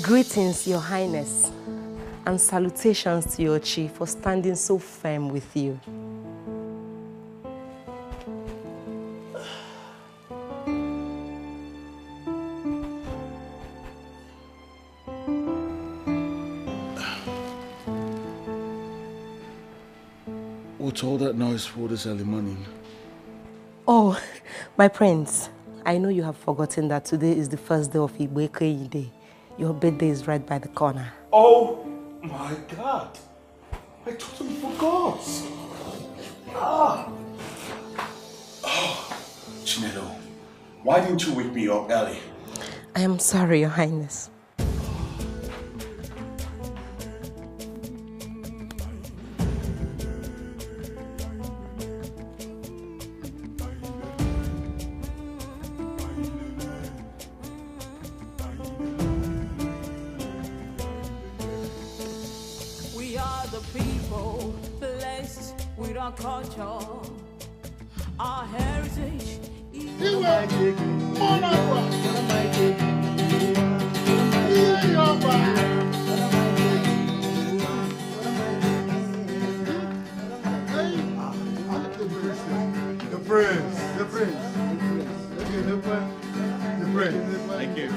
Greetings, Your Highness, and salutations to your chief for standing so firm with you. What's all that noise for this early morning? Oh, my prince, I know you have forgotten that today is the first day of Igbo Day. Your birthday is right by the corner. Oh my God! I totally forgot. Oh, Chinenye, why didn't you wake me up early? I am sorry, Your Highness. Culture, our heritage. The prince. Thank you.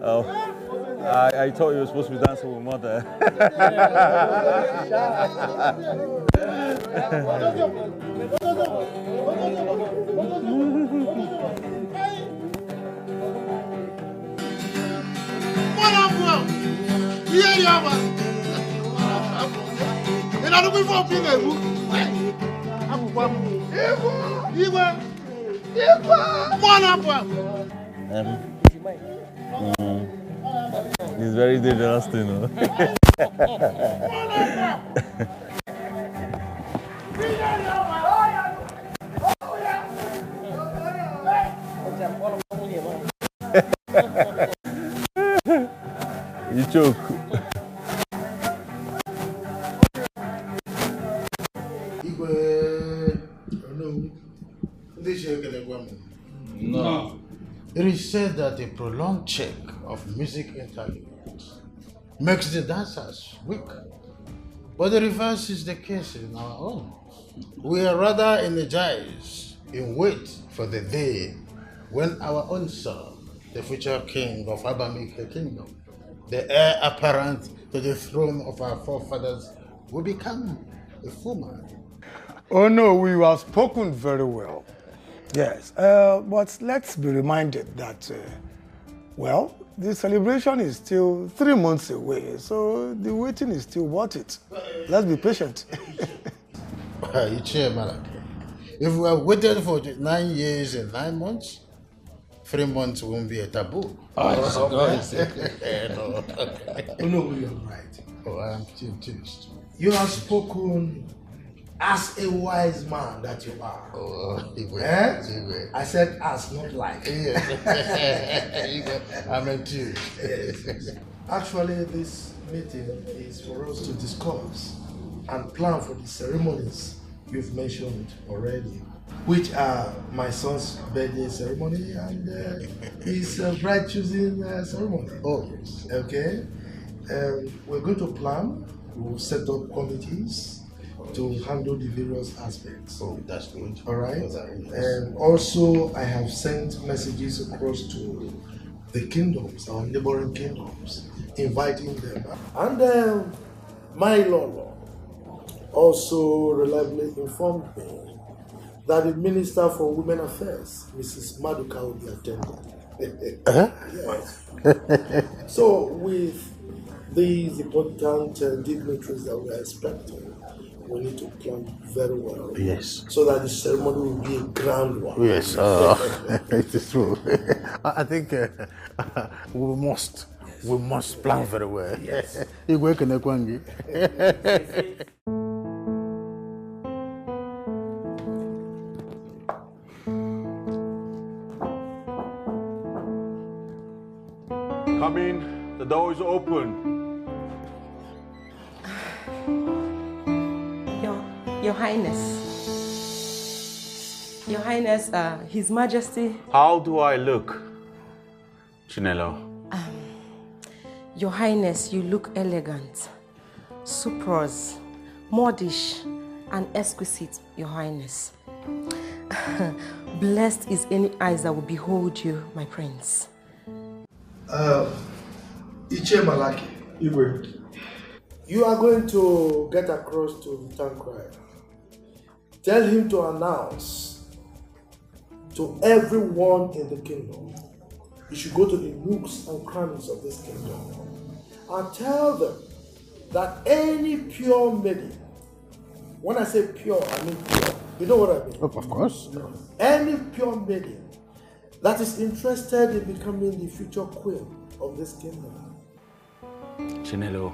Oh, I thought you were supposed to be dancing with mother. It's very dangerous, you know. You choke. No. It is said that a prolonged check of music intelligence makes the dancers weak. But the reverse is the case in our own. We are rather energized in wait for the day when our own son, the future king of Abamike Kingdom, the heir apparent to the throne of our forefathers, will become a full man. Oh no, we have spoken very well. Yes, but let's be reminded that, well, the celebration is still 3 months away, so the waiting is still worth it. Let's be patient. If we have waited for 9 years and 9 months, 3 months won't be a taboo. No, you are right. Oh, I am pleased. You have spoken as a wise man that you are. Oh, I said as, not like. I meant you. Yes. Actually, this meeting is for us to discuss and plan for the ceremonies you've mentioned already, which are my son's birthday ceremony and his bride choosing ceremony. Oh, yes. Okay? We're going to plan, we'll set up committees to handle the various aspects. Oh, that's good. All right? Yes. Also, I have sent messages across to the kingdoms, our neighboring kingdoms, inviting them. And my Lord also reliably informed me that the Minister for Women Affairs, Mrs. Maduka, will be attending. Yes. So, with these important dignitaries that we are expecting, we need to plan very well. Yes. So that the ceremony will be a grand one. Yes, it is true. I think we must plan very well. Yes. Come in, the door is open. Your Highness. Your Highness, His Majesty. How do I look, Chinelo? Your Highness, you look elegant, superb, modish, and exquisite, Your Highness. Blessed is any eyes that will behold you, my prince. Iche Malaki, you are going to get across to the town crier. Tell him to announce to everyone in the kingdom. You should go to the nooks and crannies of this kingdom and tell them that any pure maiden, when I say pure, I mean pure. You know what I mean? Of course. Any pure maiden that is interested in becoming the future queen of this kingdom. Chinelo,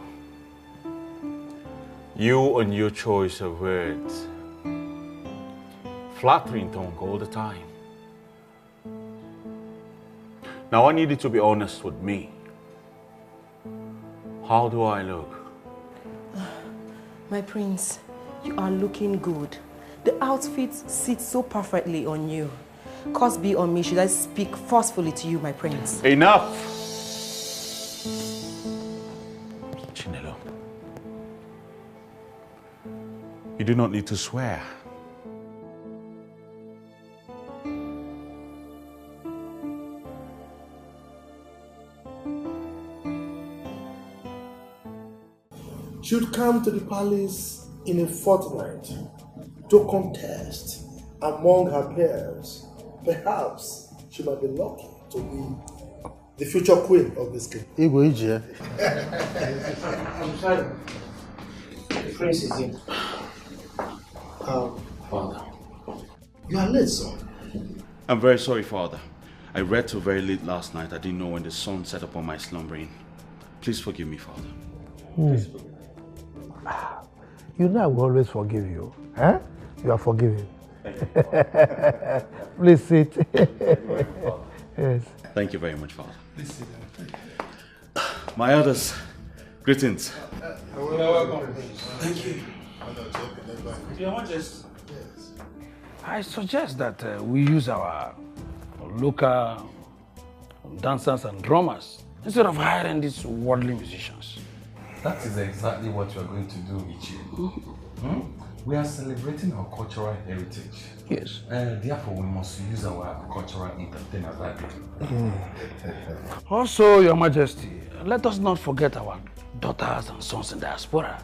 you and your choice of words, flattering tongue all the time. Now I need you to be honest with me. How do I look? My prince, you are looking good. The outfit sits so perfectly on you. Cause be on me, should I speak forcefully to you, my prince? Enough! Chinelo, you do not need to swear. Should come to the palace in a fortnight to contest among her peers. Perhaps she might be lucky to be the future queen of this kingdom. I'm sorry. The prince is in. Father. You are late, son. I'm very sorry, Father. I read till very late last night. I didn't know when the sun set upon my slumbering. Please forgive me, Father. You know I will always forgive you. Huh? You are forgiven. Please sit. Yes. Thank you very much, Father. My elders, greetings. Welcome. Thank you. Your Majesty. I suggest that we use our local dancers and drummers instead of hiring these worldly musicians. That is exactly what we are going to do, Ichi. We are celebrating our cultural heritage. Yes. Therefore, we must use our cultural entertainers like Also, Your Majesty, let us not forget our daughters and sons in diaspora.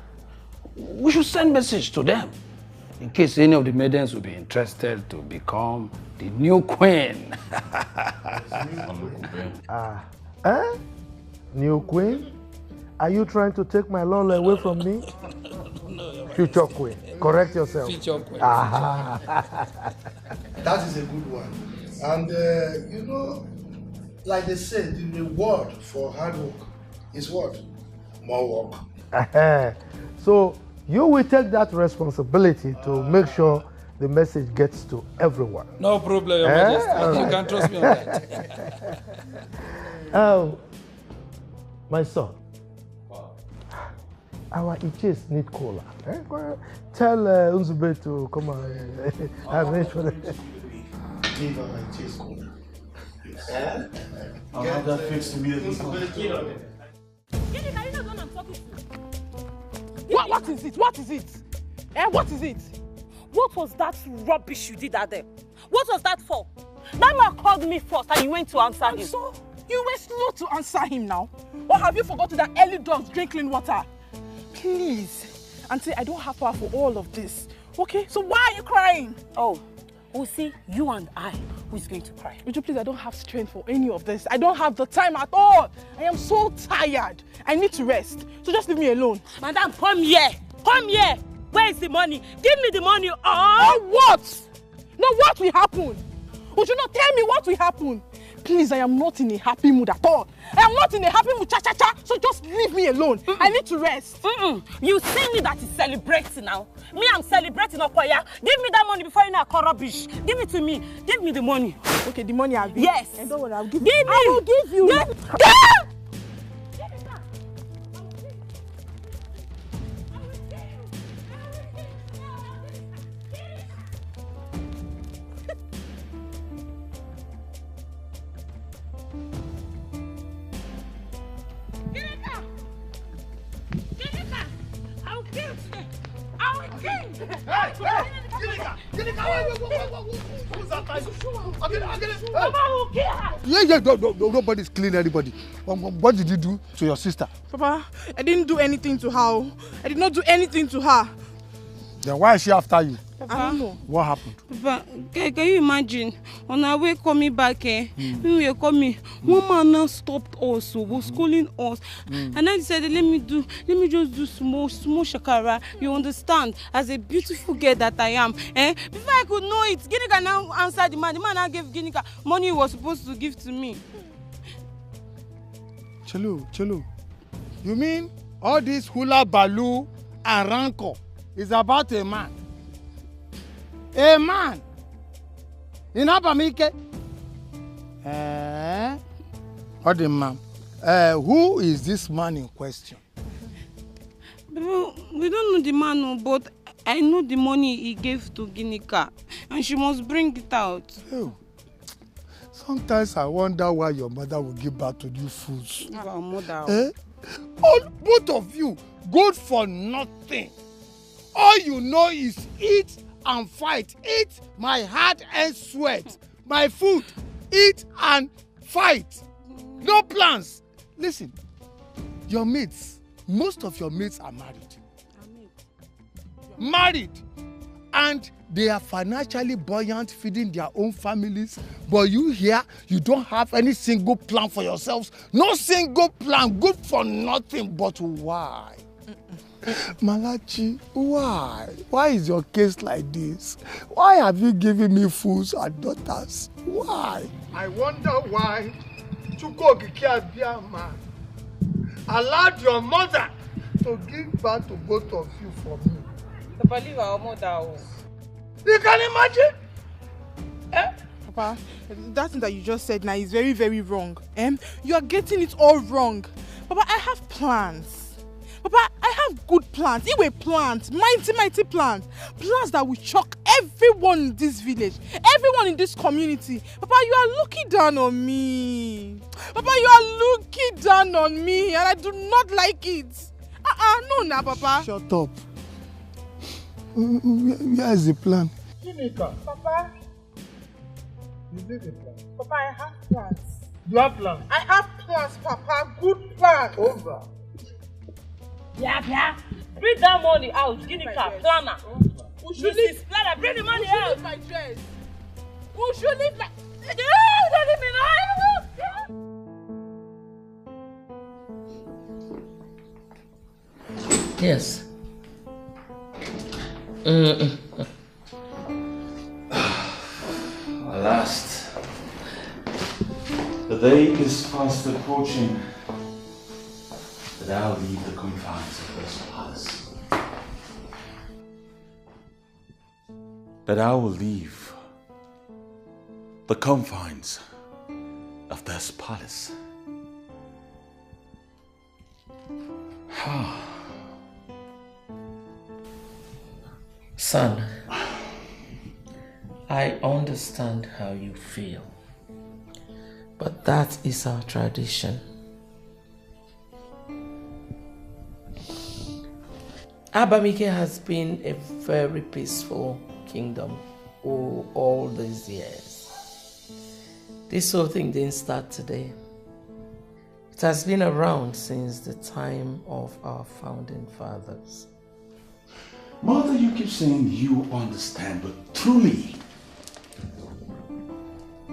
We should send message to them in case any of the maidens will be interested to become the new queen. New queen? Are you trying to take my Lola away from me? Future queen. Correct yourself. Future queen. That is a good one. And you know, like they said, the reward for hard work is what? More work. So you will take that responsibility to make sure the message gets to everyone. No problem, Your Majesty. You can trust me on that. My son, our Ichis need cola. Tell Nnebe to come and arrange for them. Give her my Ichis cola. I'll have that fixed immediately. What is it? What is it? What is it? What was that rubbish you did at them? What was that for? That man called me first and you went to answer him. So, you were slow to answer him now? Or have you forgotten that early dogs drink clean water? Please, Auntie, I don't have power for all of this. Okay, so why are you crying? Oh, we'll see you and I who is going to cry. Would you please, I don't have strength for any of this. I don't have the time at all. I am so tired. I need to rest. So just leave me alone. Madam, come here. Come here. Where is the money? Give me the money. Oh, what? No, what will happen? Would you not tell me what will happen? Please, I am not in a happy mood at all. I am not in a happy mood, cha-cha-cha. So just leave me alone. I need to rest. You see me that is celebrating now. Me, I'm celebrating, Okoya. Give me that money before you know rubbish. Give it to me. Give me the money. Okay, the money I'll give. Yes. And don't worry, I'll give you. Give me. I will give you. Nobody's killing anybody. What did you do to your sister? Papa, I didn't do anything to her. I did not do anything to her. Then why is she after you? Papa, I don't know. What happened? Papa, can you imagine? On our way coming back, when we were coming, one man now stopped us, was calling us. And I decided, let me just do small shakara. You understand? As a beautiful girl that I am. Before I could know it, Ginika now answered the man. The man now gave Ginika money he was supposed to give to me. Chelu. You mean all this hula baloo and rancor is about a man? A man? In Abamike? What the man? Who is this man in question? We don't know the man, but I know the money he gave to Ginika, and she must bring it out. Oh. Sometimes I wonder why your mother will give back to you fools. Our mother. Both of you, good for nothing. All you know is eat and fight. Eat my heart and sweat. My food, eat and fight. No plans. Listen, your mates, most of your mates are married. Married. And they are financially buoyant, feeding their own families. But you here, you don't have any single plan for yourselves. No single plan, good for nothing. But why? Malachi, why? Why is your case like this? Why have you given me fools and daughters? Why? I wonder why Chukwuokike allowed your mother to give birth to both of you for me. Papa, leave our mother. You can imagine? Papa, that thing that you just said now is very, very wrong. You are getting it all wrong. Papa, I have plans. Papa, I have good plans. Iwe plans, mighty plans. Plans that will shock everyone in this village, everyone in this community. Papa, you are looking down on me. Papa, you are looking down on me, and I do not like it. No, Papa. Shut up. Where is the plan? Papa. You need a plan. Papa, I have plans. You have plans? I have plans, Papa. Good plans. Over. Yeah. Bring that money out. Ginika, planner. We should leave. Planner, bring the money out. We should leave my dress. We should leave my... Yes. Last. The day is fast approaching that I'll leave the confines of this palace. that I will leave the confines of this palace. Son, I understand how you feel, but that is our tradition. Abamike has been a very peaceful kingdom all these years. This whole thing didn't start today. It has been around since the time of our founding fathers. Mother, you keep saying you understand, but truly,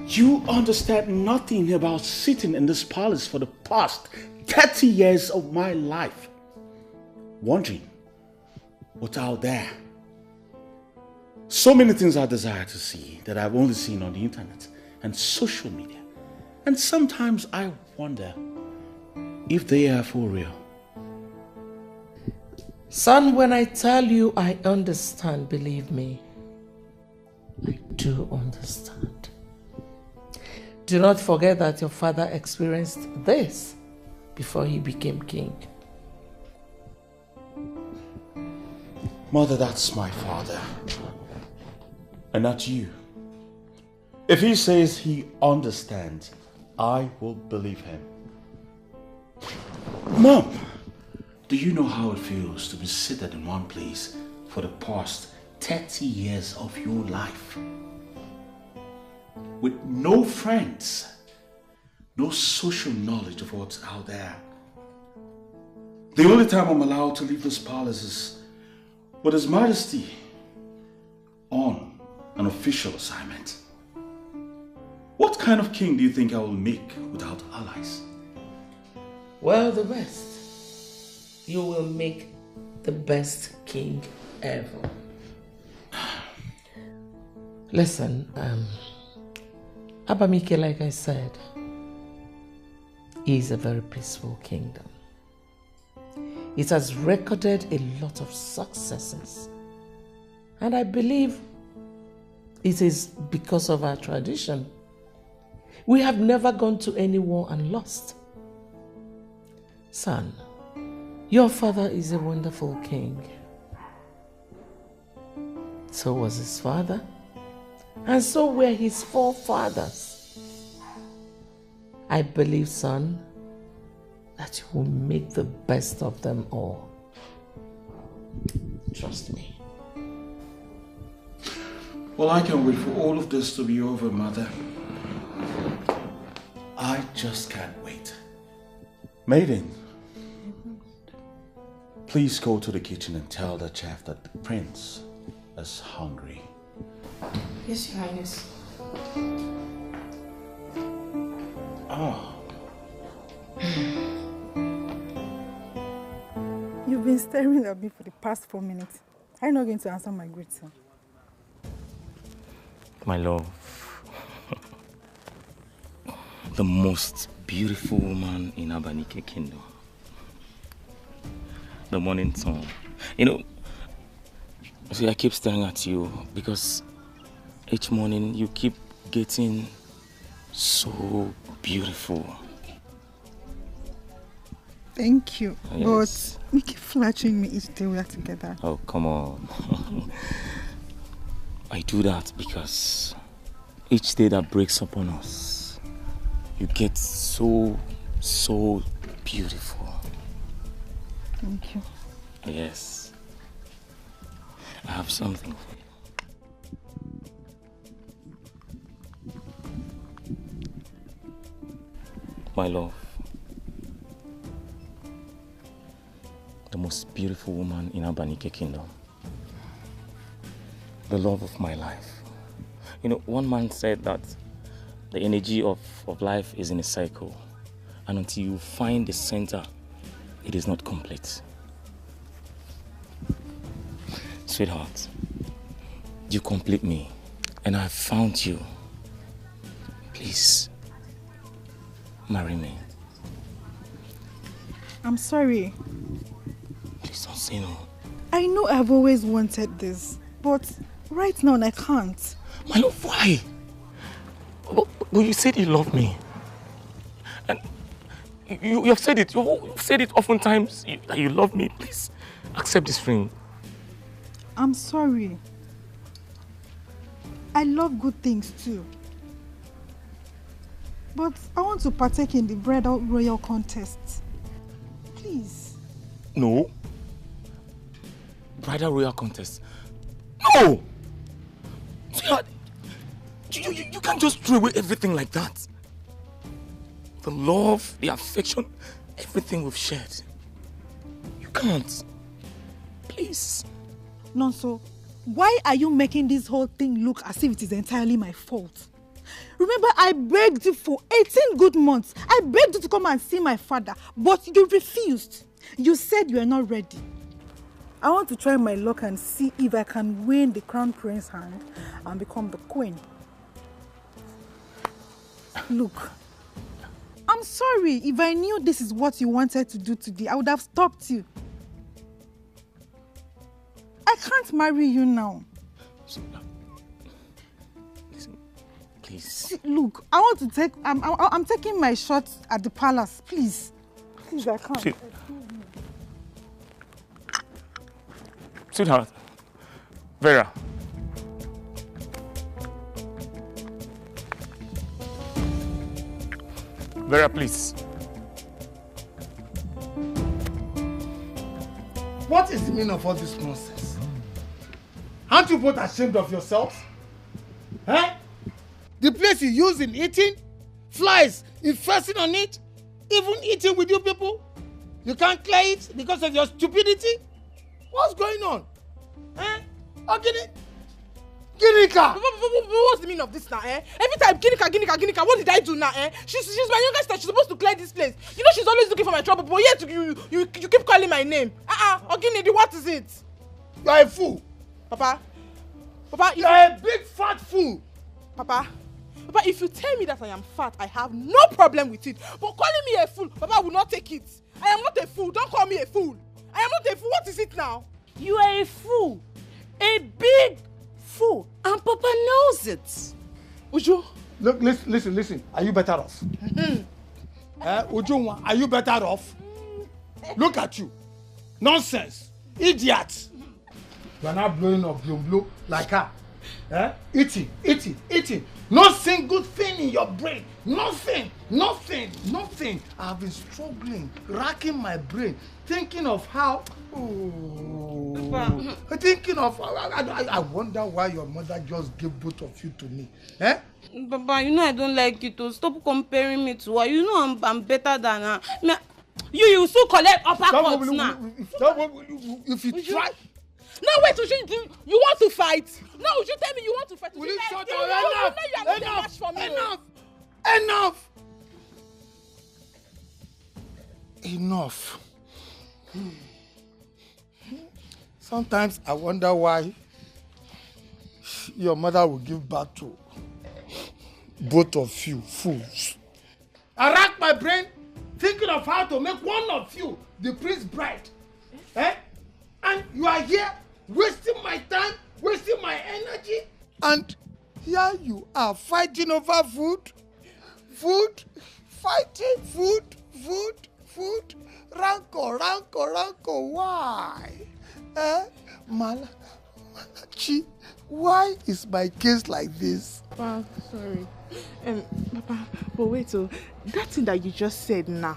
you understand nothing about sitting in this palace for the past 30 years of my life, wondering what's out there. So many things I desire to see that I've only seen on the internet and social media. And sometimes I wonder if they are for real. Son, when I tell you I understand, believe me, I do understand. Do not forget that your father experienced this before he became king. Mother, that's my father, and not you. If he says he understands, I will believe him. Mom, do you know how it feels to be seated in one place for the past 30 years of your life? With no friends, no social knowledge of what's out there. The only time I'm allowed to leave this palace is with His Majesty on an official assignment. What kind of king do you think I will make without allies? Well, the rest. You will make the best king ever. Listen, Abamike, like I said, is a very peaceful kingdom. It has recorded a lot of successes. And I believe it is because of our tradition. We have never gone to any war and lost. Son, your father is a wonderful king. So was his father, and so were his forefathers. I believe, son, that you will make the best of them all. Trust me. Well, I can't wait for all of this to be over, Mother. I just can't wait. Maiden, please go to the kitchen and tell the chef that the prince is hungry. Yes, Your Highness. Oh. You've been staring at me for the past 4 minutes. Are you not going to answer my greeting? My love, the most beautiful woman in Abanike Kingdom. The morning sun. You know, see, I keep staring at you because each morning you keep getting so beautiful. Thank you. Yes. But you keep flattering me each day we are together. Oh, come on. I do that because each day that breaks upon us, you get so beautiful. Thank you. Yes. I have something for you. My love, the most beautiful woman in Abanike Kingdom. The love of my life. You know, one man said that the energy of life is in a cycle, and until you find the center, it is not complete. Sweetheart, you complete me, and I have found you. Please, marry me. I'm sorry. Please don't say no. I know I've always wanted this, but Right now, I can't. My love, why? But you said you love me. And you have said it. You've said it oftentimes that you love me. Please accept this ring. I'm sorry. I love good things too. But I want to partake in the bridal royal contest. Please. No. Bridal royal contest. No! Sweetheart, you can't just throw away everything like that. The love, the affection, everything we've shared. You can't. Please. Nonso, why are you making this whole thing look as if it is entirely my fault? Remember, I begged you for 18 good months. I begged you to come and see my father, but you refused. You said you are not ready. I want to try my luck and see if I can win the crown prince's hand and become the queen. Look, I'm sorry. If I knew this is what you wanted to do today, I would have stopped you. I can't marry you now. Listen, please. See, look, I want to take. I'm taking my shot at the palace. Please, please, I can't. See. Sweetheart, Vera. Vera, please. What is the meaning of all this nonsense? Aren't you both ashamed of yourselves? Eh? The place you use in eating, flies infesting on it, even eating with you people. You can't clear it because of your stupidity? What's going on? Eh? Okay. Ginika! What's the meaning of this now, eh? Every time, Ginika, what did I do now, eh? She's my younger sister. She's supposed to clear this place. You know she's always looking for my trouble, but yet you keep calling my name. Oginidi, what is it? You are a fool. Papa, you are a big fat fool. Papa, if you tell me that I am fat, I have no problem with it. But calling me a fool, Papa, I will not take it. I am not a fool. Don't call me a fool. I am not a fool. What is it now? You are a fool. A big fool. And Papa knows it. Uju. Look, listen. Are you better off? Uju, are you better off? Look at you. Nonsense. Idiot. You are not blowing up blow like her. Eating. No single thing in your brain. Nothing. I have been struggling, racking my brain, thinking of how. Thinking of. I wonder why your mother just gave both of you to me. Papa, you know I don't like you to stop comparing me to her. You know I'm better than her. You still collect uppercuts now. If you try. No, wait, Uju, you want to fight? No, Uju, tell me you want to fight. Will you shut you up? know you are not a match for me. Enough. Sometimes I wonder why your mother will give birth to both of you fools. I racked my brain thinking of how to make one of you the prince's bride. And you are here wasting my time, wasting my energy. And here you are fighting over food. Fighting food. Rancor. Why? Malachi, why is my case like this? Papa, sorry. Papa, but wait, that thing that you just said now,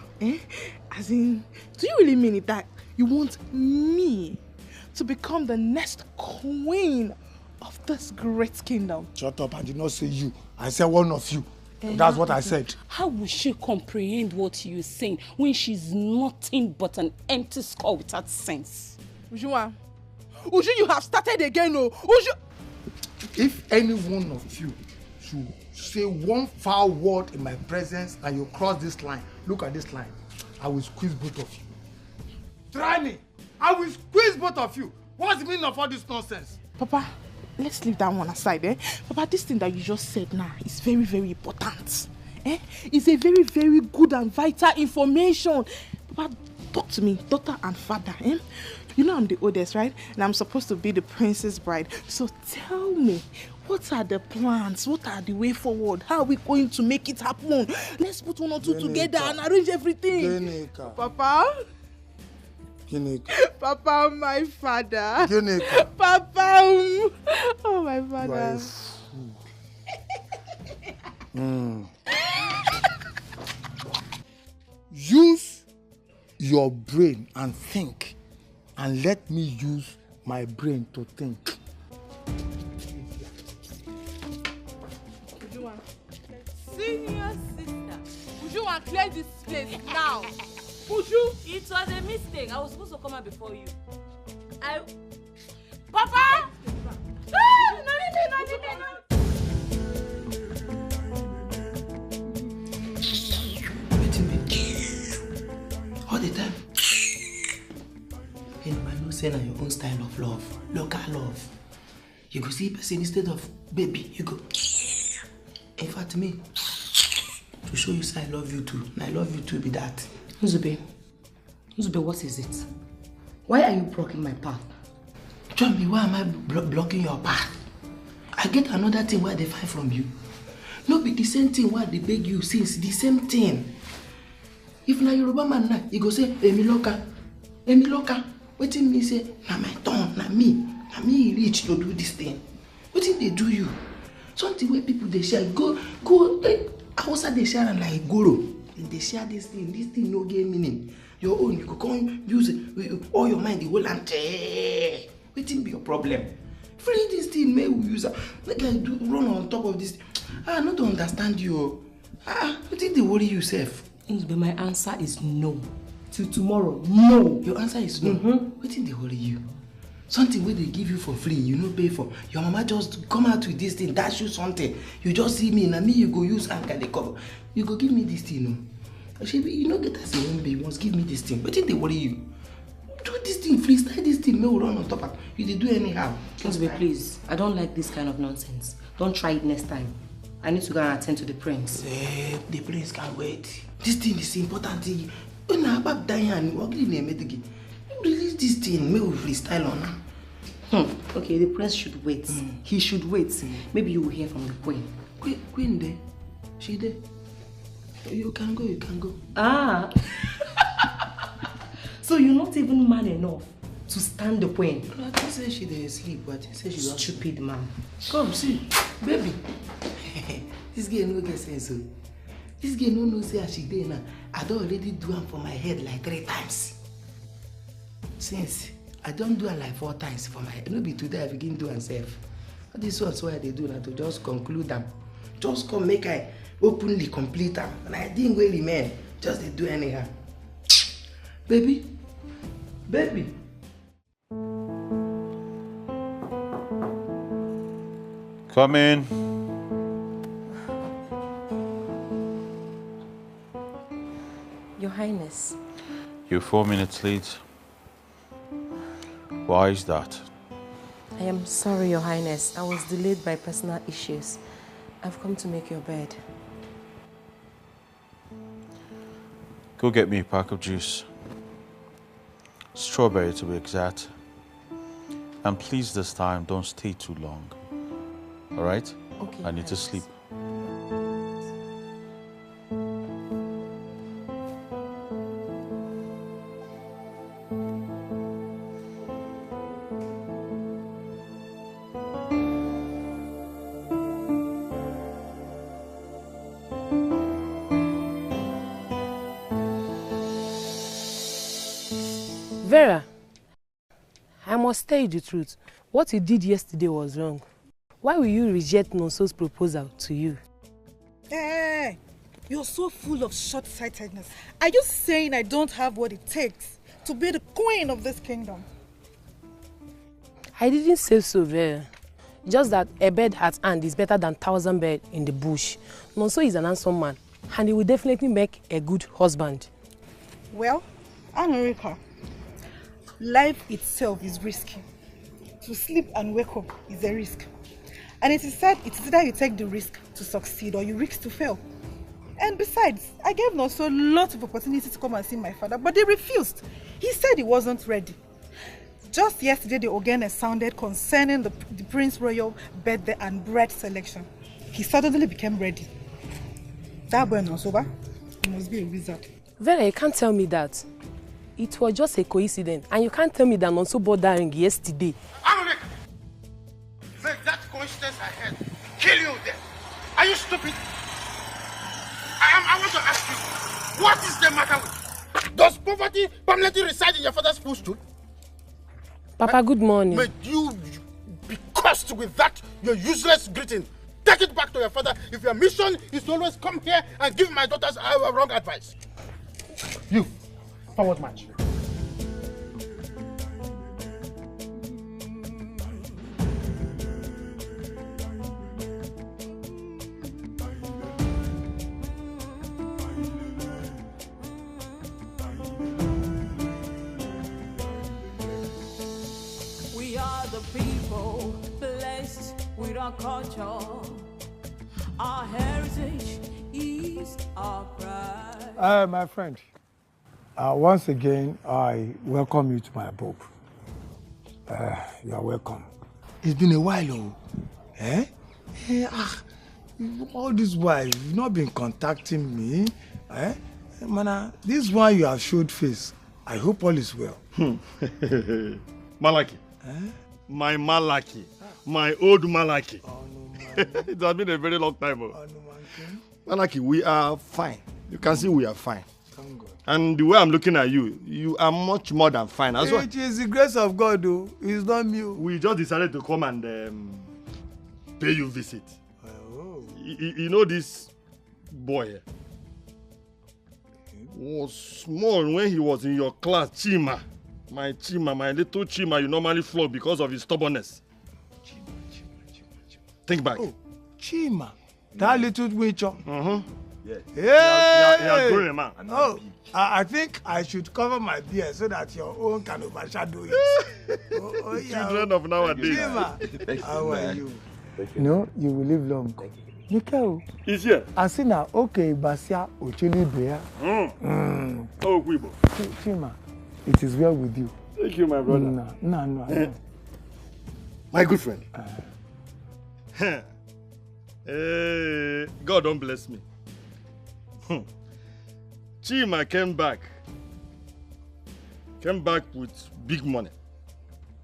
as in, do you really mean it that you want me to become the next queen of this great kingdom? Shut up, I did not say you. I said one of you. That's what I said. How will she comprehend what you're saying when she's nothing but an empty skull without sense? Uju, you have started again, Uju. If any one of you should say one foul word in my presence and you cross this line, look at this line, I will squeeze both of you. Try me. I will squeeze both of you. What's the meaning of all this nonsense? Papa, let's leave that one aside, Papa, this thing that you just said now is very, very important. It's a very, very good and vital information. Papa, talk to me, daughter and father. Eh? You know I'm the oldest, right? And I'm supposed to be the princess bride. So tell me, what are the plans? What are the way forward? How are we going to make it happen? Let's put one or two together and arrange everything. Papa? Papa, my father. Papa, oh my father. Use your brain and think, and let me use my brain to think. Senior sister, would you want to clear this place now? Would you? It was a mistake. I was supposed to come out before you. Papa! No! All the time. And I know say na your own style of love, local love. You go see person instead of baby, you go. In fact, me to show you say I love you too. And I love you too be that. Nnebe, what is it? Why are you blocking my path? John, why am I blocking your path? I get another thing why they fight from you. No be the same thing why they beg you since the same thing. If na Yoruba man na, he go say, Emiloka. Wetin me say, na my turn, na me reach to do this thing. Wetin they do you? Something where people they share, go, outside they share and like guru. And they share this thing no get meaning. Your own, you go come use it, all your mind, the whole and wetin be your problem? Free this thing, may we use it. Like I do run on top of this. I not to understand you. Wetin they worry yourself? Nnebe, my answer is no. Till tomorrow, no. Your answer is no. Wetin they worry you? Something where they give you for free, you no pay for. Your mama just come out with this thing, dash you something. You just see me, and me you go use anchor the cover. You go give me this thing, no? You no get as a woman, you must give me this thing. Wetin they worry you? Do this thing, freestyle this thing, may we run on top of you. They do anyhow. Nnebe, please. I don't like this kind of nonsense. Don't try it next time. I need to go and attend to the prince. The prince can't wait. This thing is important. Release this thing, may we freestyle on her. Okay, the prince should wait. He should wait. Maybe you will hear from the queen. Queen there? She there? You can go. So you're not even man enough to stand the queen? I didn't say she dey sleep, but I say she was stupid man. Come see, baby. This girl no get sense. This girl no know say as she dey now. I don't already do am for my head like 3 times. Since I don't do it like 4 times for my head. No be today I begin do myself. This one's why they do now to just conclude them. Just come make I openly complete them. And I didn't really remain. Just they do anyhow. Baby. Come in. Your Highness. You're 4 minutes late. Why is that? I am sorry, Your Highness. I was delayed by personal issues. I've come to make your bed. Go get me a pack of juice. Strawberry to be exact. And please this time, don't stay too long. All right? Okay. I need to sleep. Vera, I must tell you the truth. What you did yesterday was wrong. Why will you reject Nonso's proposal to you? Hey, you're so full of short-sightedness. Are you saying I don't have what it takes to be the queen of this kingdom? I didn't say so, Vera. Just that a bird at hand is better than 1,000 birds in the bush. Nonso is an handsome man, and he will definitely make a good husband. Well, America, life itself is risky. To sleep and wake up is a risk. And it is said it's either you take the risk to succeed or you risk to fail. And besides, I gave Nonso lots of opportunity to come and see my father, but they refused. He said he wasn't ready. Just yesterday, the Ogene sounded concerning the Prince Royal birthday and bread selection. He suddenly became ready. That boy Nonsoba, he must be a wizard. Vera, you can't tell me that. It was just a coincidence, and you can't tell me that Nonso bought that ring yesterday. Amulik! Make that coincidence I had kill you there. Are you stupid? I want to ask you, what is the matter with you? Does poverty permanently reside in your father's footstool? Papa, good morning. May you be cursed with that, your useless greeting. Take it back to your father if your mission is to always come here and give my daughters wrong advice. You, forward march. We are the people blessed with our culture. Our heritage is our pride. My friend, once again, I welcome you to my abode. You are welcome. It's been a while, oh. Eh? All this while, you've not been contacting me. Eh? Man, this one you have showed face. I hope all is well. Malaki. My Malaki. My old Malaki. It has been a very long time. Malaki, we are fine. You can see we are fine. And the way I'm looking at you, you are much more than fine as well. It is the grace of God, though. It's not me. We just decided to come and pay you visit. You know this boy was small when he was in your class, Chima. My little Chima, you normally flog because of his stubbornness. Think back. Oh, Chima. That little witcher. Yeah. Hey! He has grown a man. Oh, I think I should cover my beard so that your own can overshadow it. Yeah. Children of nowadays. Chima, how are you? No, you will live long. Mikao. He's here. Asina, okay, Basia, Ochili Bea. Oh, Quibo. Chima, it is well with you. Thank you, my brother. No. My good friend. God don't bless me. Chima came back with big money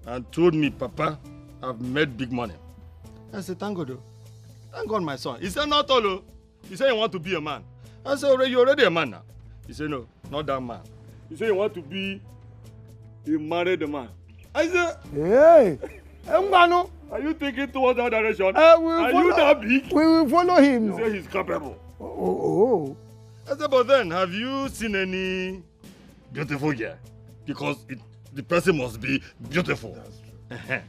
and told me, Papa, I've made big money. I said, thank God, thank God, my son. He said, not all. He said, you want to be a man. I said, you're already a man now. He said, no, not that man. He said, you want to be a married man. I said, hey, Mbano. Are you thinking towards that direction? Are you that big? We will follow him. He said he's capable. Oh. I said, but then, have you seen any beautiful girl? Because the person must be beautiful. That's true.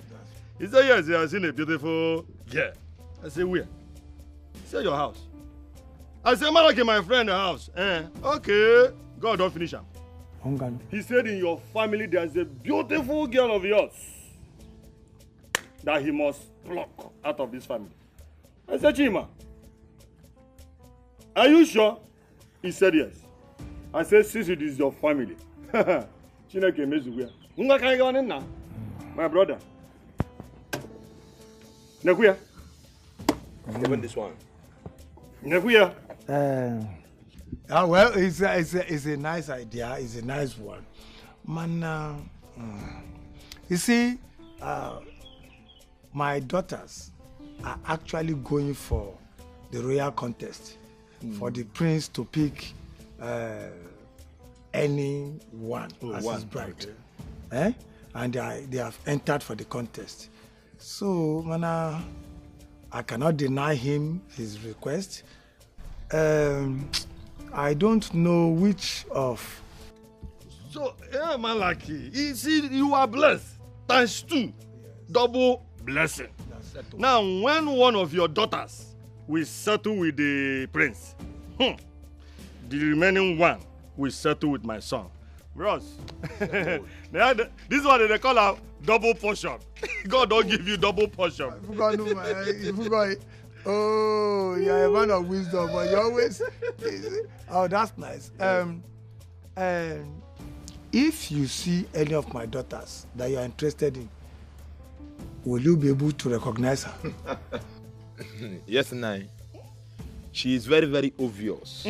He said, yes, he has seen a beautiful girl. I said, where? He said, your house. I said, Malaki, my friend, the house. Okay. God, don't finish him. He said, in your family, there's a beautiful girl of yours that he must pluck out of this family. I said, Chima, are you sure? He said yes. I said, since it is your family. Chineke mezuguya. Unga kaiga wanena. My brother. Nakuya. Even this one. Nakuya. Well, it's a nice idea. It's a nice one. Man, you see, my daughters are actually going for the royal contest for the prince to pick any one as his bride. Okay. And they have entered for the contest. So, man, I cannot deny him his request. I don't know which of. So, yeah, Malaki, you see, you are blessed. Times 2. Double blessing. Now, when one of your daughters will settle with the prince, the remaining one will settle with my son. Bros, this one they call a double portion. God don't give you double portion. Oh, you're a man of wisdom, but you always. Oh, that's nice. If you see any of my daughters that you are interested in, will you be able to recognize her? Yes, Nai. She is very, very obvious.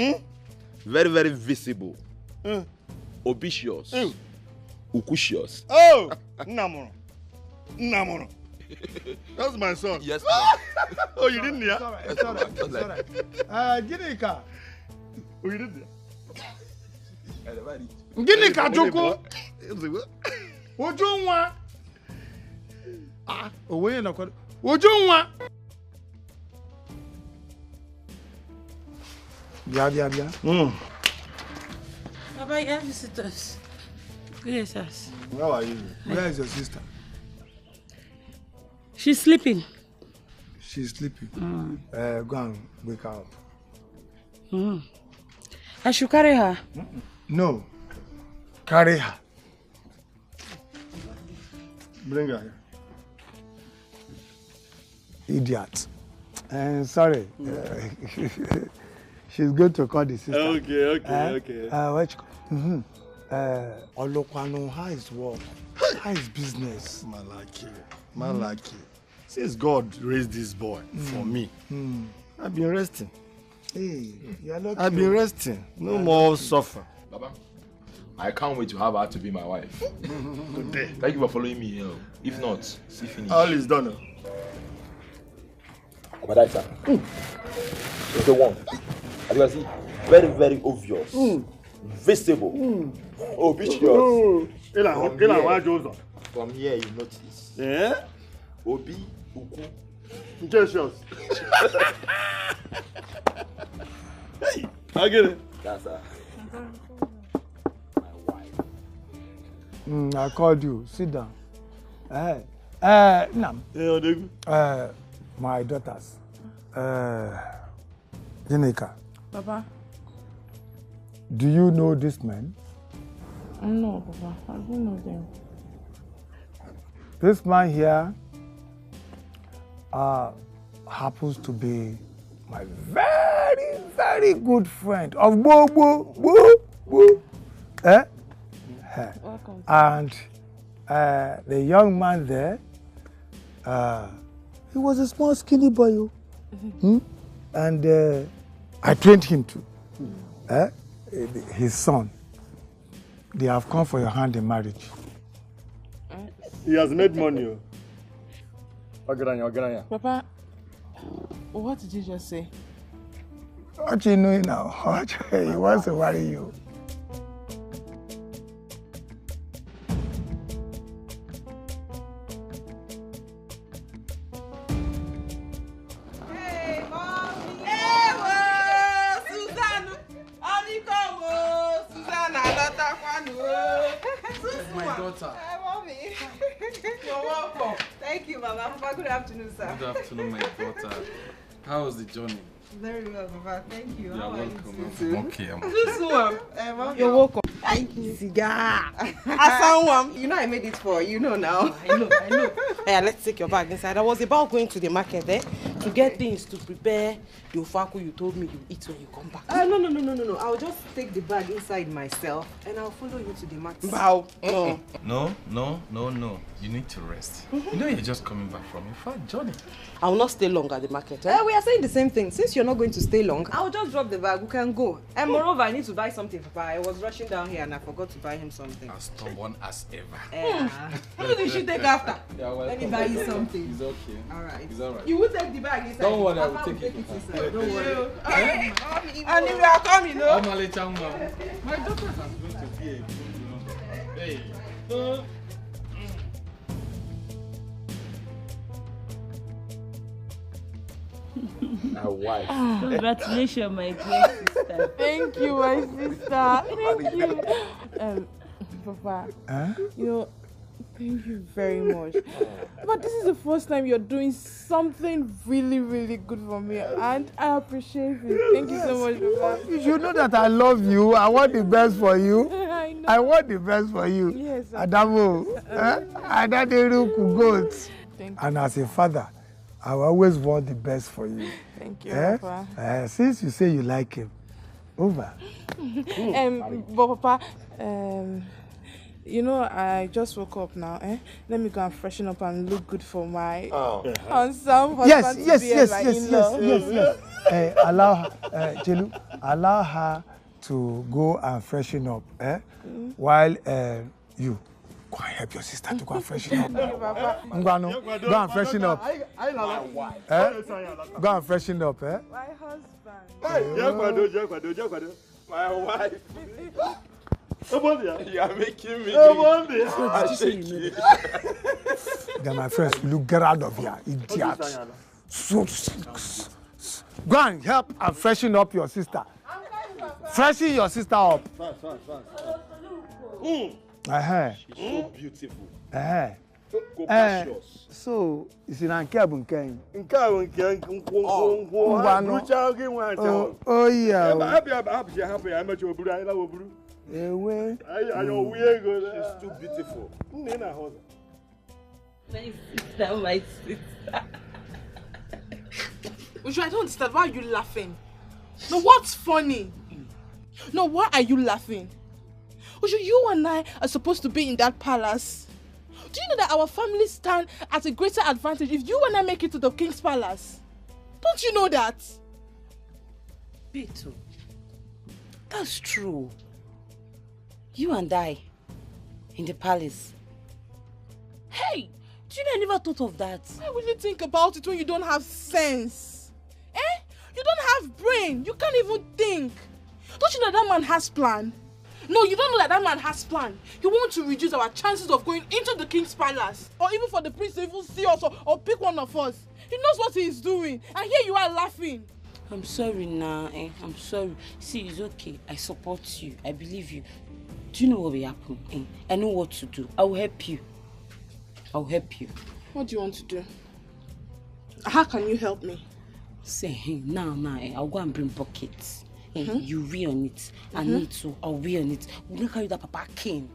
Very, very visible. Obvious. Ukushous. Oh! Namono. That's my son. Yes, oh, you didn't hear? It's all right. Ginika. Oh, you didn't hear? Ginika Joko. Ojunwa. Owe na kwado. Ojunwa. Bia. Papa, you have visitors. Yes, yes. How are you? Where is your sister? She's sleeping. She's sleeping. Go and wake her up. I should carry her. No. Carry her. Bring her here. Idiot. Sorry. She's going to call the sister. Okay. What you call? Olokwano, how is work? How is business? Malaki. Since God raised this boy for me, I've been resting. Hey, you're lucky. I've been resting. No more suffer. Baba, I can't wait to have her to be my wife. Good day. Thank you for following me here. If not, see finish. All is done. But that's it's the one. As you can see, very, very obvious. Visible. Obvious. From here, you notice. Yeah? Obi, Uku. Accusations. Hey, I get it. That's her. I called you. Sit down. Nam. My daughters. Ginika. Papa. Do you know this man? No, Papa. I don't know them. This man here happens to be my very, very good friend of Welcome. And the young man there, he was a small, skinny boy. And I trained him too. His son. They have come for your hand in marriage. He has made money. Papa, what did you just say? What you know now? He wants to worry you. My daughter. Mommy. You're welcome. Thank you, Mama. Papa, good afternoon, sir. Good afternoon, my daughter. How was the journey? Very well, Papa. Thank you. You're How welcome. are you? Okay, I'm You're welcome. Thank you. Cigar. You know I made it for you know now. I know. Hey, let's take your bag inside. I was about going to the market there to get things to prepare the ofaku you told me you eat when you come back. No. I'll just take the bag inside myself and I'll follow you to the market. Bow. No. You need to rest. You know you're just coming back from a far journey. I will not stay long at the market. Eh? We are saying the same thing. Since you're not going to stay long, I'll just drop the bag. We can go. And moreover, I need to buy something for Papa. I was rushing down here and I forgot to buy him something. As stubborn as ever. Who did she take after? You're welcome. Let me buy you something. It's okay. Alright. It's alright. You will take the bag inside. Don't worry, I will Papa take it. inside. Don't worry. And if you are coming, no? My daughter has going to be a good, Hey. My wife. Congratulations, my dear sister. Thank you, my sister. Thank you. Papa, thank you very much. But this is the first time you're doing something really, really good for me, and I appreciate it. Thank you so much, Papa. You should know that I love you. I want the best for you. I know. I want the best for you. Yes, sir. Adamo, Adaderu goat. Thank you. And as a father, I will always want the best for you. Thank you, Papa. Since you say you like him, over. But Papa, you know, I just woke up now. Let me go and freshen up and look good for my handsome husband to be my in-law. Yes. Allow her, Jelu, allow her to go and freshen up, while you go and help your sister to go and freshen up. Ngwano, go and freshen up. Go and freshen up, My husband. My wife. You are making me Then my friends, look, get out of here, idiot. Go and help and freshen up your sister. Freshen your sister up. She's so beautiful. So, it's in Ankebunken. Oh, yeah. She's too beautiful. My sister. Uju, I don't understand. Why are you laughing? No, what's funny? No, why are you laughing? Uju, you and I are supposed to be in that palace. Do you know that our families stand at a greater advantage if you and I make it to the king's palace? Don't you know that? Beto, that's true. You and I in the palace. Hey, do you know I never thought of that? Why will you think about it when you don't have sense? You don't have brain. You can't even think. Don't you know that man has plan? No, you don't know that man has plan. He wants to reduce our chances of going into the king's palace. Or even for the prince to even see us or pick one of us. He knows what he is doing. And here you are laughing. I'm sorry, I'm sorry. See, it's okay. I support you. I believe you. Do you know what will happen? I know what to do. I will help you. I'll help you. What do you want to do? How can you help me? Say, now, I'll go and bring buckets. You wear on it. I need to. I'll wear on it. We'll carry that Papa King.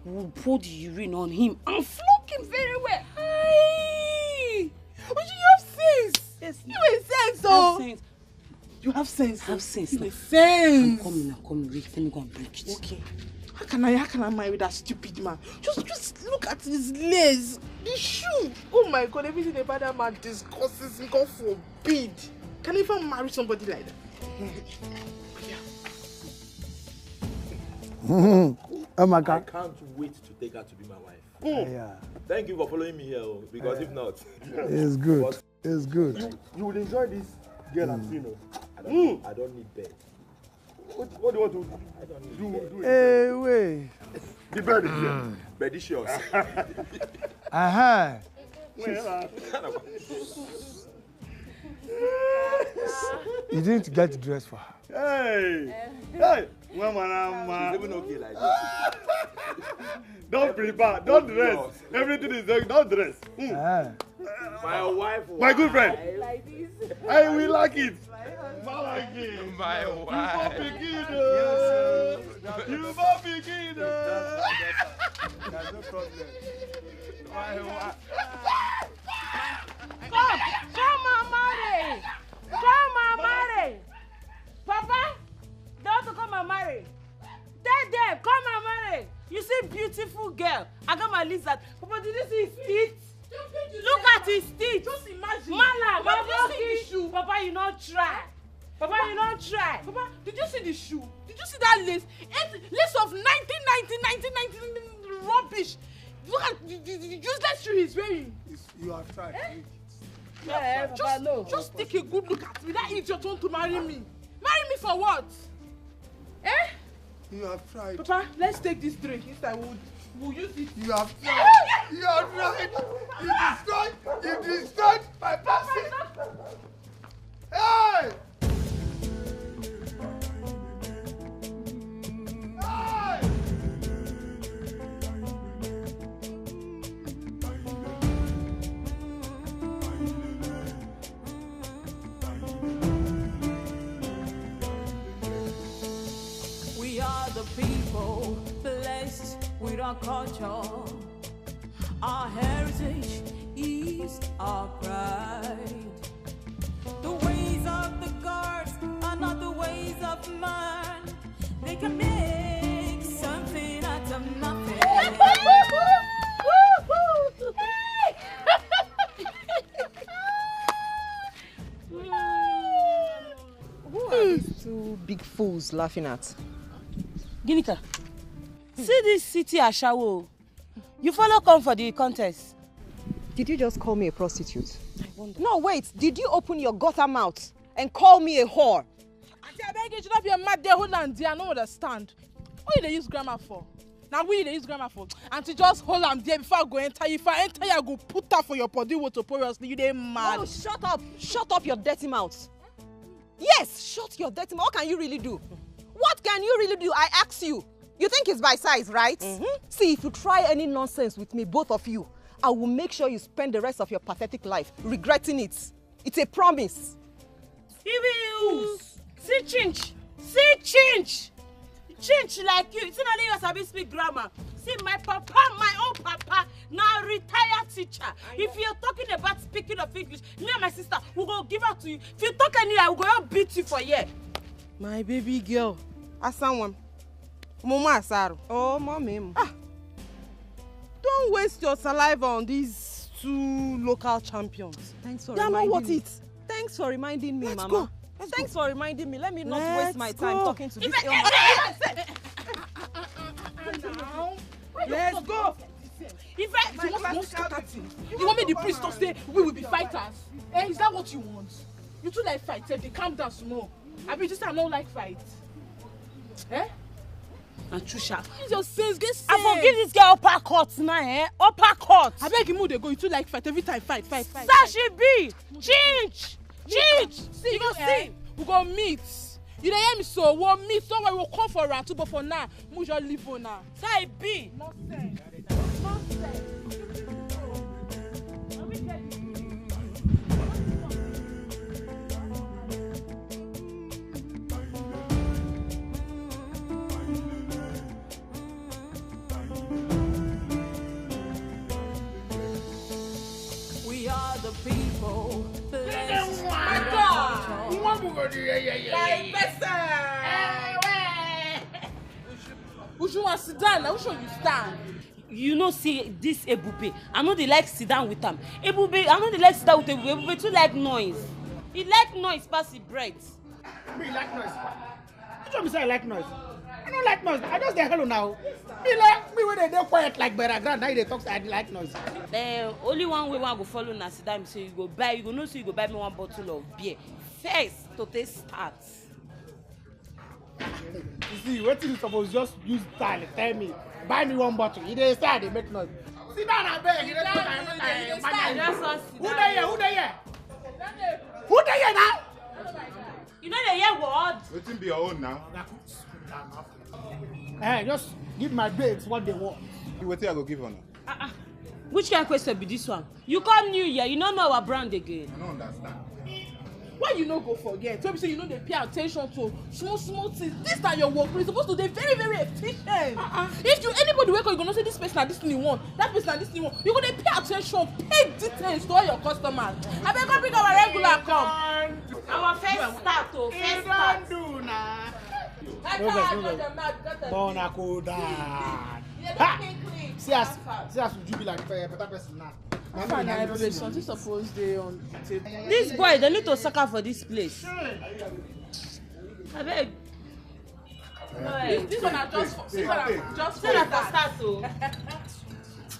We'll pour the urine on him and flog him very well. Hey! But you have sense. Yes. You have sense, oh. You have sense. I have sense. You have sense. I'm coming. Wait, let me go and break it. Okay. How can I marry that stupid man? Just look at his legs, the shoe. Oh my God, everything about that man discusses him. God forbid. Can you even marry somebody like that? Oh my God. I can't wait to take her to be my wife. Yeah. Thank you for following me here, because if not... It's good. It's good. You will enjoy this girl I'm seeing. I don't need bed. What do you want to do? Hey, wait. The bed is here. Bedicious. You didn't get dressed for her. Hey! Mama. She's even okay like this. Don't prepare, don't dress. Everything is there, don't dress. My wife. My good friend. Like this. I will like it. My wife. You begin. There's no problem. My wife. Come and marry. Papa, don't come and marry. Tell them, come and marry. You see, beautiful girl. I got my lizard. Papa, did you see his teeth? Look at his teeth. Just imagine. Mala, Papa, did you see the shoe? Papa, you not try. Papa, did you see the shoe? Did you see that lace? Lace of 1990 rubbish. Look at the useless shoe he's wearing. You have tried. Just take a good look at me. That idiot want to marry me. Marry me for what? You have tried. Papa, let's take this drink. Instead, we'll use it. You have tried. You have tried. You destroyed my person. Hey! People blessed with our culture, our heritage is is our pride. The ways of the gods are not the ways of man. They can make something out of nothing. Who are these two big fools laughing at? Ginika, see this city Ashawo. You follow come for the contest. Did you just call me a prostitute? No, wait. Did you open your gutter mouth and call me a whore? I beg you, should not be a mad there, hold on, dear. I don't understand. What they use grammar for? Now, we they use grammar for? And to just hold on there before I go enter. If I enter, I go put that for your body notoriously. You they mad. Oh, shut up. Shut up your dirty mouth. Yes, shut your dirty mouth. What can you really do? What can you really do? I ask you. You think it's by size, right? See, if you try any nonsense with me, both of you, I will make sure you spend the rest of your pathetic life regretting it. It's a promise. See chinch. See chinch. Chinch like you. It's not only you sabi speak grammar. See my papa, my own papa, now retired teacher. If you're talking about speaking of English, me and my sister will go give her to you. If you talk any, I will go beat you for you. My baby girl. Asanwam. Mama Asaro. Oh, mommy. Don't waste your saliva on these two local champions. Thanks for reminding me. reminding me. Thanks for reminding me, Let's Mama. go. Thanks for reminding me. Let me not Let's waste my time go. talking to this Let's go. If I you want me the priest to say we will be fighters? Eh, is that what you want? You two like fight, they calm down small. I mean, just I don't like fight. Eh? Achusha. Use your sense, get sense. I forgive this girl uppercut now, eh? Uppercut. I beg you, they go. You two like fight every time, fight. Sashi B. Chinch. See, you go see. We go meet. You don't hear me so? We'll meet. So we will come for round two, but for now, we just leave for now. Say B. Nonsense. We are the people. Blessed Which one sit down now? Which one you stand? You know, see this Ebube. I know they like sit down with them. Ebube, I know they like sit down with Ebube. Ebube too like noise. He like noise past the bread. Me like noise. Which one say I like noise? I don't like noise. I just say hello now. Me like me when they quiet like Beragrand. Now they talk. I like noise. Only one way I go follow na sit down. So you go buy. You go know. So you go buy me one bottle of beer first to take start. You see, what you suppose just use style. Tell me, buy me one bottle. You dey say they make noise. Sit down and beg. You dey talk like Who dey here? Who dey here? Who dey here now? You know they hear word. Wetin be your own now? Hey, just give my babes what they want. Wetin I go give her now? Which kind of question be this one? You come new year, you don't know our brand again. I don't understand. Why you no go forget? So say you know they pay attention to small things. This are your work. You're supposed to be very efficient. If you anybody wake up, you gonna say this person and this thing you want, that person and this thing you want. You gonna pay attention, pay details to all your customers. I beg you bring our regular come. Our first start, oh, first start. Do now. See as you be like better person now. Something supposed they on the table. This boy, they need to sucker for this place. I beg. This one are just for start to.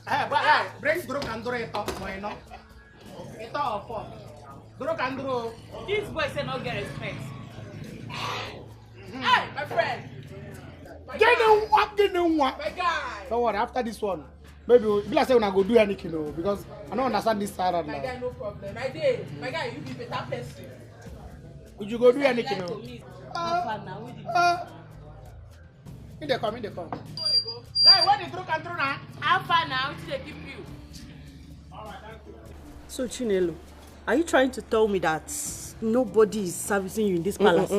Hey, bring Guru Kanduro it up, boy, no? It up, Guru Kanduro. This boy say no get respect. Hey, my friend. Get them what? My guy. Don't worry, after this one, maybe be like say when I go do anything, you know, because I don't understand this side My now. guy, no problem. My guy, you be better person. Would you go do anything, you know? They come. Hey, what the Guru Kanduro now? How far now? Till they keep you. So Chinelo, are you trying to tell me that nobody is servicing you in this palace?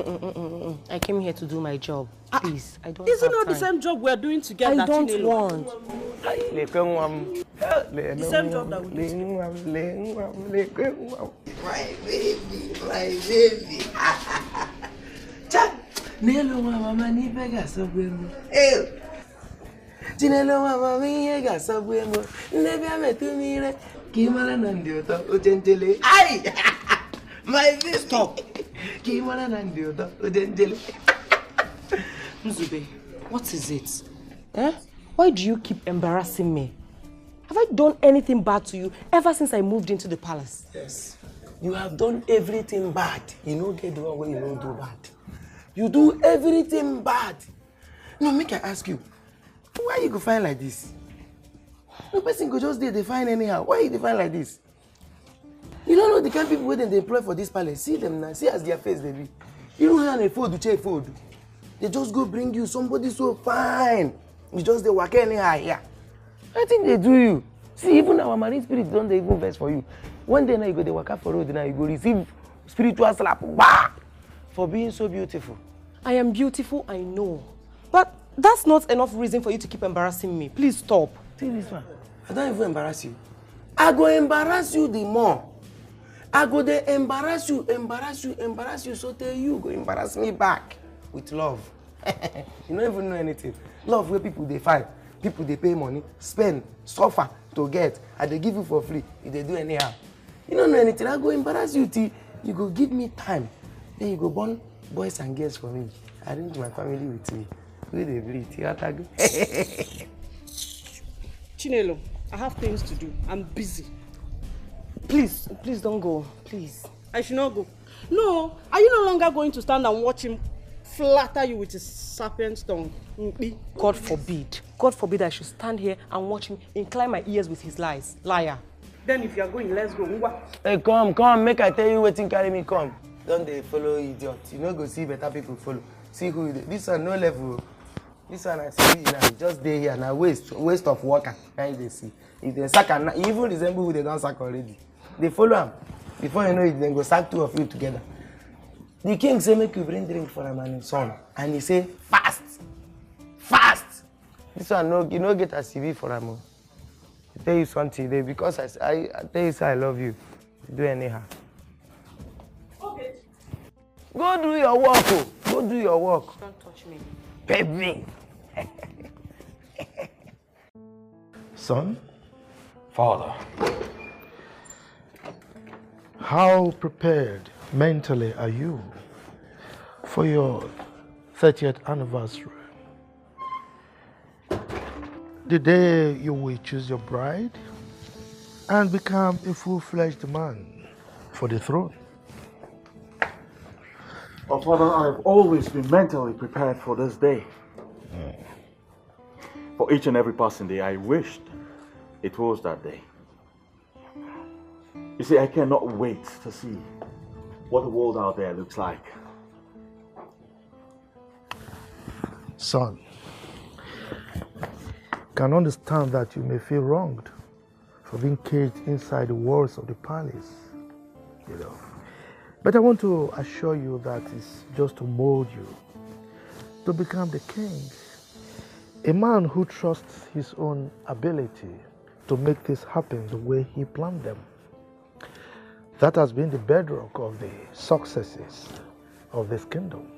I came here to do my job. Please, I don't Is it have not time. the same job we are doing together? I don't Chinelo? want. The same job that we do. My baby, my baby. Nelo mama ni pega sobwemo. Chinelo mama mi yega sobwemo. Nnebe ametumire. Kimala nandioto ojentele. Ai! My baby. Stop. Kimala nandioto ojentele. Nnebe, what is it? Eh? Why do you keep embarrassing me? Have I done anything bad to you ever since I moved into the palace? Yes. You have done everything bad. You don't get the one when you don't do bad. You do everything bad. No, make I ask you, why you go find like this? No person go just there, they find anyhow. Why you define like this? You don't know the kind of people they employ for this palace. See them now, see as their face they be. You don't have a food to check food. They just go bring you somebody so fine. You just they work anyhow here. I think they do you. See, even our marine spirit don't they even vex for you. One day now you go they work out for road, now you go receive spiritual slap. Bah! For being so beautiful. I am beautiful, I know. But that's not enough reason for you to keep embarrassing me. Please stop. See this one. I don't even embarrass you. I go embarrass you the more. I go there embarrass you, so tell you go embarrass me back with love. You don't even know anything. Love where people they find. People they pay money, spend, suffer to get, and they give you for free if they do anyhow. You don't know anything. I go embarrass you till you go give me time. Then you go born boys and girls for me. Arrange my family with me. We they bleed. Chinelo, I have things to do. I'm busy. Please don't go. Please. I should not go. No, are you no longer going to stand and watch him flatter you with his serpent's tongue? God forbid. God forbid I should stand here and watch him incline my ears with his lies. Liar. Then if you are going, let's go. Hey, come, make I tell you waiting carry me come. Don't they follow idiot? You know go see better people follow. See who it is. This one no level. This one I see now. Just day here now waste of worker. Now they see. If they sack and even resemble who they don't sack already. They follow him. Before you know it, then go sack two of you together. The king say make you bring drink for him and his son. And he say fast. This one no get a CV for him. I tell you something today because I tell you say I love you. Do anyhow. Okay. Go do your work. Oh. Go do your work. Don't touch me. Baby. Son? Father. How prepared mentally are you for your 30th anniversary? The day you will choose your bride and become a full-fledged man for the throne. Oh, Father, I have always been mentally prepared for this day. For each and every passing day, I wished it was that day. You see, I cannot wait to see what the world out there looks like. Son, can understand that you may feel wronged for being caged inside the walls of the palace, you know. But I want to assure you that it's just to mold you to become the king. A man who trusts his own ability to make things happen the way he planned them. That has been the bedrock of the successes of this kingdom.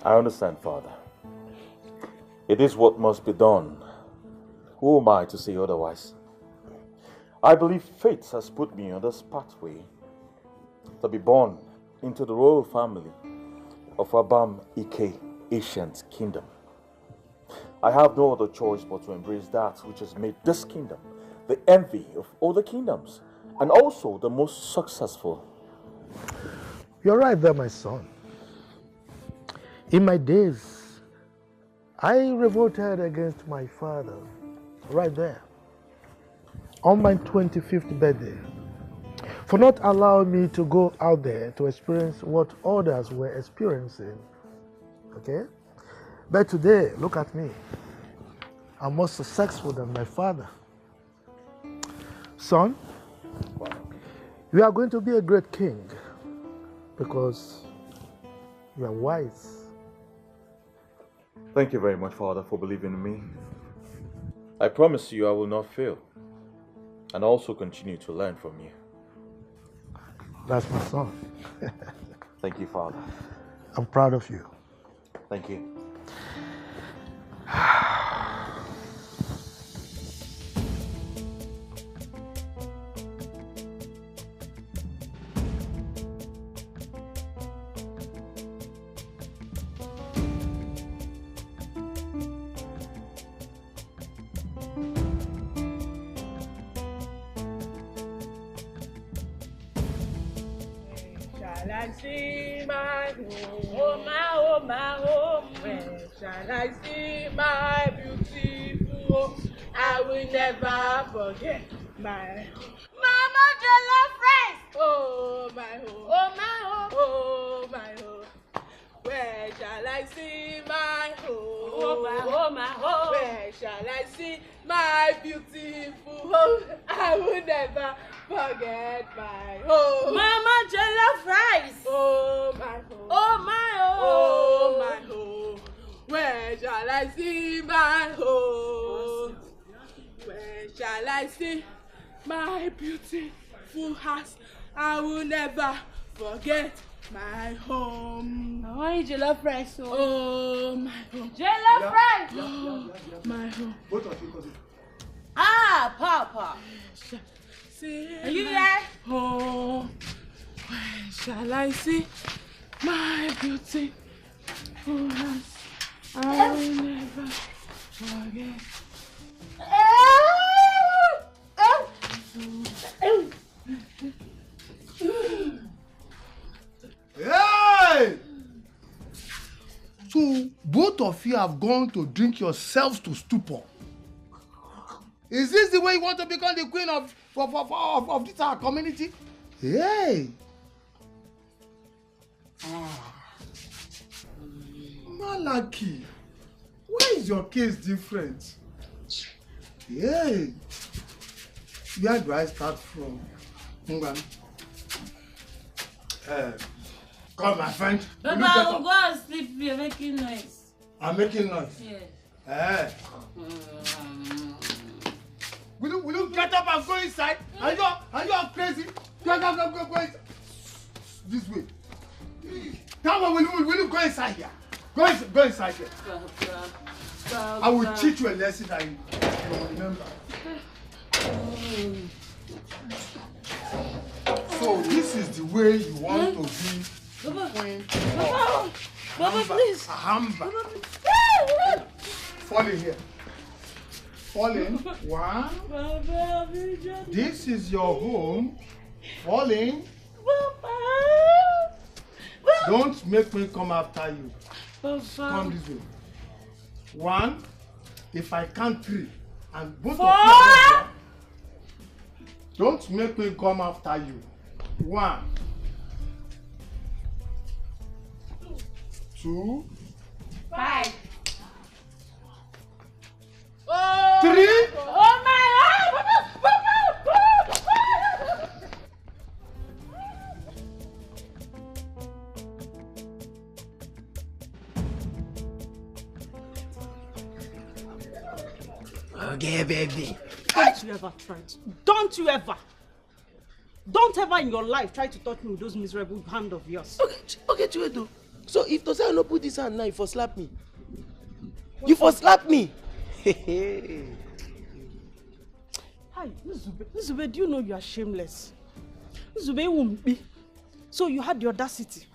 I understand, Father. It is what must be done. Who am I to say otherwise? I believe fate has put me on this pathway to be born into the royal family of Abam Ike, ancient kingdom. I have no other choice but to embrace that which has made this kingdom the envy of other kingdoms and also the most successful. You're right there, my son. In my days, I revolted against my father right there on my 25th birthday for not allowing me to go out there to experience what others were experiencing. Okay? But today, look at me. I'm more successful than my father. Son, you are going to be a great king because you are wise. Thank you very much, Father, for believing in me. I promise you I will not fail, and also continue to learn from you. That's my son. Thank you, Father. I'm proud of you. Thank you. Shall I see my home? Oh my home. Where shall I see my beautiful home? I will never forget my Mama Jollof Rice. Oh my home. Oh my home. Oh my home. Where shall I see my home? Oh my home. Where shall I see my beautiful home? I will never forget my home. Mama Jollof Rice. Oh my home. Oh my home. Oh my home. Where shall I see my home? Where shall I see my beautiful house? I will never forget my home. I want jollof rice. Oh my home. Jollof rice. Oh my home. Both of you, cousin. Ah, Papa. See Are you there? Oh, where shall I see my beautiful house? I will never forget. Hey! So both of you have gone to drink yourselves to stupor. Is this the way you want to become the queen of this our community? Hey! Malaki, why is your case different? Hey! Where do I start from? Come, my friend. Papa, I will go and sleep. You're making noise. I'm making noise. Yes. Will you get up and go inside? Are you all crazy? Go inside. This way. Come on, will you go inside here? Go inside here. I will teach you a lesson that you will remember. So this is the way you want to be queen. Baba, please. Hamba. Fall in here. Fall in. One. This is your home. Fall in. Don't make me come after you. Come this way. One. If I count three, and both of you are there, don't make me come after you. 1, 2, 5. 3. Oh my Okay, baby. Don't you ever try to. Don't ever in your life try to touch me with those miserable hands of yours. Okay, Chiwedo. So if Tosai no put this hand now, you for slap me. You for slap me. Hi, Nzube, do you know you are shameless? Nzube won't be. So you had the audacity,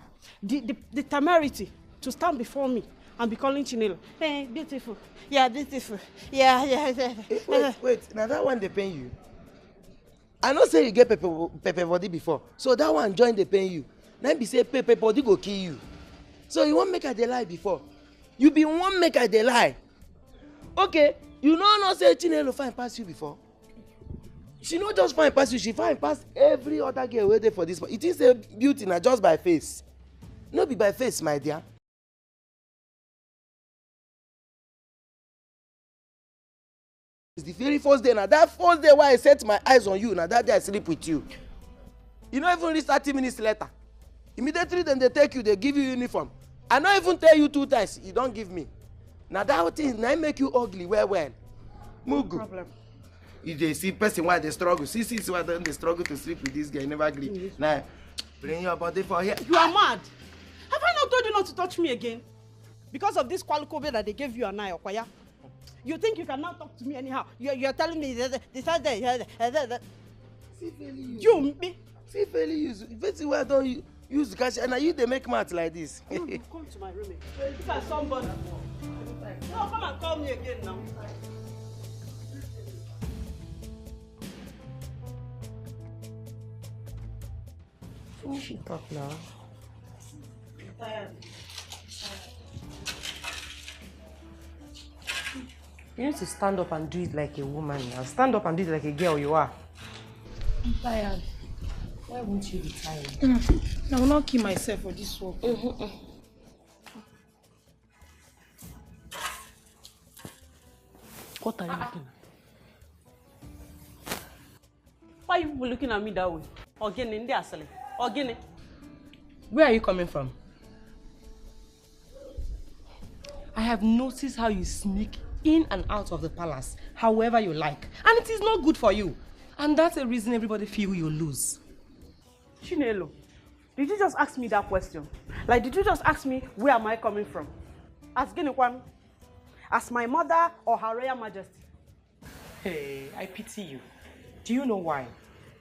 the temerity to stand before me and be calling Chinelo. Hey, beautiful. Yeah, beautiful. Yeah. Wait. Now that one they pay you. I know say you get pepper body before. So that one join the pain you. Now be say pepper body go kill you. So you won't make her dey lie before. You be one make her dey lie. Okay, you know not say Chinelo fine pass you before. She not just fine pass you, she fine pass every other girl waiting for this. It is a beauty na just by face. No be by face, my dear. It's the very first day. Now that first day why I set my eyes on you, now that day I sleep with you. You know even reach 30 minutes later. Immediately then they take you, they give you uniform. I not even tell you 2 times, you don't give me. Now that thing now make you ugly well. Mugu. No problem. If they see person why they struggle, see why they struggle to sleep with this guy, never agree. Now, bring your body for here. You are mad. Have I not told you not to touch me again? Because of this qualicobe that they gave you and I, Okoya. You think you can now talk to me anyhow? You're telling me that. You me? See, fairly use. Basically, why don't you use cash? And you they make math like this. Come to my room. If I somebody. No, come and call me again now. Finish it up now. I'm tired. You need to stand up and do it like a woman now. Stand up and do it like a girl you are. I'm tired. Why won't you be tired? I will not kill myself for this work. What are you looking at? Why are you people looking at me that way? Ogene. Where are you coming from? I have noticed how you sneak in and out of the palace, however you like. And it is not good for you. And that's a reason everybody feel you lose. Chinelo, did you just ask me that question? Like, did you just ask me where am I coming from? As Guinea-Kwan? As my mother or Her Royal Majesty? Hey, I pity you. Do you know why?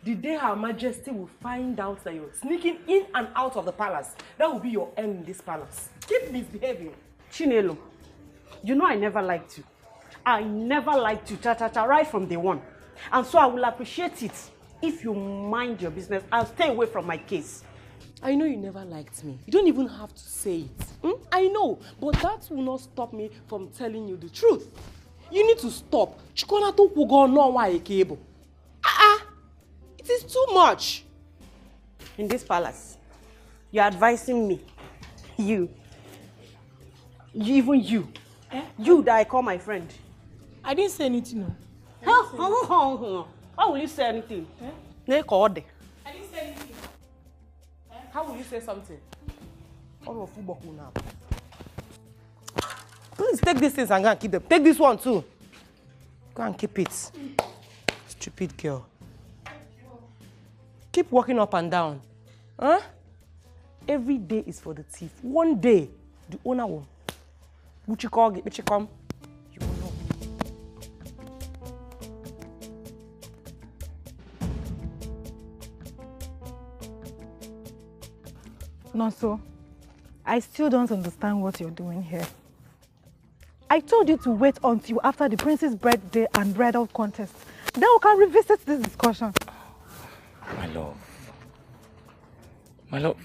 The day Her Majesty will find out that you're sneaking in and out of the palace, that will be your end in this palace. Keep misbehaving. Chinelo, you know I never liked you. I never liked you, right from day one. And so I will appreciate it if you mind your business and stay away from my case. I know you never liked me. You don't even have to say it. I know, but that will not stop me from telling you the truth. You need to stop. It is too much. In this palace, you're advising me. Even you that I call my friend. I didn't say anything. No. How will you say anything? I didn't say anything. How will you say something? Please take these things and go and keep them. Take this one too. Go and keep it. Stupid girl. Keep walking up and down. Huh? Every day is for the thief. One day, the owner will. You will know. Nonso, I still don't understand what you're doing here. I told you to wait until after the prince's birthday and bridal contest. Then we can revisit this discussion. My love,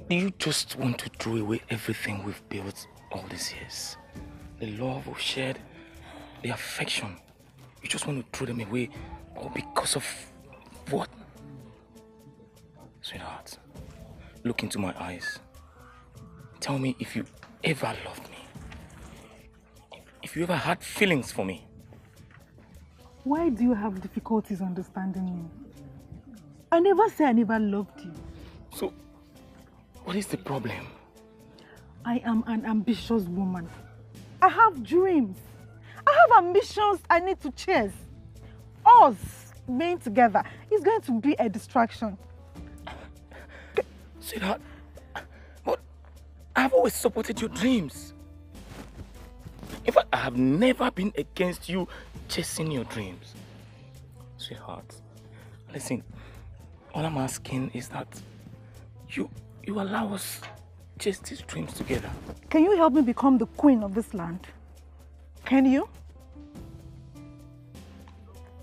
do you just want to throw away everything we've built all these years? The love we've shared, the affection. You just want to throw them away all because of what? Sweetheart, look into my eyes. Tell me if you ever loved me. If you ever had feelings for me. Why do you have difficulties understanding me? I never say I never loved you. So, what is the problem? I am an ambitious woman. I have dreams. I have ambitions I need to chase. Us being together is going to be a distraction. Sweetheart, but I've always supported your dreams. In fact, I have never been against you chasing your dreams. Sweetheart, listen, all I'm asking is that you allow us chase these dreams together. Can you help me become the queen of this land? Can you?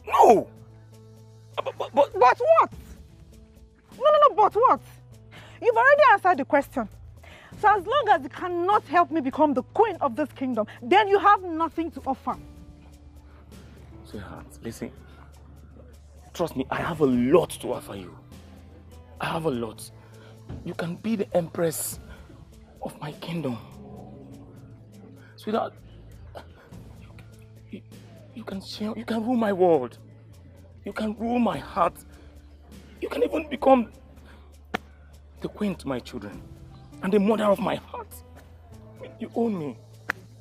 No! But what? No, but what? You've already answered the question. So as long as you cannot help me become the queen of this kingdom, then you have nothing to offer. Sweetheart, listen. Trust me, I have a lot to offer you. I have a lot. You can be the empress of my kingdom. Sweetheart, you can rule my world. You can rule my heart. You can even become the queen to my children and the mother of my heart. You own me.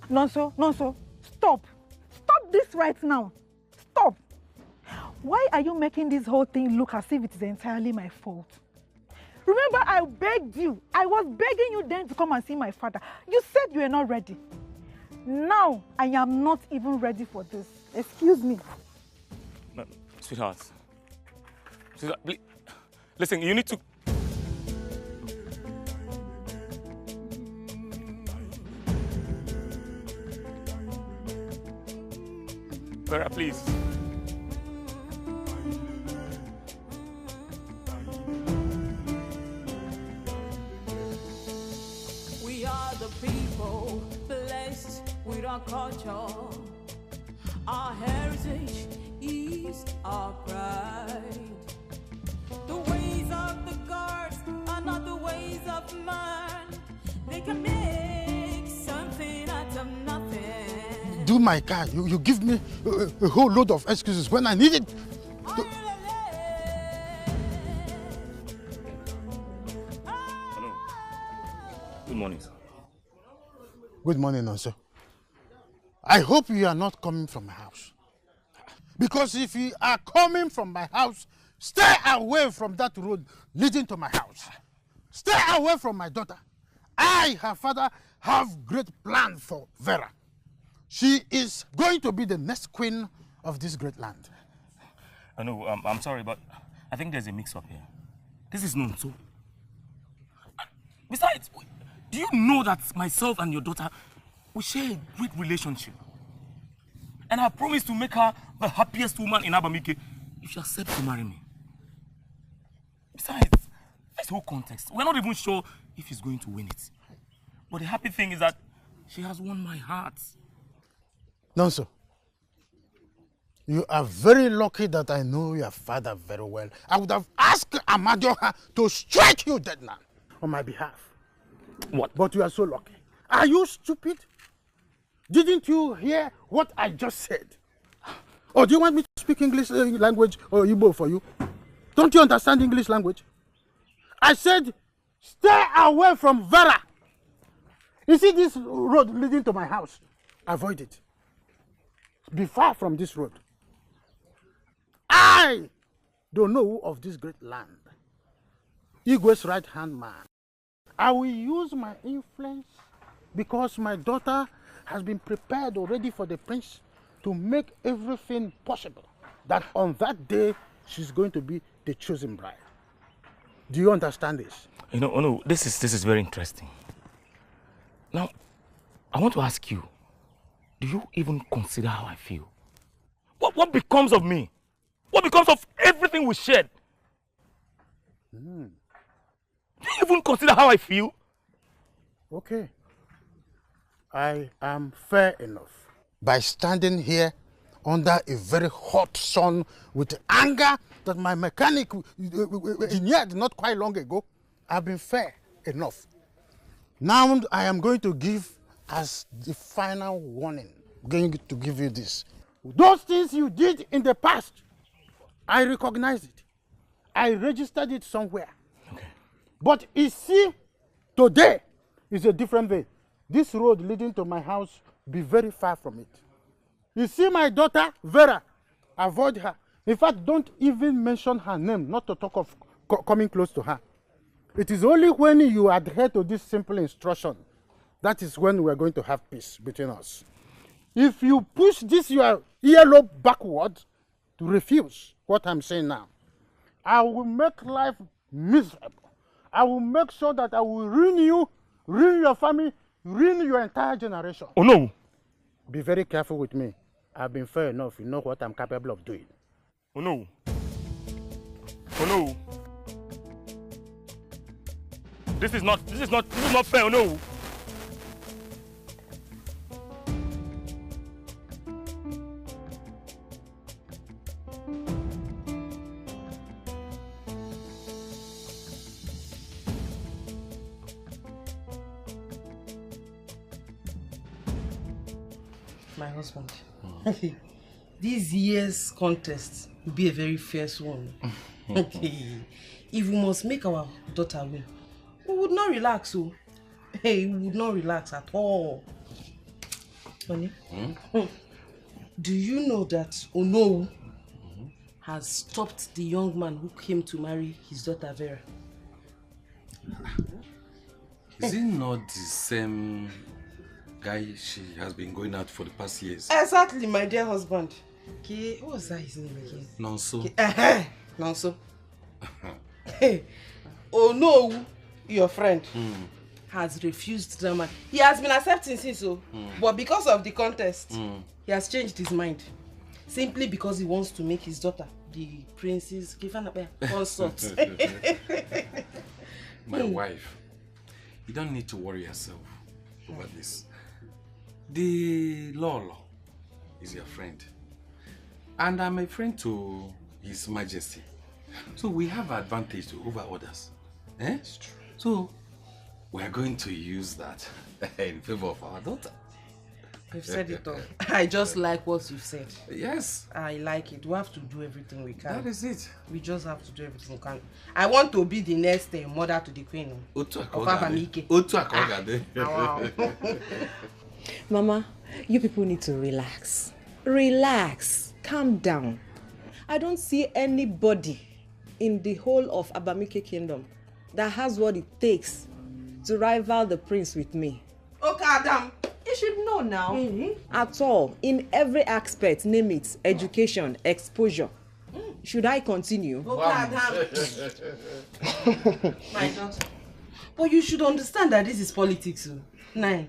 Nonso, stop. Stop Stop this right now. Stop. Why are you making this whole thing look as if it is entirely my fault? Remember, I begged you. I was begging you then to come and see my father. You said you were not ready. Now, I am not even ready for this. Excuse me. No, sweetheart. Sweetheart, please. Listen, you need to... Vera, please. We are the people blessed with our culture. Our heritage is our pride. The ways of the gods are not the ways of man. They can make something out of nothing. Do my car. You give me a whole load of excuses when I need it. Hello. Good morning, sir. Good morning, sir. I hope you are not coming from my house. Because if you are coming from my house, stay away from that road leading to my house. Stay away from my daughter. I, her father, have great plans for Vera. She is going to be the next queen of this great land. I know, I'm sorry, but I think there's a mix-up here. This is known too. Besides, do you know that myself and your daughter, we share a great relationship? And I promise to make her the happiest woman in Abamike if she accepts to marry me. Besides, this whole context, we're not even sure if she's going to win it. But the happy thing is that she has won my heart. No, sir. You are very lucky that I know your father very well. I would have asked Amadioha to strike you dead now on my behalf. What? But you are so lucky. Are you stupid? Didn't you hear what I just said? Or do you want me to speak English language or Igbo for you? Don't you understand English language? I said, stay away from Vera. You see this road leading to my house? Avoid it. Be far from this road. I don't know of this great land. Igwe's right-hand man. I will use my influence because my daughter has been prepared already for the prince to make everything possible. That on that day, she's going to be the chosen bride. Do you understand this? You know, no, this is very interesting. Now, I want to ask you, do you even consider how I feel? What becomes of me? What becomes of everything we shared? Do you even consider how I feel? Okay. I am fair enough. By standing here under a very hot sun with anger that my mechanic engineered not quite long ago, I've been fair enough. Now I am going to give as the final warning. I'm going to give you this. Those things you did in the past, I recognize it. I registered it somewhere. Okay. But you see, today is a different way. This road leading to my house, be very far from it. You see my daughter, Vera, avoid her. In fact, don't even mention her name, not to talk of coming close to her. It is only when you adhere to this simple instruction, that is when we are going to have peace between us. If you push this your earlobe backward to refuse what I'm saying now, I will make life miserable. I will make sure that I will ruin you, ruin your family, ruin your entire generation. Oh no! Be very careful with me. I've been fair enough. You know what I'm capable of doing. Oh no! Oh no! This is not fair. Oh no! My husband. This year's contest will be a very fierce one. If we must make our daughter win, we would not relax. So, we would not relax at all. Honey? Do you know that Onowu has stopped the young man who came to marry his daughter Vera? Is it not the same guy she has been going out for the past years? Exactly, my dear husband. Okay, what was that his name again? Nonso. Nonso. Hey, Onowu, your friend, has refused the man. He has been accepting since, but because of the contest, he has changed his mind. Simply because he wants to make his daughter the princess consort. My wife, you don't need to worry yourself over this. The Lolo is your friend, and I'm a friend to His Majesty. So we have advantage over others. It's true. So we are going to use that in favor of our daughter. You've said it all. I just like what you've said. Yes. I like it. We have to do everything we can. That is it. We just have to do everything we can. I want to be the next mother to the queen of Abamike. Mama, you people need to relax. Relax. Calm down. I don't see anybody in the whole of Abamike Kingdom that has what it takes to rival the prince with me. Okay, Adam. You should know now. At all, in every aspect, name it, education, exposure. Should I continue? Okay, Adam. My daughter. But you should understand that this is politics. Nine.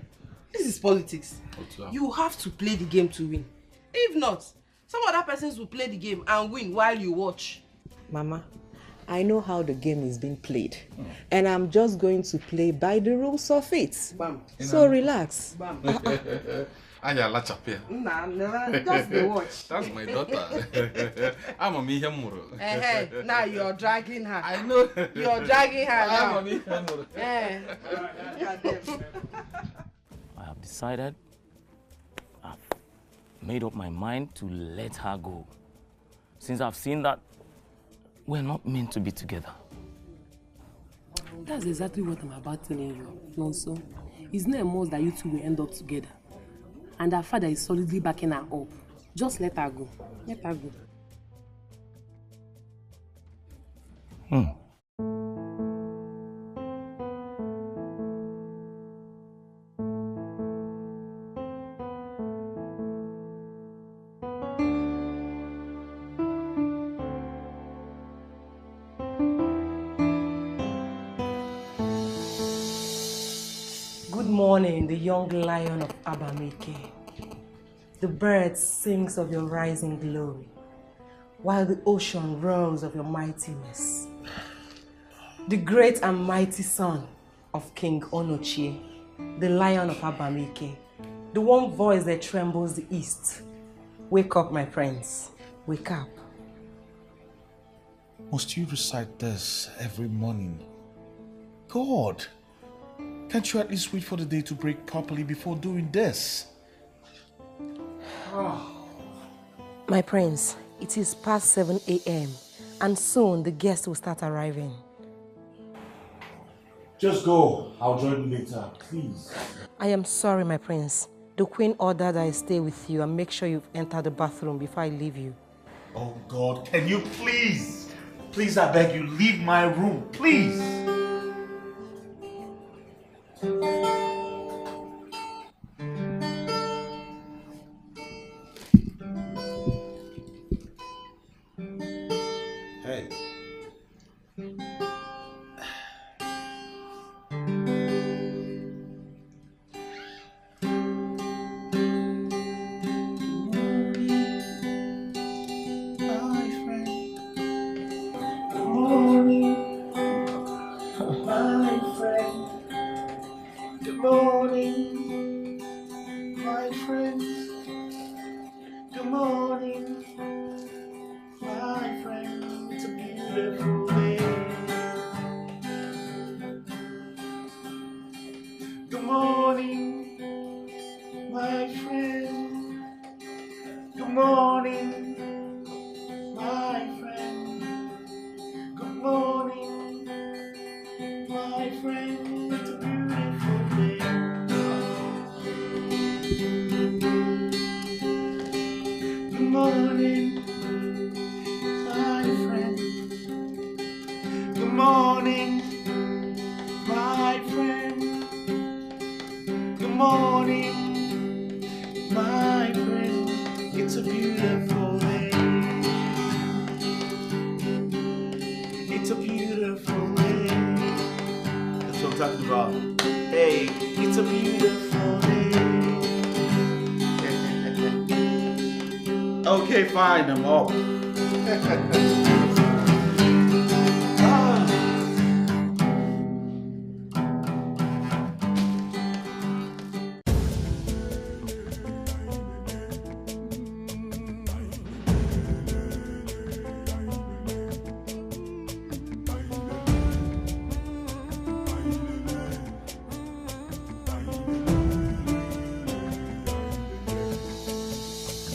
This is politics. You have to play the game to win. If not, some other persons will play the game and win while you watch. Mama, I know how the game is being played. And I'm just going to play by the rules of it. Bam. So relax. Bam. Anya la chapia. Nah, never. Just the watch. That's my daughter. I'm a mihemuro. Now you're dragging her. I know. You're dragging her now. I'm a mihemuro. I have decided, I've made up my mind to let her go. Since I've seen that we're not meant to be together. That's exactly what I'm about telling you, Nonso. It's not a must that you two will end up together. And her father is solidly backing her up. Just let her go. Let her go. Good morning, the young lion of Abamike. The bird sings of your rising glory, while the ocean roars of your mightiness. The great and mighty son of King Onochie, the lion of Abamike, the one voice that trembles the east. Wake up, my friends. Wake up. Must you recite this every morning? God, can't you at least wait for the day to break properly before doing this? My prince, it is past 7 a.m. and soon the guests will start arriving. Just go. I'll join you later, please. I am sorry, my prince. The queen ordered that I stay with you and make sure you've entered the bathroom before I leave you. Oh God, can you please? Please, I beg you, leave my room, please. Hey. morning, my friend. Good morning, my friend. It's a beautiful day. It's a beautiful day. That's what I'm talking about. Hey, it's a beautiful day. Okay, fine, I'm off.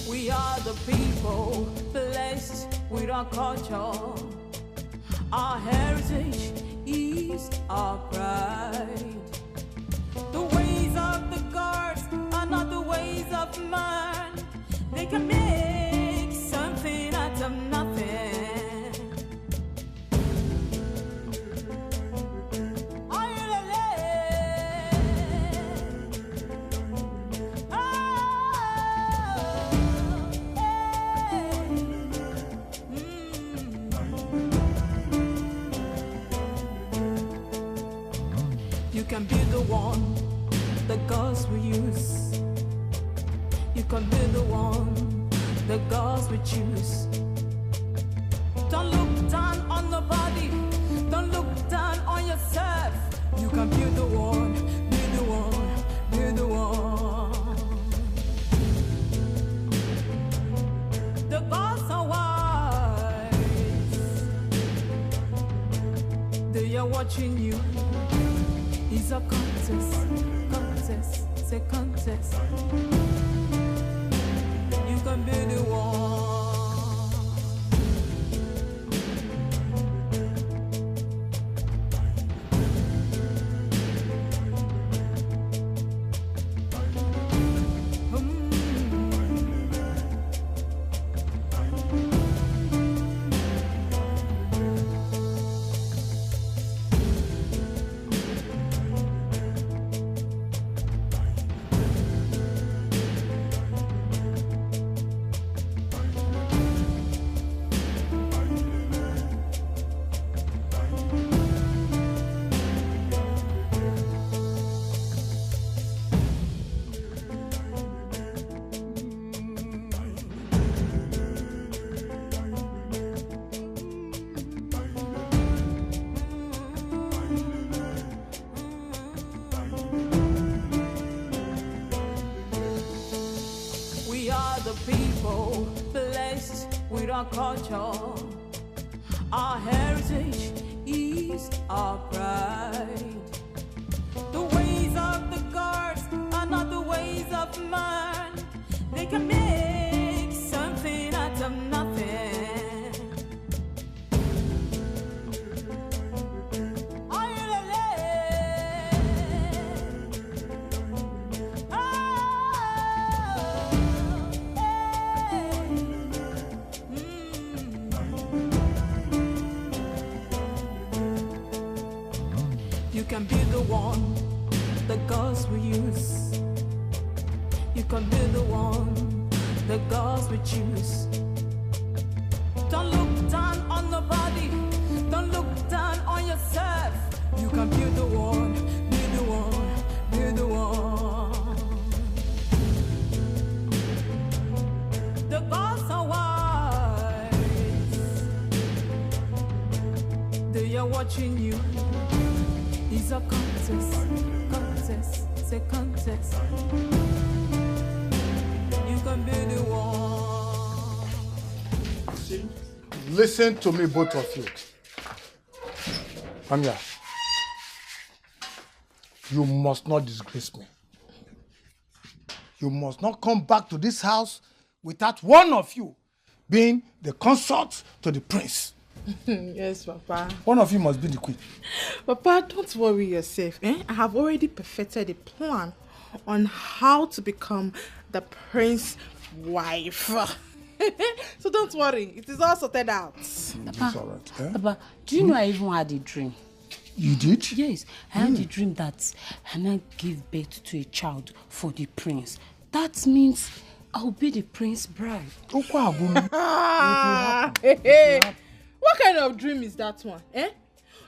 We are the people blessed with our culture. Our heritage is our pride. The ways of the gods are not the ways of man. They can make something out of nothing. You can be the one the gods will use. You can be the one the gods will choose. Don't look down on nobody. Don't look down on yourself. You can be the one, be the one, be the one. The gods are wise. They are watching you. It's a contest, contest, it's a contest. You can be the one. People blessed with our culture. Our heritage is our pride. The ways of the gods are not the ways of man. They can make something out of nothing. You can be the one the gods will use. You can be the one the gods will choose. Don't look down on nobody. Don't look down on yourself. You can be the one, be the one, be the one. The gods are wise. They are watching you. It's a contest, contest, it's a contest. You can be the one. Listen to me, both of you. Come here. You must not disgrace me. You must not come back to this house without one of you being the consort to the prince. Yes, Papa. One of you must be the queen. Papa, don't worry yourself. I have already perfected a plan on how to become the prince's wife. So don't worry, it is all sorted out. Papa, Papa, do you know I even had a dream? You did? Yes, I had a dream that Hannah gave birth to a child for the prince. That means I'll be the prince's bride. What kind of dream is that one? Eh?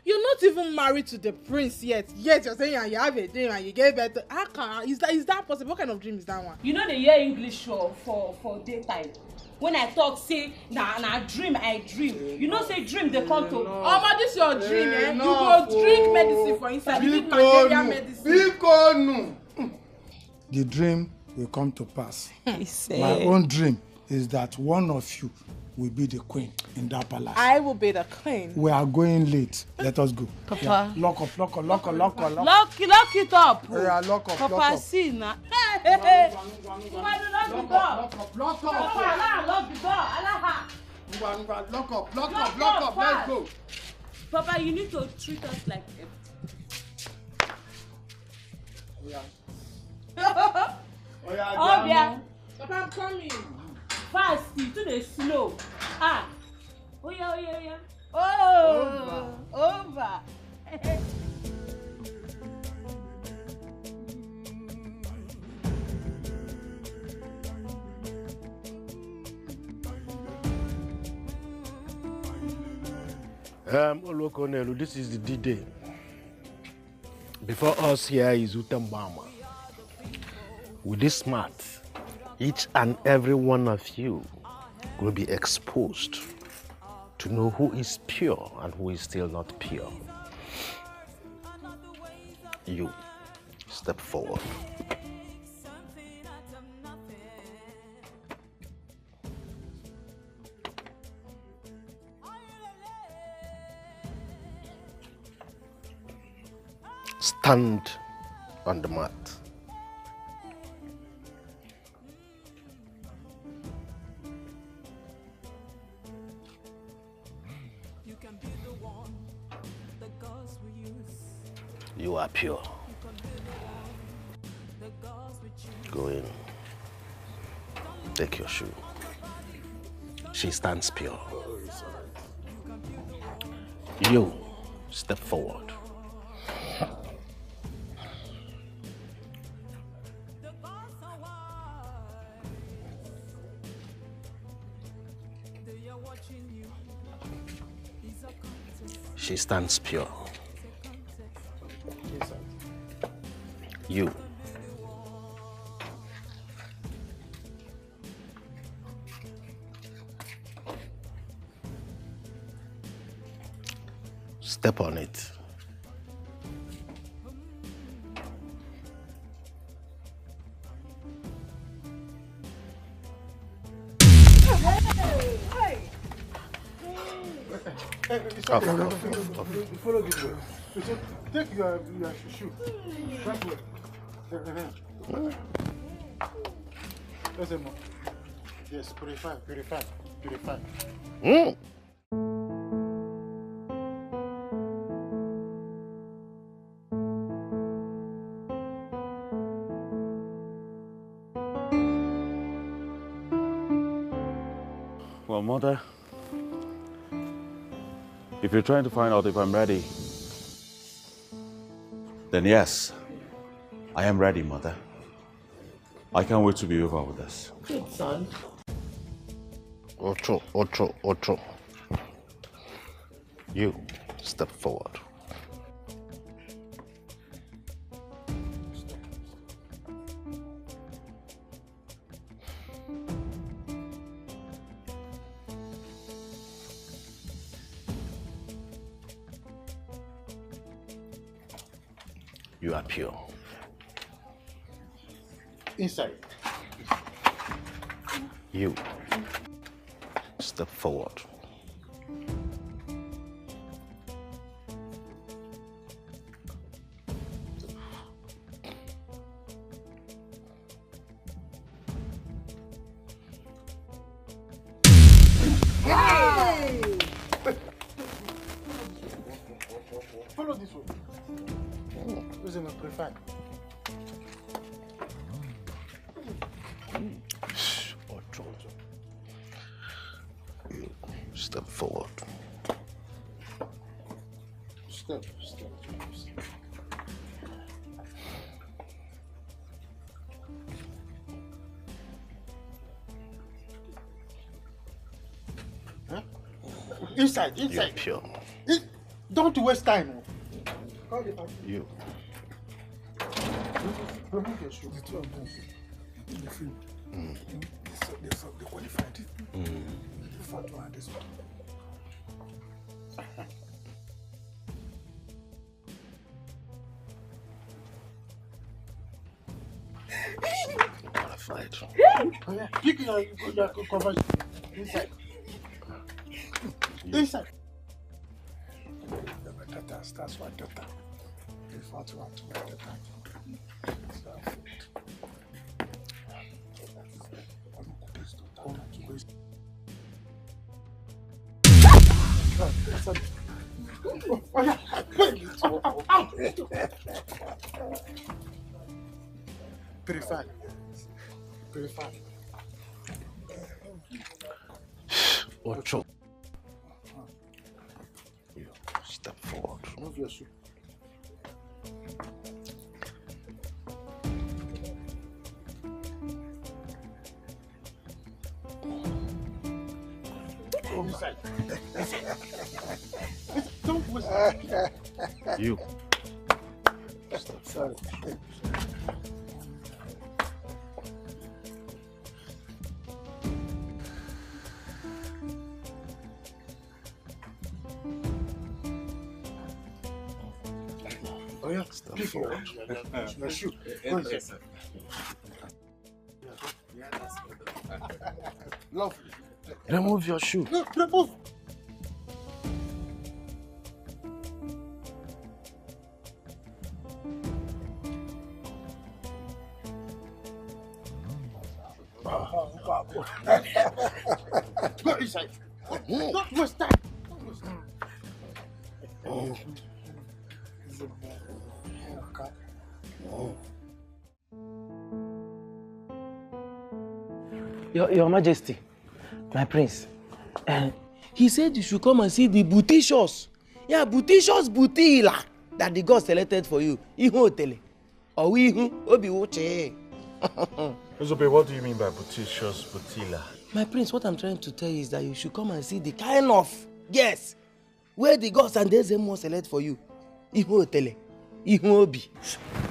You're not even married to the prince yet. Yet you're saying you have a dream and you gave birth to... How can... Is that possible? What kind of dream is that one? You know they hear English for daytime. When I talk, say, na dream, I dream. You know, say dream, they come to... Oh, but this your dream, eh? You go drink medicine for inside. You need malaria medicine. The dream will come to pass. He said. My own dream is that one of you will be the queen in that palace. I will be the queen. We are going late. Let us go. Papa. Yeah. Lock up. Lock it up. Yeah, lock up. Papa, see now. Lock the door. Lock up. Papa, lock the door. Lock up. Let's go. Papa, you need to treat us like Papa, I'm coming. Fast, you too dey slow. Oh yeah. Over. Olokonelu, this is the D-Day. Before us here is Utambama. With this smart, each and every one of you will be exposed to know who is pure and who is still not pure. You, step forward. Stand on the mat. You are pure. Go in. Take your shoe. She stands pure. You, step forward. She stands pure. You. Step on it. Off. Follow this way. Take your shoe. That way. Listen, yes, purify. Well, Mother, if you're trying to find out if I'm ready, then yes, I am ready, Mother. I can't wait to be over with this. Good son. Otro. You, step forward. You are pure. Inside. You, step forward. Follow this way. Listen, purify. You step forward. Step Stop. Huh? Inside. You're pure. Don't waste time. You. Remove your shoe. The two of them. In the field. They qualified. The fat one and this one. Qualified. Pick your cover. Inside. Inside. That's what daughter. The fat one to my daughter. Purify. Ocho. You step forward. Move your shoe. Inside. Don't waste time. You. Sorry. Oh yeah, step forward. Your shoe. Go inside. Lovely. Remove your shoe. No, remove. Go inside. Don't waste time. Your Majesty, my prince, he said you should come and see the Bouticious. Yeah, Bouticious Boutila that the God selected for you. Ihu Otele. Or Ihu Obi Uche. Ezobe, what do you mean by Bouticious Boutila? My prince, what I'm trying to tell you is that you should come and see the kind of, yes, where the gods and the Ezemo select for you. Ihu Otele. Ihu Obi.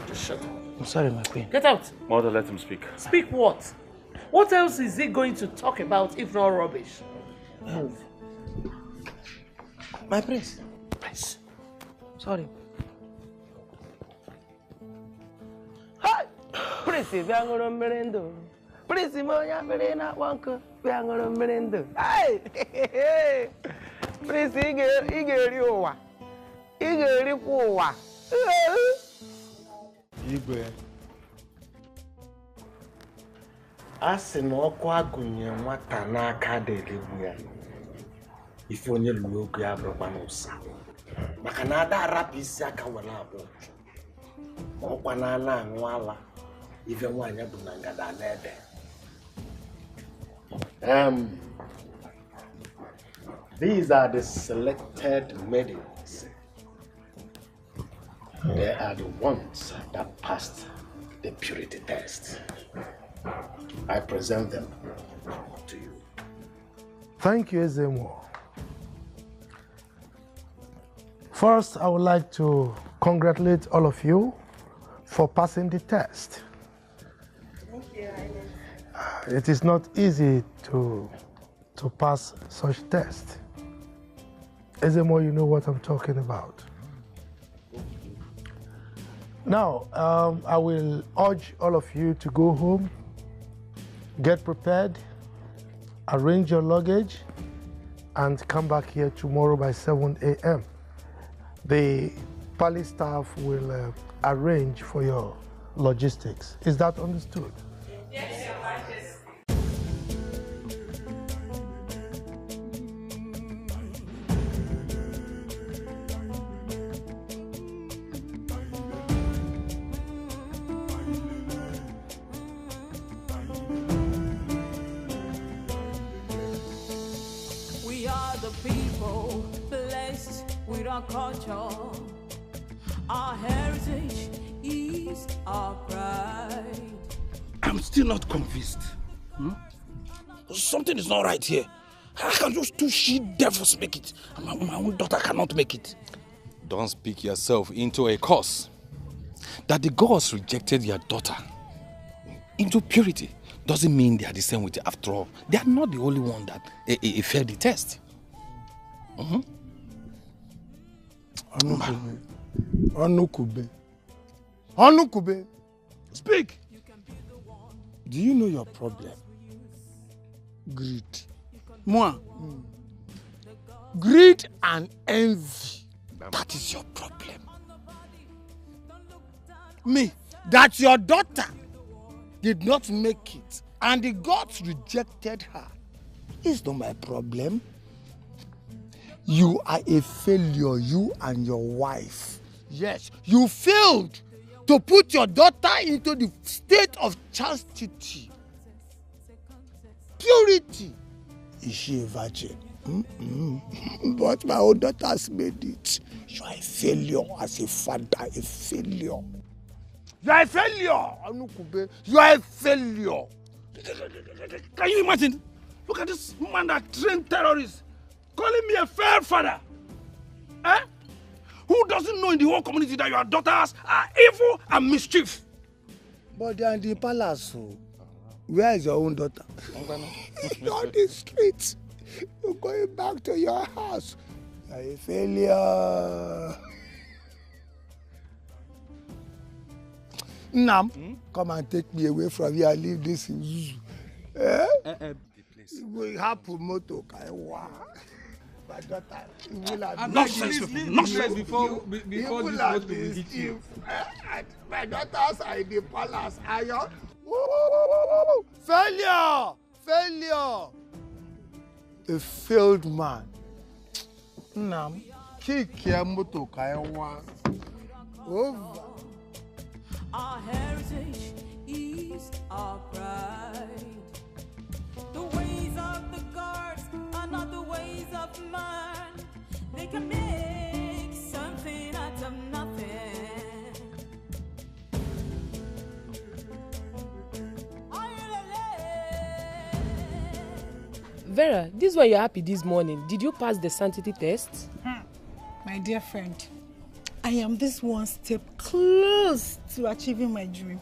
Just shut up. I'm sorry, my queen. Get out. Mother, let him speak. Speak what? What else is he going to talk about if not rubbish? Move. My prince. Prince. Sorry. Hi! Prince, Biangoro Merendo. Prince, Moya Perena Wanko. Biangoro Merendo. Hey! Prince, Igeriwa. Igeriwa. Igwe. A sị na ọkụ agụnye nwata n'aka dịrịgbu ya ife onye lụrụ ogu ya bụrụkwa n'ụsa maka na ada arapụ isi aka were abụọ ọkwa na ala aṅụ ala ife nwaanyị bụ na ngada n'ebe these are the selected maidens. They are the ones that passed the purity test. I present them to you. Thank you, Ezemo. First, I would like to congratulate all of you for passing the test. Thank you, It is not easy to pass such test. Ezemo, you know what I'm talking about. Now, I will urge all of you to go home, get prepared, arrange your luggage, and come back here tomorrow by 7 a.m. The palace staff will arrange for your logistics. Is that understood? Yes, Your Majesty. We are the people blessed with our culture. Our heritage is our pride. I'm still not convinced. Something is not right here. How can those two she-devils make it? My own daughter cannot make it. Don't speak yourself into a curse. That the gods rejected your daughter into purity doesn't mean they are the same with you. After all, they are not the only one that failed the test. Onukube. Speak. Do you know your problem? Greed. Moi. Greed and envy. That is your problem. Me, that your daughter did not make it and the gods rejected her is not my problem. You are a failure, you and your wife. Yes, you failed to put your daughter into the state of chastity. Purity. Is she a virgin? But my own daughter has made it. You are a failure as a father, a failure. You are a failure, Anukube. You are a failure. Can you imagine? Look at this man that trained terrorists, calling me a fair father. Eh? Who doesn't know in the whole community that your daughters are evil and mischief? But they are in the palace, so where is your own daughter? You're on the streets. You're going back to your house. You're a failure. Nam, come and take me away from here and leave this in Zuzu. We have promoto Kaiwa. My daughter, you will have nonsense before this vote will hit you. My daughters are in the palace. Iron. Failure! Failure! A failed man. Nam, kick your moto Kaiwa. Over. Our heritage is our pride. The ways of the gods are not the ways of man. They can make something out of nothing. Vera, this is why you're happy this morning. Did you pass the sanctity test? My dear friend, I am this one step close to achieving my dream.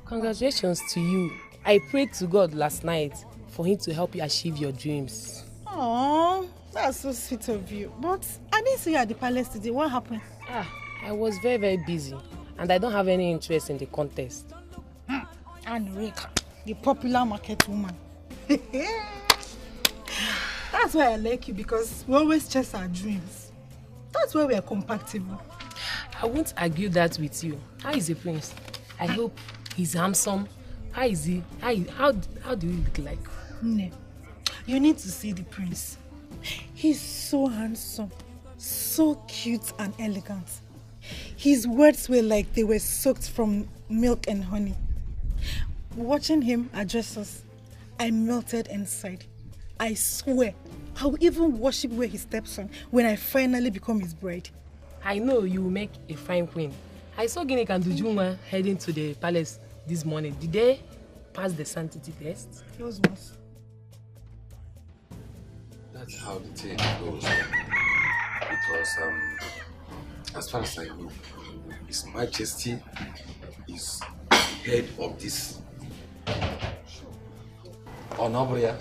Congratulations to you. I prayed to God last night for him to help you achieve your dreams. Oh, that's so sweet of you. But I didn't see you at the palace today. What happened? I was very, very busy and I don't have any interest in the contest. And Rika, the popular market woman. That's why I like you, because we always chase our dreams. That's why we are compatible. I won't argue that with you. How is the prince? I hope he's handsome. How is he? How do you look like? Nnebe, you need to see the prince. He's so handsome, so cute and elegant. His words were like they were soaked from milk and honey. Watching him address us, I melted inside. I swear, I will even worship where he steps on when I finally become his bride. I know you will make a fine queen. I saw Gine and Dujuma heading to the palace this morning. Did they pass the sanctity test? Yours was. That's how the thing goes. Because as far as I know, His Majesty is head of this. Onobria.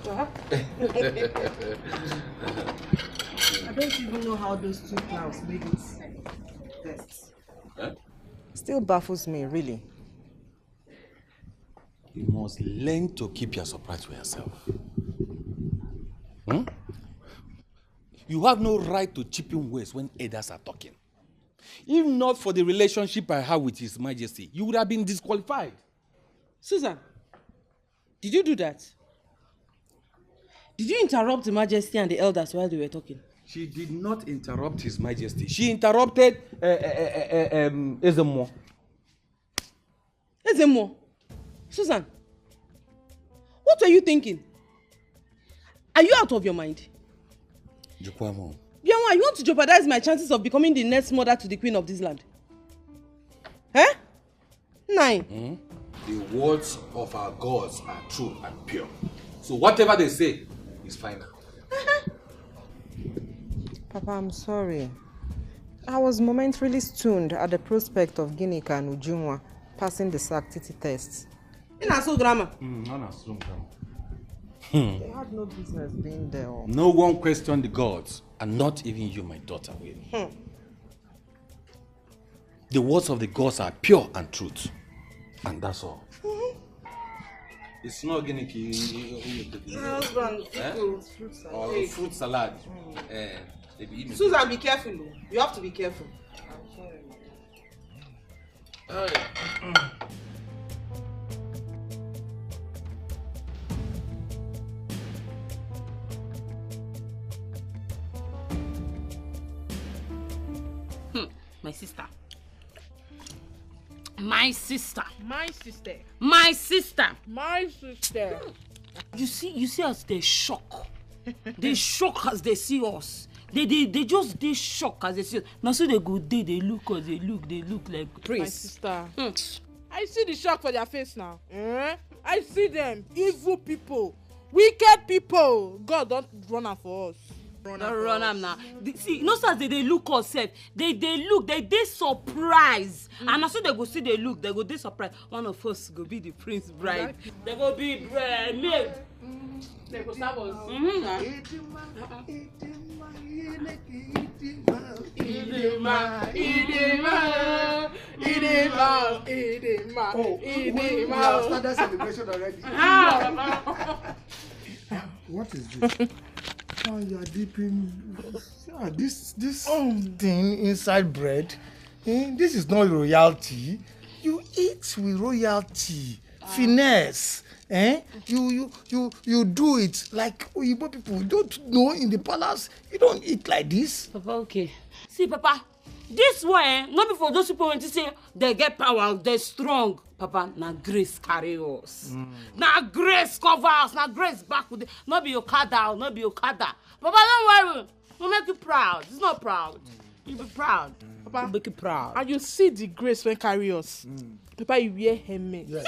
I don't even know how those two clowns made it test. Huh? Still baffles me, really. You must learn to keep your surprise to yourself. You have no right to chip in words when others are talking. If not for the relationship I have with His Majesty, you would have been disqualified. Susan, did you do that? Did you interrupt the Majesty and the elders while they were talking? She did not interrupt His Majesty. She interrupted Ezemo. Ezemo? Susan, what were you thinking? Are you out of your mind? Jukwamo. Bianwa, you want to jeopardize my chances of becoming the next mother to the queen of this land? Nai. The words of our gods are true and pure. So whatever they say is final. Papa, I'm sorry. I was momentarily stunned at the prospect of Ginika and Ujunwa passing the sanctity test. In a grammar. They had no business being there. No one questioned the gods, and not even you, my daughter, will. The words of the gods are pure and truth. And that's all. It's not organic. Husband, fruit salad. Or fruit salad. Susan, be careful. You have to be careful. I'm sorry. My sister. My sister. My sister. My sister. My sister. You see us, they shock. They shock as they see us. They just shock as they see us. Now so they go they look us, they look like praise. My sister. I see the shock for their face now. I see them. Evil people. Wicked people. God don't run am for us. Don't run am now. See, no sir, they look us set. They look, they surprise. And as soon they go see they look, they go they surprise. One of us go be the prince bride. They go be maid. They go serve us. We have started celebration already. What is this? Oh, you are dipping this thing inside bread. This is not royalty. You eat with royalty, finesse. You do it like Oyibo people. You don't know in the palace. You don't eat like this. Papa, okay. See, Papa, this way, not before those people when to say they get power, they're strong. Papa, now grace carry us. Now grace cover us. Now grace back with it. Not be Okada, not be Okada. Papa, don't worry. We'll make you proud. It's not proud. You'll be proud. Papa, we'll make you proud. And you see the grace when carry us. Papa, you wear helmet. Yes.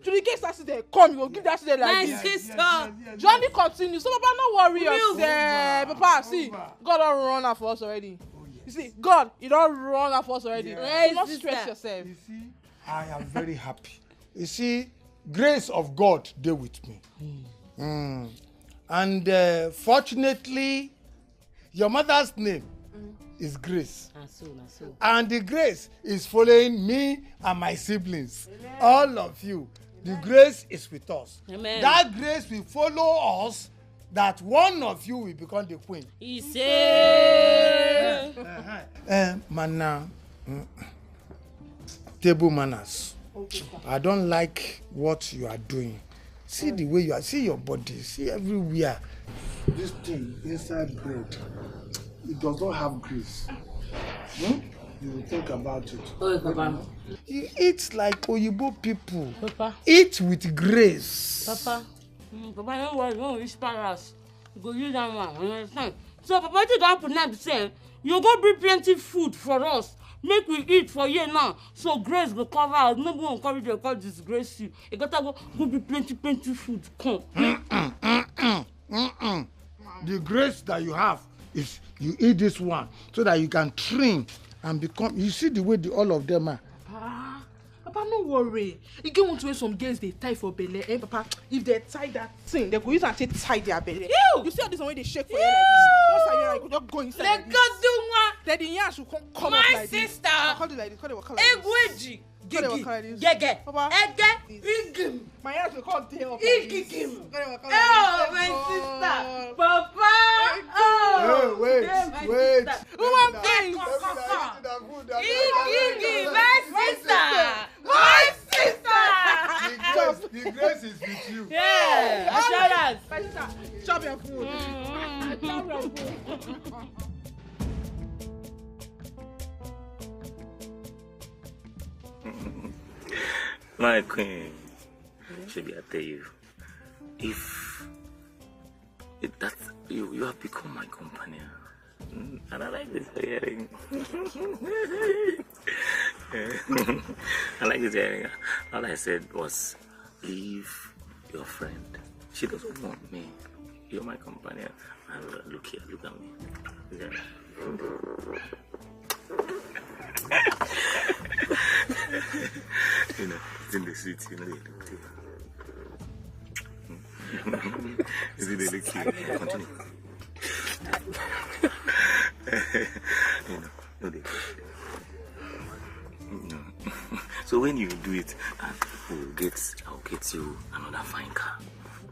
To the case that's there, come, you go give that there like this. Sister. Journey continue. So Papa, no worry yourself. Papa, see, God don't run out for us already. You see, God, you don't run out for us already. Yeah. Do not stress yourself. You see, I am very happy. You see, grace of God dey with me. And fortunately, your mother's name is Grace. And the grace is following me and my siblings. Amen. All of you. Amen. The grace is with us. Amen. That grace will follow us, that one of you will become the queen. He said. Mana, table manners. I don't like what you are doing. See the way you are. See your body. See everywhere. This thing inside bread, it does not have grease. You will think about it. Oh, Papa. You eat like Oyibo people. Papa. Eat with grace. Papa. Papa, don't worry. Don't reach palace. You go use that one. You understand? So, Papa, what you don't put now to say, you go bring plenty food for us. Make we eat for you now. So grace go cover us. Nobody will encourage you to disgrace you. You gotta go be plenty food. Come. The grace that you have is you eat this one so that you can train and become. You see the way all of them are. Papa, no worry. You get one to where some girls they tie for belly. Papa, if they tie that thing, they go use and tie their belly. You see how this one way they shake for you like this? Once I hear I go just go inside. Let go do one. Then the yarn should come my up like sister. This. Come do like this. Come do like this. Gege. Papa. Igim. My yarn should come tail up like this. Oh, my sister. Papa. Oh, wait. Woman thing. Igim, my sister. My sister. The grace is with you. Yeah. Assurance. My sister, chop your food. Chop your food. My queen, should I tell you, if that you have become my companion, and I like this hearing. I like this area. All I said was, leave your friend. She doesn't want me. You're my companion. And look here, look at me. Look at me. You know, it's in the city, you know, they look too. Is it they look cute? Continue. You know, no, they. No. So when you do it, I'll get you another fine car.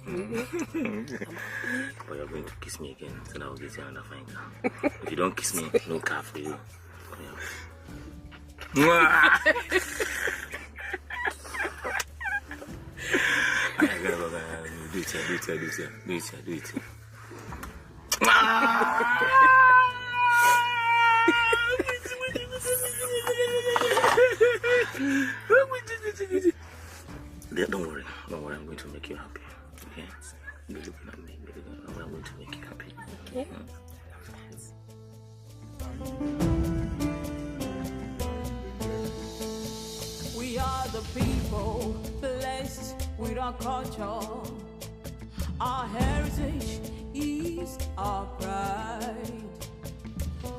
But you're going to kiss me again, so I'll get you another fine car. If you don't kiss me, no car for you. Yeah. Do it. Don't worry, I'm going to make you happy. Okay? Be looking at me, I'm going to make you happy. Okay? We are the people blessed with our culture. Our heritage is our pride.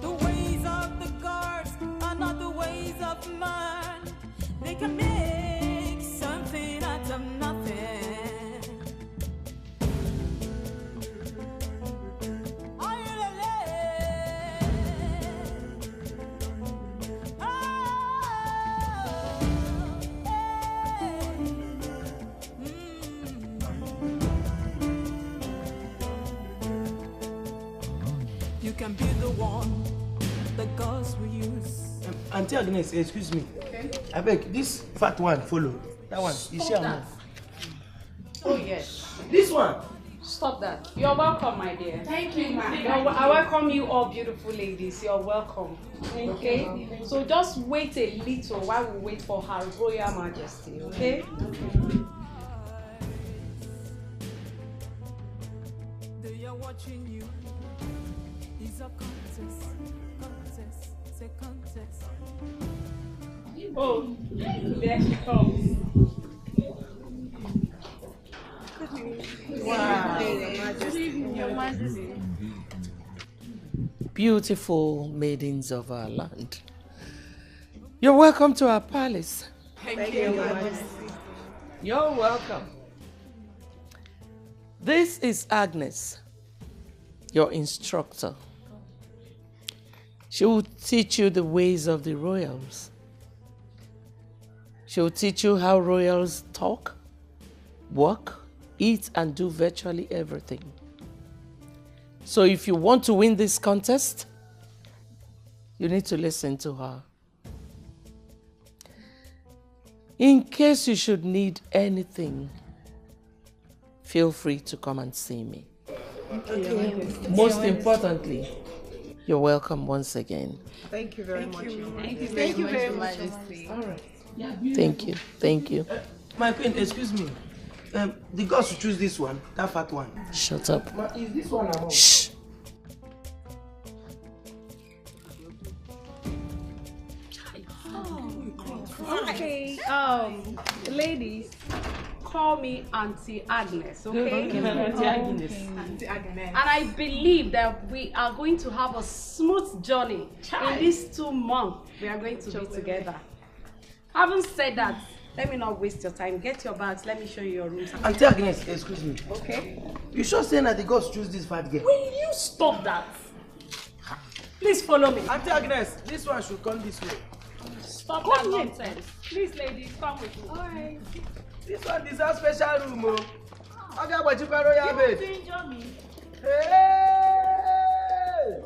The ways of the gods are not the ways of man. They can make something out of nothing. You can be the one the gods will use. Auntie Agnes, excuse me. Okay. I beg, this fat one follow. That one, is she that. Oh yes. This one. Stop that. You're welcome, my dear. Thank you, ma'am. I welcome you all beautiful ladies. You're welcome. Okay? So just wait a little while we wait for Her Royal Majesty, okay? They are watching you. It's a contest. It's a contest. Oh, there she comes. Wow. Your Majesty. Beautiful maidens of our land, you're welcome to our palace. Thank you, Your Majesty. You're welcome. This is Agnes, your instructor. She will teach you the ways of the royals. She will teach you how royals talk, work, eat, and do virtually everything. So if you want to win this contest, you need to listen to her. In case you should need anything, feel free to come and see me. Okay. Most importantly, you're welcome once again. Thank you very much. Thank you very much, Majesty. All right. Thank you. My queen, excuse me. The gods should choose this one, that fat one. Shut up. Is this one or not? Shh. Okay, ladies, call me Auntie Agnes, okay? Okay, Auntie Agnes. Auntie Agnes. And I believe that we are going to have a smooth journey in these 2 months. We are going to be together. Having said that, let me not waste your time. Get your bags. Let me show you your rooms. Auntie Agnes, excuse me. Okay. You sure saying that the gods choose this fat girl? Will you stop that? Please follow me. Auntie Agnes, this one should come this way. Stop that nonsense. Please, ladies, come with me. All right. This one deserves special room, oh. Okay, but you can royal bed. You want to enjoy me? Hey!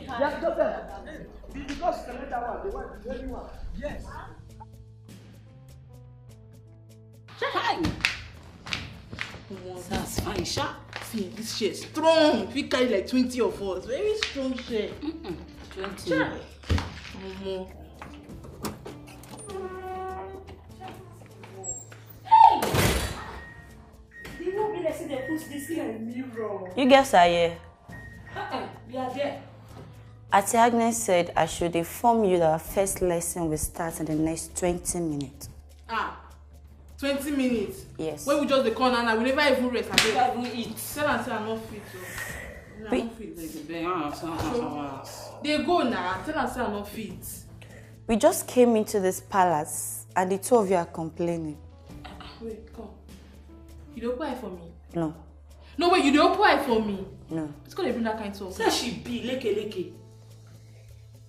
Just go there. Because the later one, the one, the very one. Yes. Hi. That's fine, sha. See, this shit is strong. We carry like 20 of us. Very strong shit. 20. Sure. They put this in a mirror. You guys are here. We are there. Auntie Agnes said I should inform you that our first lesson will start in the next 20 minutes. 20 minutes? Yes. When we just the corner and we never even rest. We never even eat. Tell her say I'm not fit. I'm not fit. They go now. Tell her say I'm not fit. We just came into this palace and the two of you are complaining. Wait, come. You don't cry for me? No. No, wait, you don't cry for me? No. It's gonna bring that kind of talk. Say she be leke.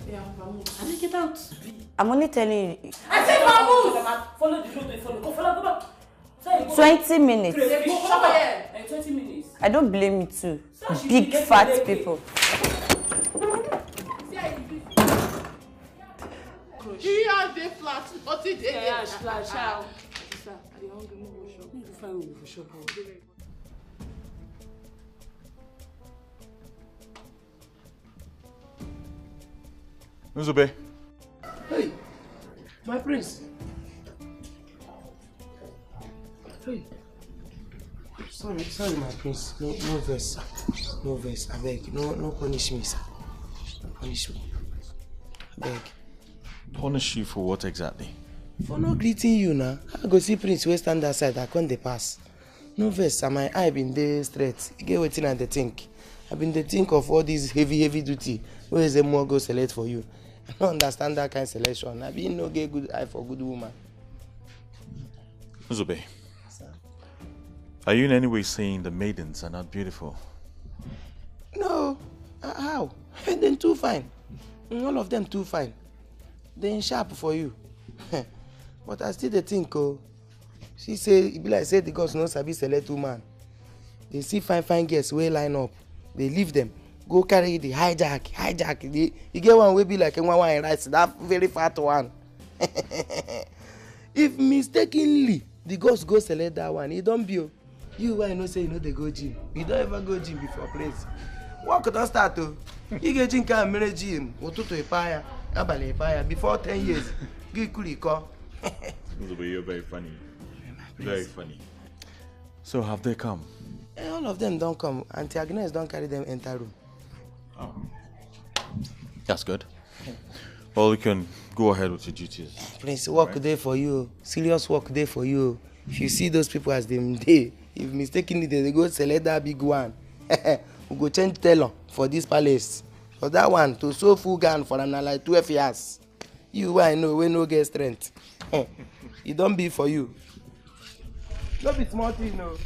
Yeah, Vamoose. I didn't get out. I'm only telling you. I said Vamoose! Follow the road, follow. Go, go back. 20 minutes. Shut up. 20 minutes. I don't blame you too. Big fat people. He has the flat. What is it? Yeah, flat. Ciao. Sir, I don't hungry. Move shop. Need to find move shop. Nnebe. Hey, my prince. Hey. Sorry, my prince. No verse. No verse. I beg. No punish me, sir. No punish me. I beg. Punish you for what exactly? For not greeting you now. I go see prince wey stand outside. I can't pass. No verse. And my eye been there straight. You get wetin I dey think. I been dey think of all these heavy duty. Where is the more go select for you? I don't understand that kind of selection. I been no get good eye for good woman. Nnebe, are you in any way saying the maidens are not beautiful? No. How? They're too fine. All of them too fine. They're sharp for you. But I still dey think, oh. She say, it be like say the gods no sabi select woman. They see fine girls wey line up. They leave them. Go carry the hijack. You get one wey be like a one in rice, that very fat one. If mistakenly the gods go select that one, it don't be. You why no say you know they go gym. You don't ever go gym before place. Work don't start to. You get gym can manage gym. Otuto ipaya, abale ipaya. Before 10 years, give kuriko. You're very funny. Very funny. So have they come? All of them don't come. Auntie Agnes don't carry them enter room. Oh. That's good. Well, you can go ahead with your duties. Prince, work there for you. Serious work there for you. If you see those people as them day, if mistakenly they go select that big one, we go change tailor for this palace. For that one, to sew full gown for an like 12 years. You I know, we no get strength. It don't be for you. Don't be smart, you know.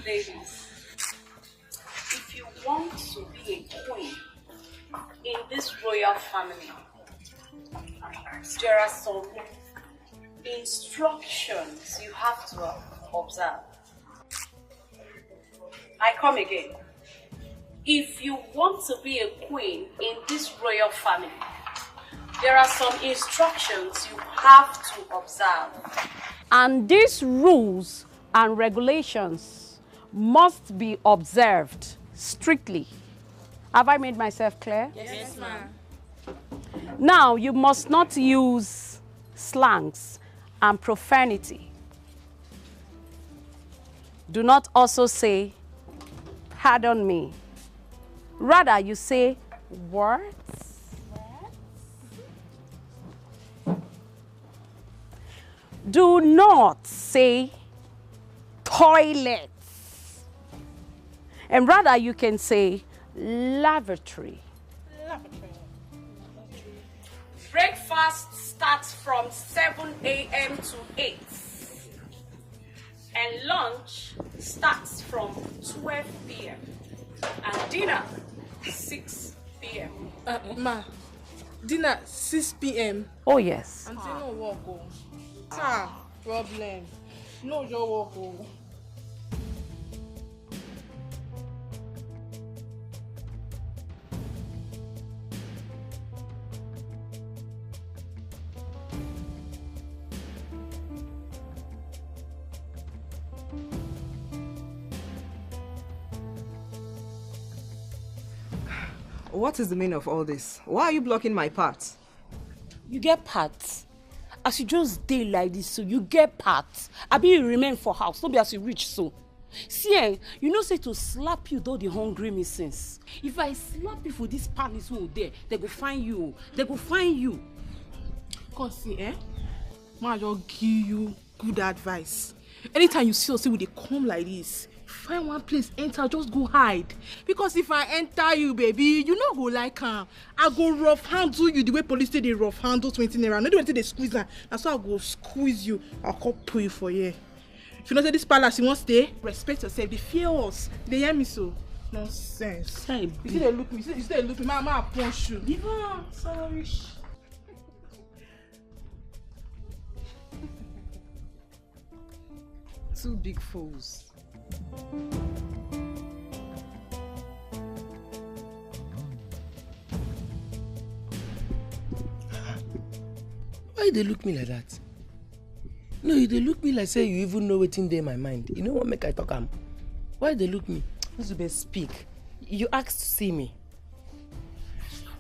Ladies, if you want to be a queen in this royal family, there are some instructions you have to observe. I come again. If you want to be a queen in this royal family, there are some instructions you have to observe. And these rules and regulations must be observed strictly. Have I made myself clear? Yes, ma'am. Now, you must not use slangs and profanity. Do not also say, pardon me. Rather, you say words. Do not say toilet. And rather, you can say lavatory. Breakfast starts from 7 a.m. to 8. And lunch starts from 12 p.m. And dinner, 6 p.m. Ma, dinner 6 p.m. Oh, yes. Auntie, no work, oh. Sir, problem. No, your work, oh. What is the meaning of all this? Why are you blocking my path? You get parts. As you just stay like this, so you get parts. I be you remain for house, not be as you reach so. See, you know say to slap you though the hungry me since. If I slap you for this palace who there, they go find you. They go find you. Cause see, ma just give you good advice. Anytime you see us with they come like this, find one place, enter, just go hide. Because if I enter you, baby, you not go like I go rough handle you the way police say they rough handle 20 naira. Not the way they squeeze her. That's why I go squeeze you. I'll come pull you for you. If you not say this palace you won't stay, respect yourself. They fear us. They hear me so. Nonsense. You see they look me. You see they look me. Mama punch you. Diva, sorry. Two big fools. Why they look me like that? No, they look me like say you even know what's in there in my mind. You know what make I talk am? Why they look me? Nzube, speak. You asked to see me.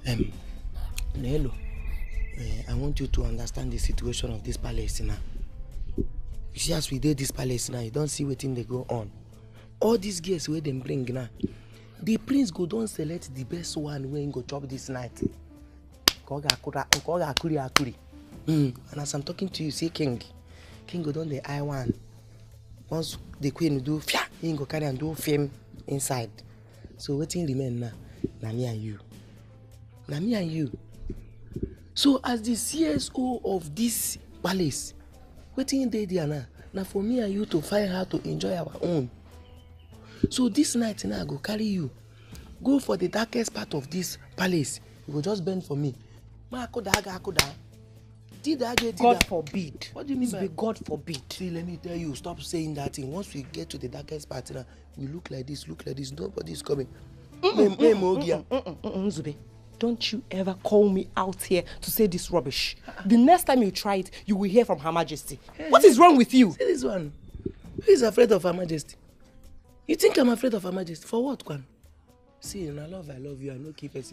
Hello. I want you to understand the situation of this palace now. You see, as we did this palace now, you don't see what thing they go on. All these girls where them bring now, the prince go don't select the best one when go chop this night. And as I'm talking to you, say King go down the eye one. Once the queen do, he go carry and do fame inside. So what thing remain now? Na me and you. Na me and you. So as the CSO of this palace, waiting day there now. Now for me and you to find how to enjoy our own. So this night now I go carry you. Go for the darkest part of this palace. You go just bend for me. God forbid. What do you mean by God forbid? See, let me tell you, stop saying that thing. Once we get to the darkest part now, we look like this, nobody's coming. Nzube, don't you ever call me out here to say this rubbish. The next time you try it, you will hear from Her Majesty. What is wrong with you? See this one. Who is afraid of Her Majesty? You think I'm afraid of Her Majesty? For what, Kwan? See, I love you. I no keep it,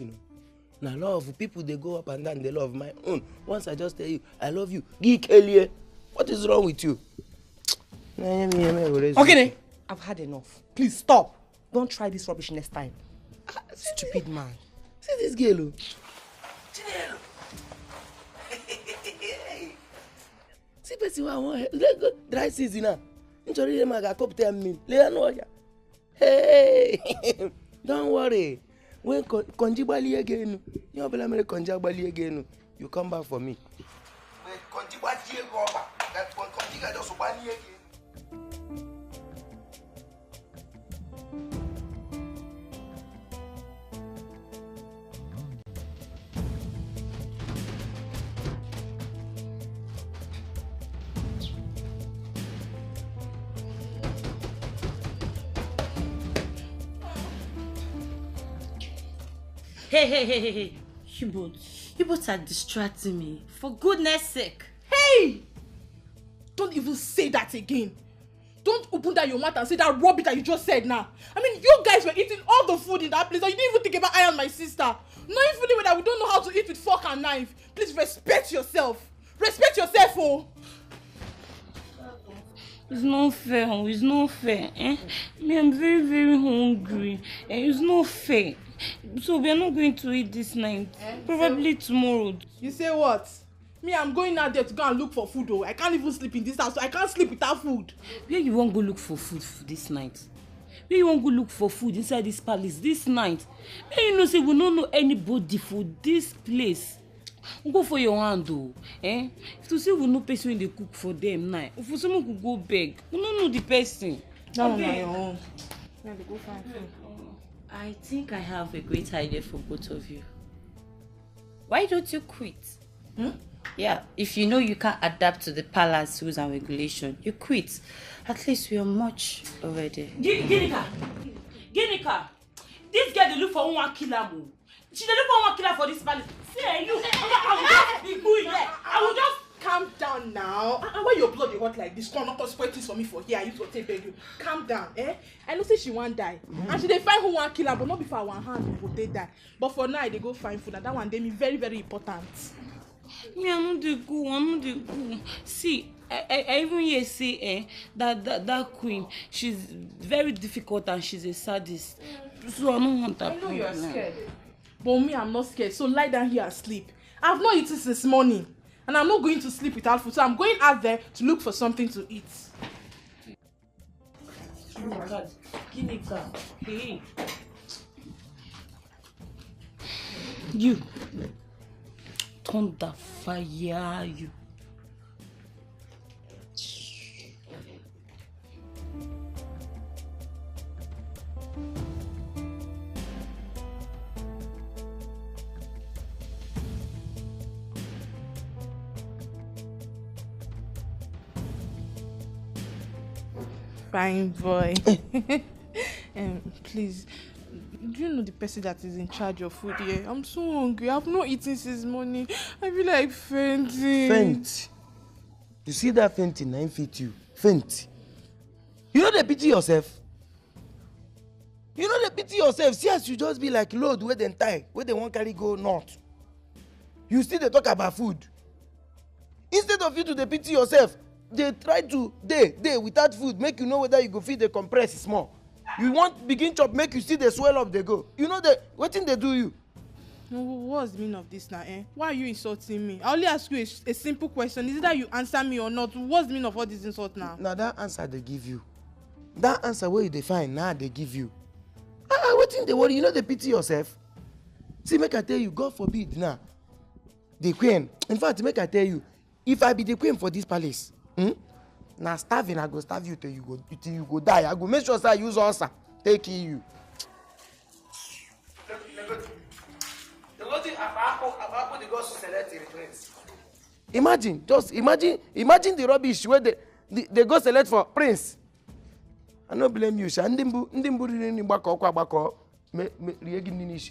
Now love, people they go up and down, they love my own. Once I just tell you, I love you. What is wrong with you? Okay, I've had enough. Please stop. Don't try this rubbish next time. Stupid man. See this girl. See, Bessie, let's go dry season now. Hey, don't worry. When Konjibali again, you come back for me. Hey. You both are distracting me. For goodness sake. Hey! Don't even say that again. Don't open that your mouth and say that rubbish that you just said now. I mean, you guys were eating all the food in that place and you didn't even think about I and my sister. Knowing fully well that we don't know how to eat with fork and knife. Please respect yourself. Respect yourself, oh! It's not fair, Me, I'm very, very hungry. It's not fair. So we are not going to eat this night. Probably tomorrow. You say what? Me, I'm going out there to go and look for food, oh. I can't even sleep in this house, so I can't sleep without food. Where you won't go look for food this night? Where you won't go look for food inside this palace this night? Where you know say we don't know anybody for this place? Go for your hand, though. If to say we no person when they cook for them now, if someone could go beg, we don't know the person. No, on your own. I think I have a great idea for both of you. Why don't you quit? Yeah, if you know you can't adapt to the palace rules and regulations, you quit. At least we are much already. Ginika! This girl, they look for one killer. She dey look for one killer for this palace. See, you. I will just be going there. I will just calm down now. And why your blood, you hot like this. Come not spoil things for me for here. I used to take beg you. Calm down, eh? I know say she won't die. And she dey find who want kill her, but not before one hand will they die. But for now, they go find food, and that one they me very, very important. Me, I know the go. See, I even hear say that queen, she's very difficult and she's a sadist. So I don't want that. I know you are scared. But me, I'm not scared. So lie down here and sleep. I've not eaten since morning. And I'm not going to sleep without food. So I'm going out there to look for something to eat. Oh my God. Give me that. Hey. You. Thunder fire you. Fine boy. Please, do you know the person that is in charge of food here? I'm so hungry. I've not eaten since morning. I feel like fainting. Faint? You see that fainting? I fit you. Faint. You know they pity yourself. You know they pity yourself. See as you just be like load where they tie, where they won't carry go north. You still they talk about food. Instead of you to pity yourself, they try to day without food, make you know whether you go feed the compress small. You want begin chop, make you see the swell up they go. You know the what thing they do you? No, what's the meaning of this now, eh? Why are you insulting me? I only ask you a simple question. Is it that you answer me or not? What's the meaning of all this insult now? Now that answer they give you. That answer where you define now they give you. What thing they worry? You know they pity yourself. See, make I tell you, God forbid now. The queen. In fact, make I tell you, if I be the queen for this palace, now starving, I go starve you till you go die. I go make sure I use ulcer, take you. Imagine, just imagine the rubbish where they go select for prince. I don't blame you, sha.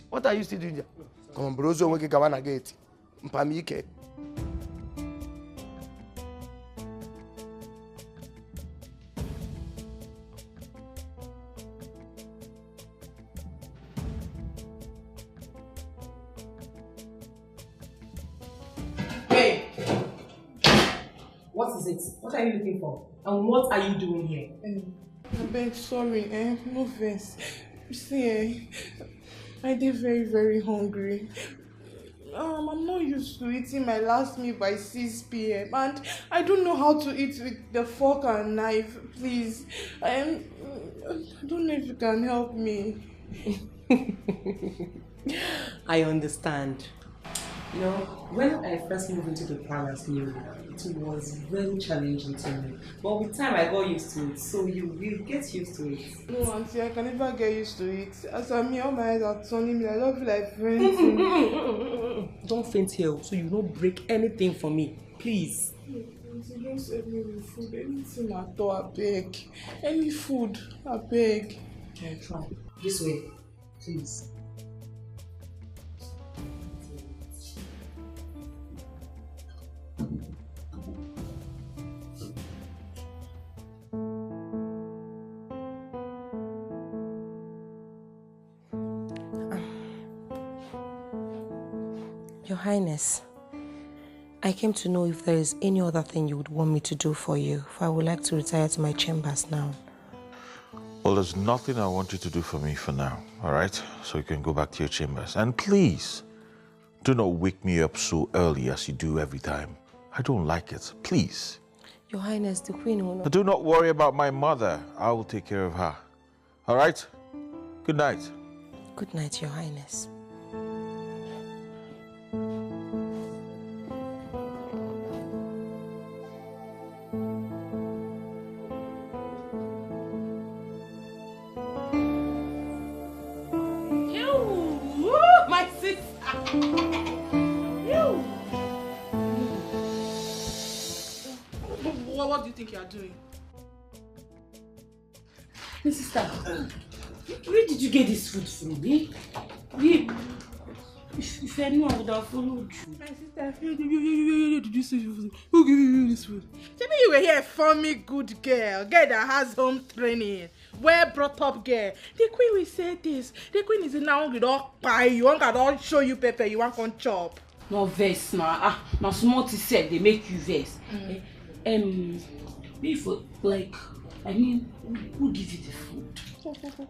What are you still doing there? Come on, brozo, we can go gate. Mpamike. What is it? What are you looking for? And what are you doing here? I'm very sorry, no vex. You see, I did very, very hungry. I'm not used to eating my last meal by 6 p.m. and I don't know how to eat with the fork and knife. Please, I don't know if you can help me. I understand. You know, when I first moved into the palace new, it was very challenging to me. But with time I got used to it, so you will get used to it. No, auntie, I can never get used to it. As I'm here, all my eyes are turning me. I don't feel like fainting. Don't faint here, so you don't break anything for me, please. Auntie, don't save me with food. Anything at all, I beg. Any food, I beg. I'll try. This way, please. Your Highness, I came to know if there is any other thing you would want me to do for you, for I would like to retire to my chambers now. Well, there's nothing I want you to do for me for now, all right? So you can go back to your chambers. And please, do not wake me up so early as you do every time. I don't like it. Please. Your Highness, the Queen will not... Do not worry about my mother. I will take care of her. All right? Good night. Good night, Your Highness. What do you think you are doing? My sister, where did you get this food from? If I knew, I would have followed you. My sister, did you say who gave you this food? Tell me you were here for me, good girl that has home training, well brought up girl. The queen will say this. The queen is now with all pie. You want to show you pepper. You want to chop. No vex now. Now small said they make you vex. Before like, I mean, who gives you the food?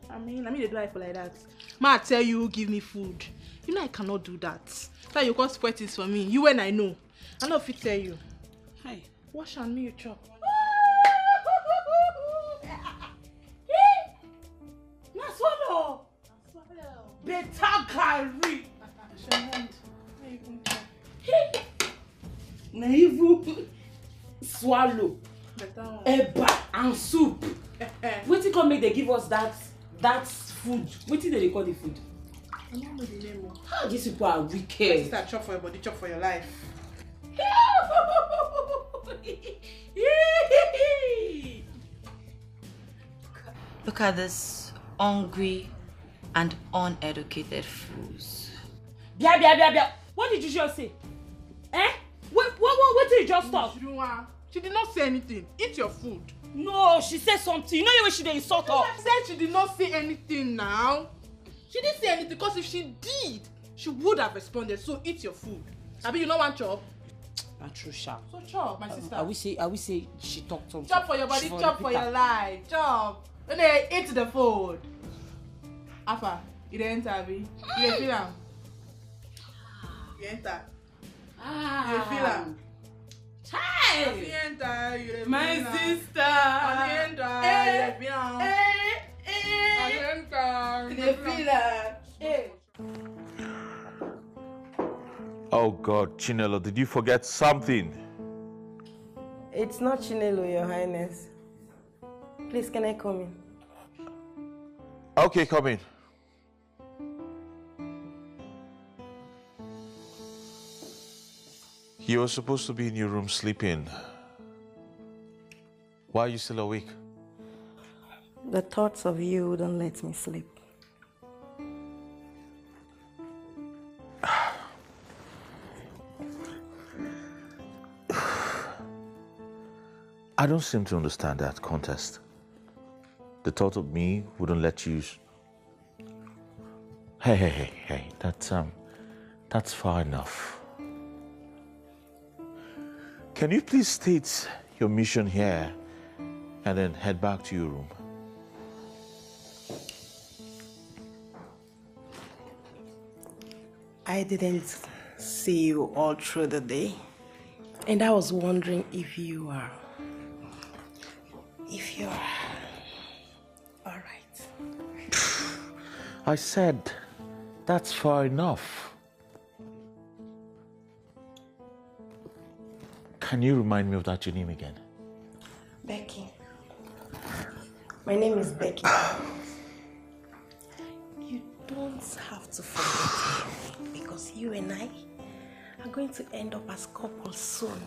I mean they do life like that. Ma tell you who give me food. You know I cannot do that. That you can't spoil things for me. You and I know. I know if it tell you. Hi. Wash and me you chop. Na swallow. Better carry. Na even swallow. Eba and soup. Wetin come make they give us that food? Wetin they call the food? I don't know the name. How these people are wicked. Sister, chop for your body, chop for your life. Look at this hungry and uneducated fools. Bia. What did you just say? What did you just talk? She did not say anything. Eat your food. No, she said something. You know the way she did insult us. She said she did not say anything now. She didn't say anything because if she did, she would have responded. So eat your food. Abi, you know one chop? Not true, sharp. So chop, my sister. I will say she talked something. Chop for your body, chop for your life. Chop. When they eat the food. Afa, you didn't enter, Abi. You didn't feel am. You enter. You feel am. Child. You enter, you didn't My feel am. sister. You enter, you didn't feel am. You enter, you didn't feel am. Oh God, Chinelo, did you forget something? It's not Chinelo, Your Highness. Please, can I come in? Okay, come in. You were supposed to be in your room sleeping. Why are you still awake? The thoughts of you don't let me sleep. I don't seem to understand that contest. The thought of me wouldn't let you... Hey, that's far enough. Can you please state your mission here and then head back to your room? I didn't see you all through the day, and I was wondering if you're all right. I said, that's far enough. Can you remind me of that your name again? Becky. My name is Becky. You don't have to forget me, because you and I are going to end up as couples soon.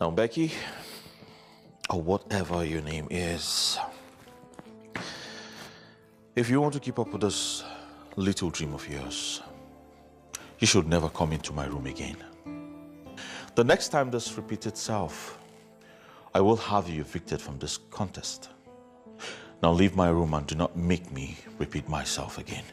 Now, Becky, or whatever your name is, if you want to keep up with this little dream of yours, you should never come into my room again. The next time this repeats itself, I will have you evicted from this contest. Now leave my room and do not make me repeat myself again.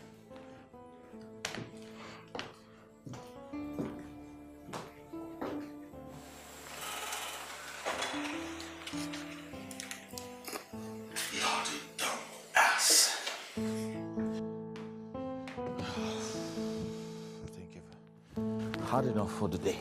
Hard enough for the day.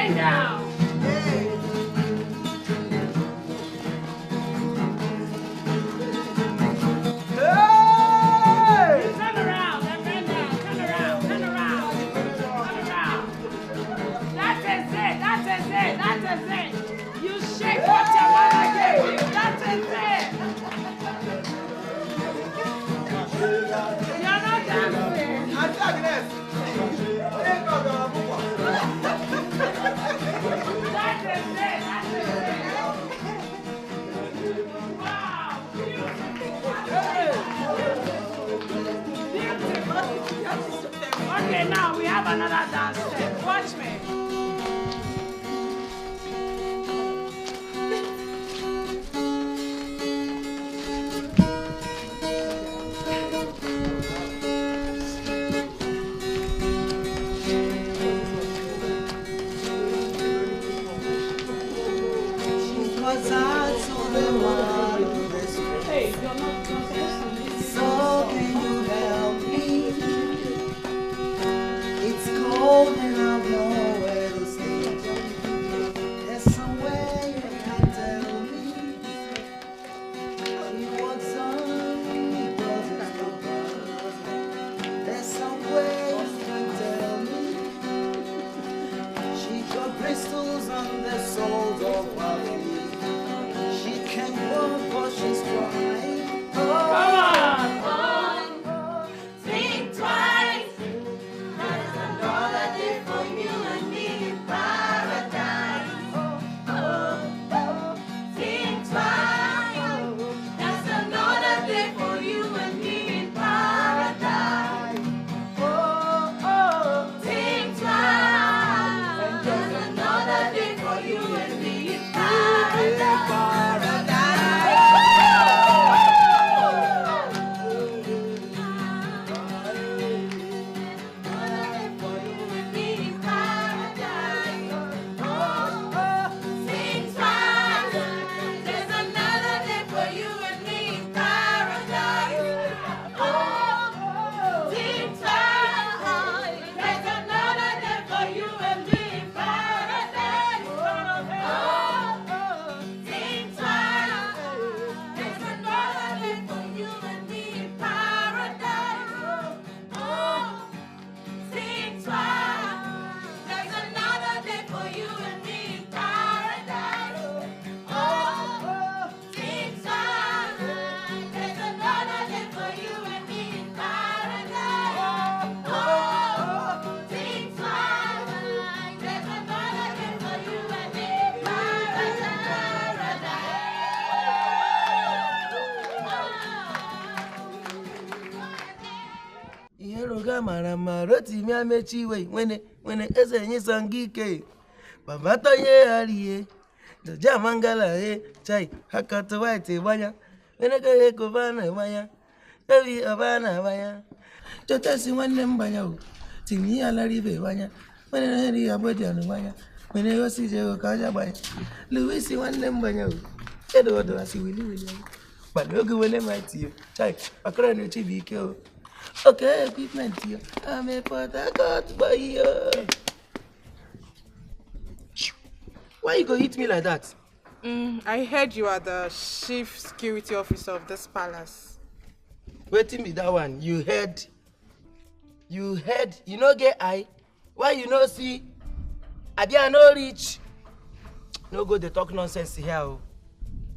Bend down. Hey! Turn around and bend down. Turn around. Turn around. Turn around. That is it. That is it. That is it. You shake what your mother gave you. That is it. You're not dancing. Auntie Agnes. That is it. That is it. Wow. Beautiful. Okay, now we have another dance step. Watch me. Hey, you're not So can you help me? It's cold and I don't know where to stay. There's some way you can tell me. She wants some roses to burn. There's some way you can tell me. She got bristles on the soles of her feet. She can walk but she's crying. Come on. Think twice. There's another day for you and me in paradise. Think twice. There's another day for you and me in paradise. Think twice. There's another day for you and me in paradise. Marama roti mi amechi we when eze nyi sangike babato ye ariye the jamangala chai hakato white wanya when ga ko bana wanya evi abana wanya jota si wanne mbanya o timi ala ribe wanya when ri abodi anu wanya when yo si je ko kaja wanya Louis wanne mbanya o edo do asi wili balogo wele mighty chai akra no chibi ke o. Okay, equipment here. I'm a Port boy here. Why you go hit me like that? I heard you are the chief security officer of this palace. Waiting me that one. You heard? You know get eye? Why you no see? I be no rich. No go they talk nonsense here.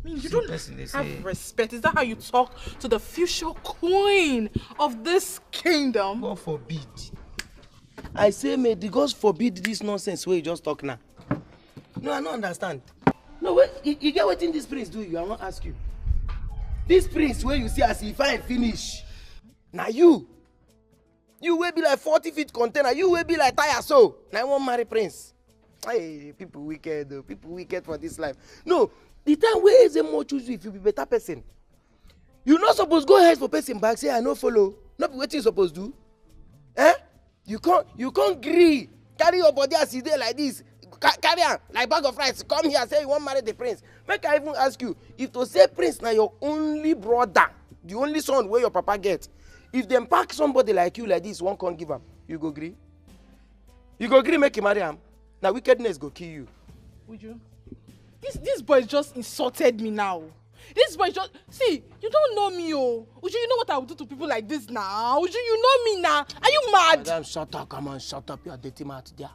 I mean, you don't have respect. Is that how you talk to the future queen of this kingdom? God forbid. I say, may the gods forbid this nonsense where you just talk now. No, I don't understand. No, wait, you get what in this prince do you? I won't ask you. This prince where you see as if I finish. Now you will be like 40 feet container. You will be like tire so. Now I won't marry prince. Hey, people wicked though. People wicked for this life. No. The time where is the more choose you if you be better person. You not supposed go ahead for person back, say I no follow. Not be what you supposed to do. Eh? You can't agree. Carry your body as you there like this. Carry on like bag of rice. Come here say you want marry the prince. Make I even ask you, if to say prince now your only brother, the only son where your papa get, if them pack somebody like you like this, one can't give him, you go agree? You go agree make him marry him? Now wickedness go kill you. Would you? This boy just insulted me now. This boy just... See, you don't know me, oh. Uju, you know what I would do to people like this now? Uju, you know me now. Are you mad? Madam, shut up, come on, shut up. You are dirty mouth there.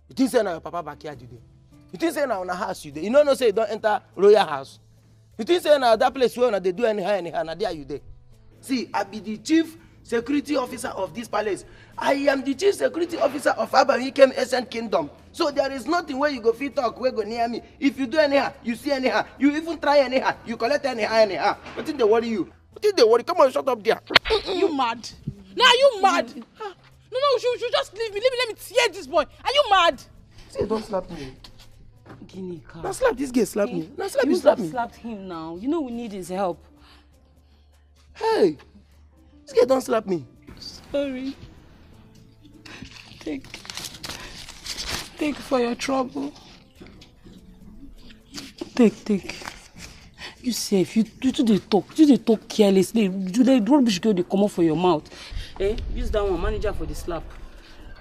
You think say na your papa backyard you dey? You think say na on a house you dey? You know say you don't enter royal house. You think say na that place where they do anyhow, na there you dey. See, I be the chief security officer of this palace. I am the chief security officer of Abamikem Ancient Kingdom. So there is nothing where you go fit talk, where go near me. If you do anyhow, you see anyhow, you even try anyhow, you collect anyhow. What did they worry you? What did they worry? Come on, shut up there. You mad? Now you mad? No, you should just leave me. Let me tear this boy. Are you mad? See, don't slap me. Guinea cow. Now slap this guy, slap me. Now slap you slap me. slapped him now. You know we need his help. Hey, this guy don't slap me. Sorry. Take for your trouble. Take. You safe. You do the talk. You talk carelessly. You the rubbish girl they come off for your mouth. Use that one, manager for the slap.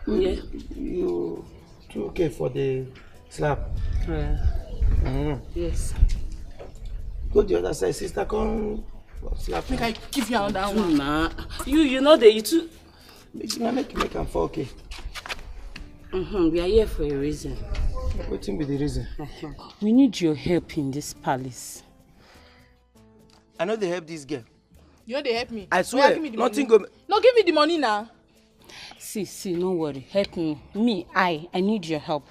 Yeah. You too okay for the slap? Yes. Go the other side, sister. Come slap. Make I give you another one. Nah. You know that you too. Make am for okay. We are here for a reason. What will be the reason? We need your help in this palace. I know they help this girl. You know they help me. I swear, give me the nothing money. go. No, give me the money now. See, no worry. Help me. I need your help.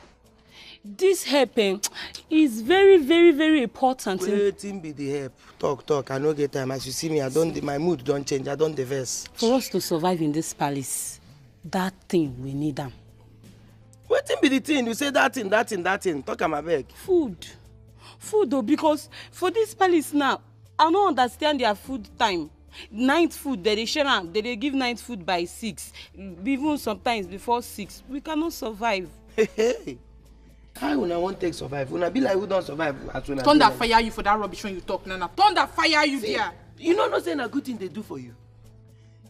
This help is very, very, very important. Waiting be the help. Talk. I no get time. As you see me, my mood don't change. I don't diverse. For us to survive in this palace, that thing we need them. Waiting be the thing. You say that thing. Talk am abeg. Food though, because for this palace now, I don't understand their food time. Night food, they share am. They give night food by 6. Even sometimes before 6. We cannot survive. Hey. How una want take survive? Una be like who don't survive as una. Thunder fire you for that rubbish when you talk, Nana. Thunder fire you there. You know not saying a good thing they do for you.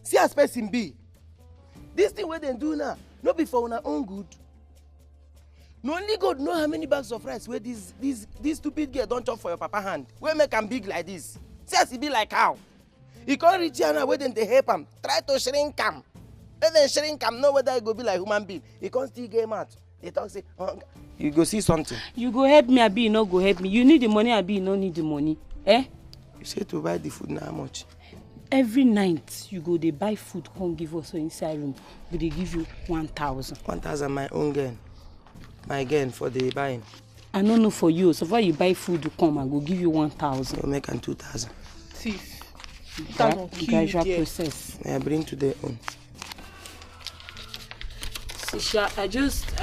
See as person be. This thing where they do now, not be for una own good. No only God know how many bags of rice where this stupid girl don't chop for your papa hand. Where make am big like this? See as he be like how? He can't reach here now where then they help him. Try to shrink him. When they shrink him, know whether he go be like human being. He can't still get mad. They talk say, oh, you go see something. You go help me, Abi, you no go help me. You need the money, Abi, you no need the money. You say to buy the food now how much? Every night you go they buy food, come give us inside room. But they give you 1,000. 1,000 my own gain. My gain for the buying. I don't know for you. So far you buy food, you come, I go give you 1,000. I'll make 2,000. Thief. Gradual process. I bring to their own. Sisha, I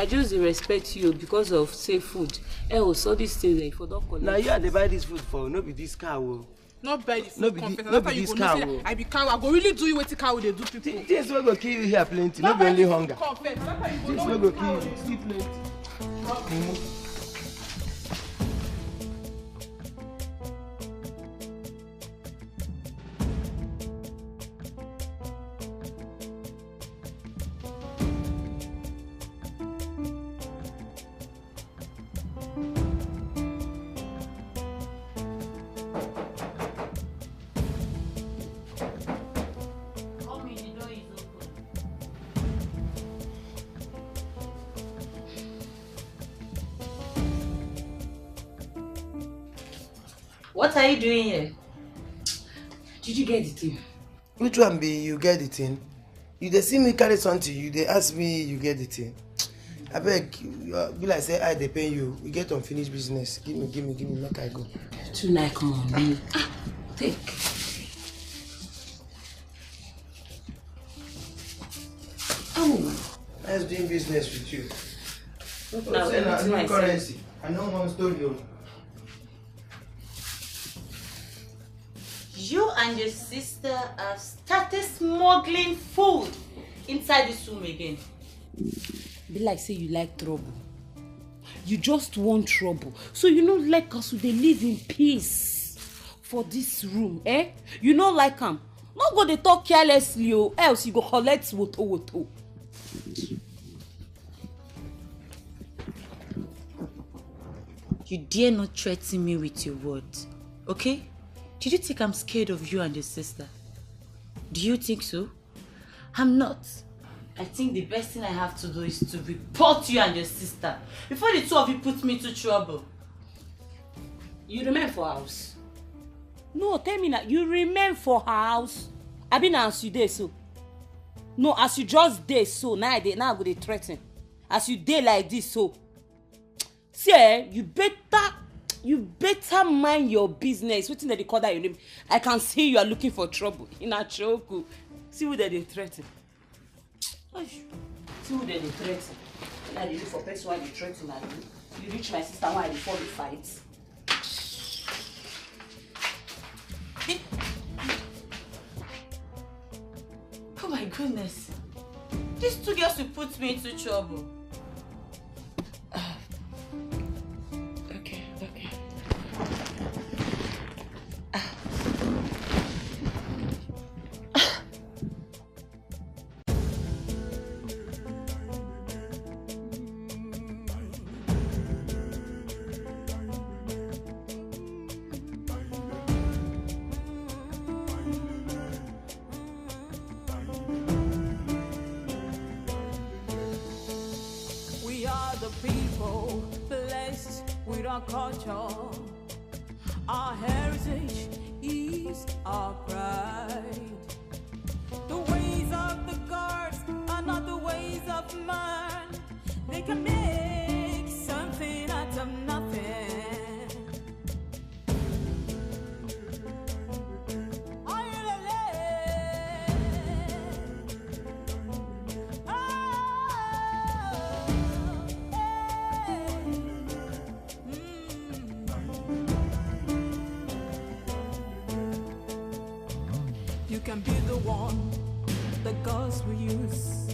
just respect you because of safe food. Else all these things like for don't collect. Now you are they buy this food for, no be this cow. Not buy the food. No be this cow. I be cow. I go really do you what cow they do people. Things will go kill you here plenty. Not only hunger. Things will go kill you. See plenty. What are you doing here? Did you get the thing? Which one be you get the thing? You they see me carry something, you they ask me you get the thing. I beg, be like say I they pay you. We get unfinished business. Give me, make I go. Too like money. Take. Oh, nice doing business with you. Now, no currency. I know one story. You and your sister have started smuggling food inside this room again. Be like say you like trouble. You just want trouble. So you don't like us to live in peace for this room, eh? You don't like them. Not go they talk carelessly, else you go collect woto. You dare not threaten me with your words, okay? Did you think I'm scared of you and your sister? Do you think so? I'm not. I think the best thing I have to do is to report you and your sister before the two of you put me into trouble. You remain for house. No, tell me now. You remain for house. I been as you dey so. No, as you just dey so. Now I go dey threaten. As you dey like this so. See, you better mind your business. Wetin they call that your name? I can see you are looking for trouble. In a choke. See who they threaten. See who they threaten. Now they look for person why they threaten at you. You reach my sister why before we fight. Oh my goodness. These two girls will put me into trouble. Okay. People blessed with our culture, our heritage is our pride. The ways of the gods are not the ways of man. They can make something out of nothing. You can be the one the gods will use.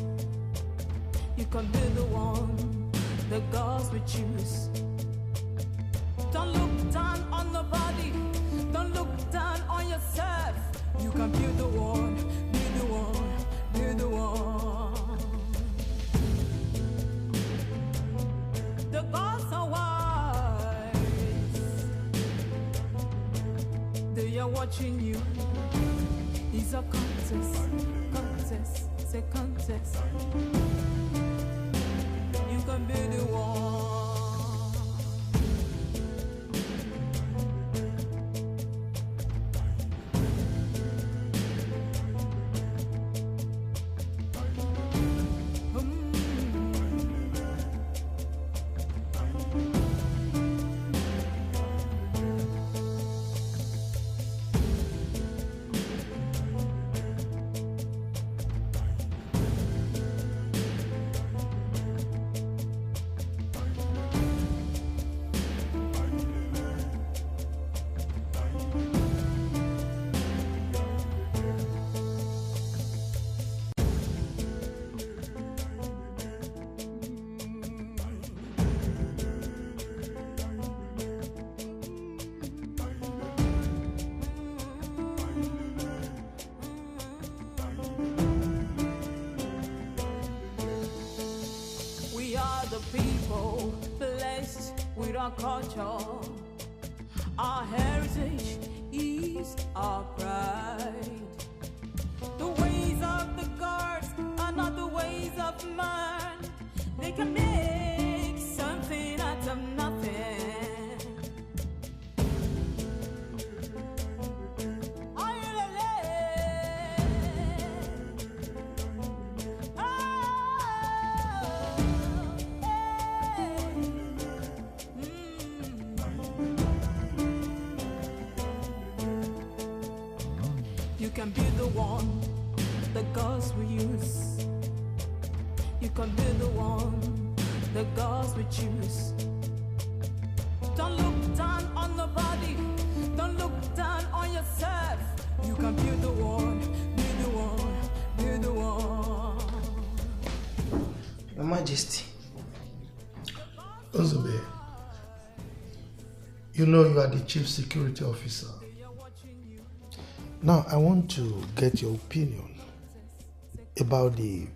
You can be the one the gods will choose. Don't look down on nobody. Don't look down on yourself. You can be the one, be the one, be the one. The gods are wise. They are watching you. It's a contest, it's a contest. You can be the one. People blessed with our culture, our heritage is our pride. The ways of the gods are not the ways of man. They can make something out of nothing. You can be the one the gods will use. You can be the one the gods will choose. Don't look down on nobody. Don't look down on yourself. You can be the one, be the one, be the one. Your Majesty. Nnebe, you know you are the Chief Security Officer. Now, I want to get your opinion about the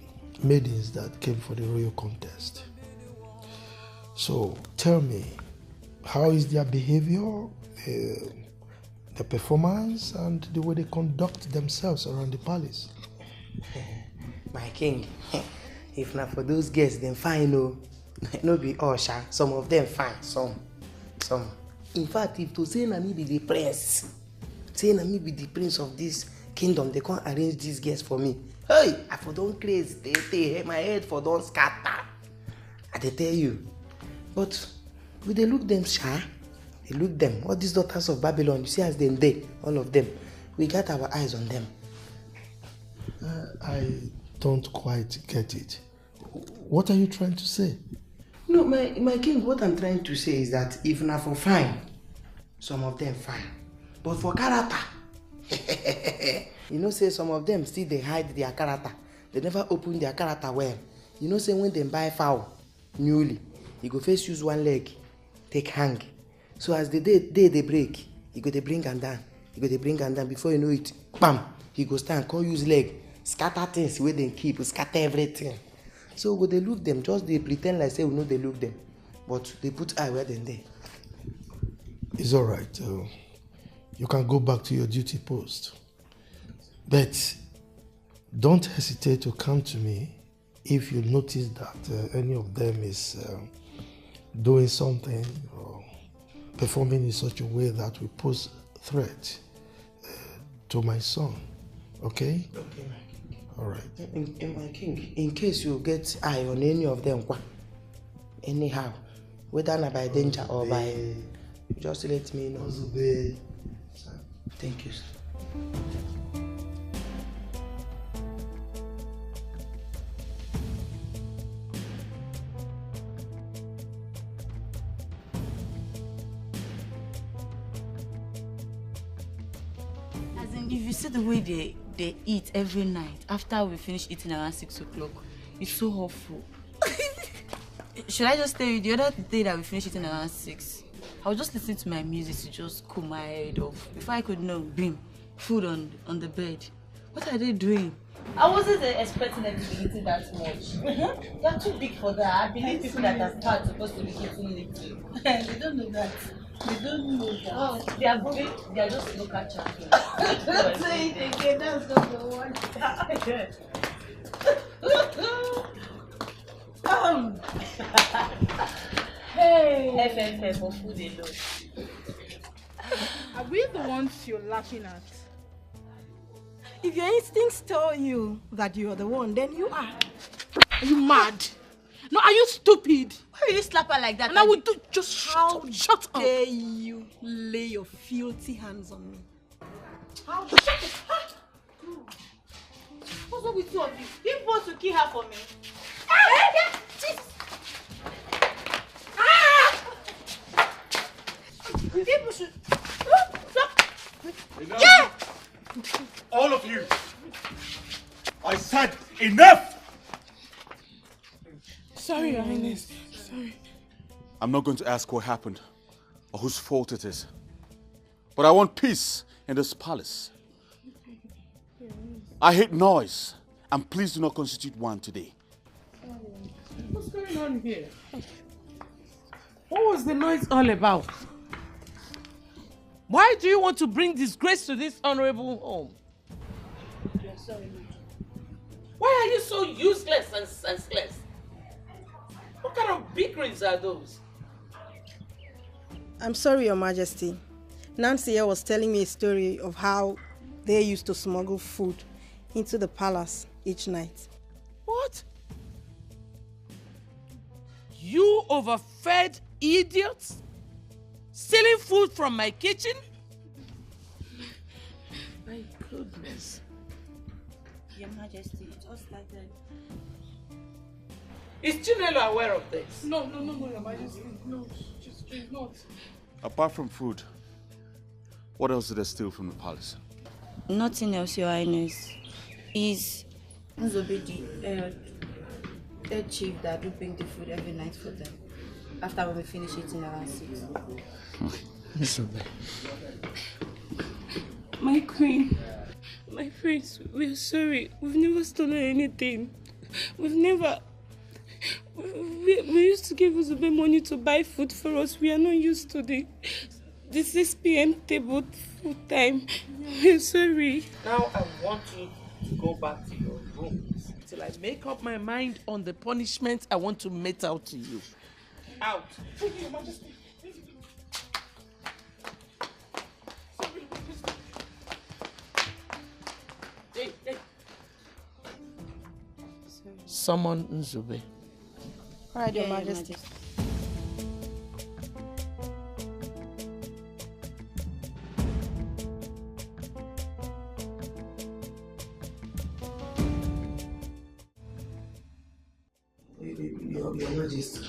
maidens that came for the royal contest. So, tell me, How is their behavior, the performance, and the way they conduct themselves around the palace? My king, if not for those guests, then fine, no. No be all, sha. Some of them fine, some. In fact, if to say na me be the prince, say na me be the prince of this kingdom, they can't arrange these guests for me. Hey, I for don't crazy, they my head for don't scatter. I dey tell you. But we dey look them, sha. They look them. All these daughters of Babylon, you see as them dey, all of them. We got our eyes on them. I don't quite get it. What are you trying to say? No, my king, what I'm trying to say is that if not for fine, some of them fine. But for character, you know, say some of them still they hide their character. They never open their character well. You know, say when they buy fowl newly, you go first use one leg, take hang. So as the day they break, you go they bring and down. You go they bring and down. Before you know it, bam, he go stand, can't use leg, scatter things where they keep, scatter everything. So when they look them, just they pretend like say we know they look them, but they put eye where they're there. It's all right. You can go back to your duty post. But don't hesitate to come to me if you notice that any of them is doing something or performing in such a way that will pose threat to my son. Okay? Okay. All right. My king, in case you get eye on any of them, anyhow, whether not by danger or by, just let me know. Thank you, sir. As in, if you see the way they eat every night after we finish eating around 6 o'clock, it's so awful. Should I just tell you the other day that we finished eating around 6? I was just listening to my music to just cool my head off. Before I could know, boom, food on the bed. What are they doing? I wasn't expecting them to be eating that much. They are too big for that. I believe people that are fat are supposed to be eating little. They don't know that. They don't know that. Oh, they are moving. They are just local champions. Don't say it again. That's not the one. Hey. FFF for food alone. Are we the ones you're laughing at? If your instincts tell you that you're the one, then you are. Are you mad? No, are you stupid? Why will you slap her like that? And I will do just shut up. How dare you lay your filthy hands on me? How? What's wrong with two of you? You want to kill her for me? Jesus! People should. Enough. Yeah! All of you! I said enough! Sorry, Your Highness. Sorry. I'm not going to ask what happened or whose fault it is. But I want peace in this palace. I hate noise, and please do not constitute one today. What's going on here? What was the noise all about? Why do you want to bring disgrace to this honorable home? Why are you so useless and senseless? What kind of bickerings are those? I'm sorry, Your Majesty. Nancy here was telling me a story of how they used to smuggle food into the palace each night. What? You overfed idiots? Stealing food from my kitchen? My goodness. Your Majesty, just like that. Is Chinenye aware of this? No, Your Majesty. No, she's not. Apart from food, what else did they steal from the palace? Nothing else, Your Highness. Is Nnebe the head chief that do bring the food every night for them after when we finish eating around 6. My queen, my friends, we're sorry. We've never stolen anything. We We used to give Uzube money to buy food for us. We are not used to the 6 p.m. table full time. We're sorry. Now I want you to go back to your rooms till I make up my mind on the punishment I want to mete out to you. Out. Your Majesty. Hey. Summon Nzube. All right, Your Majesty. Your Majesty.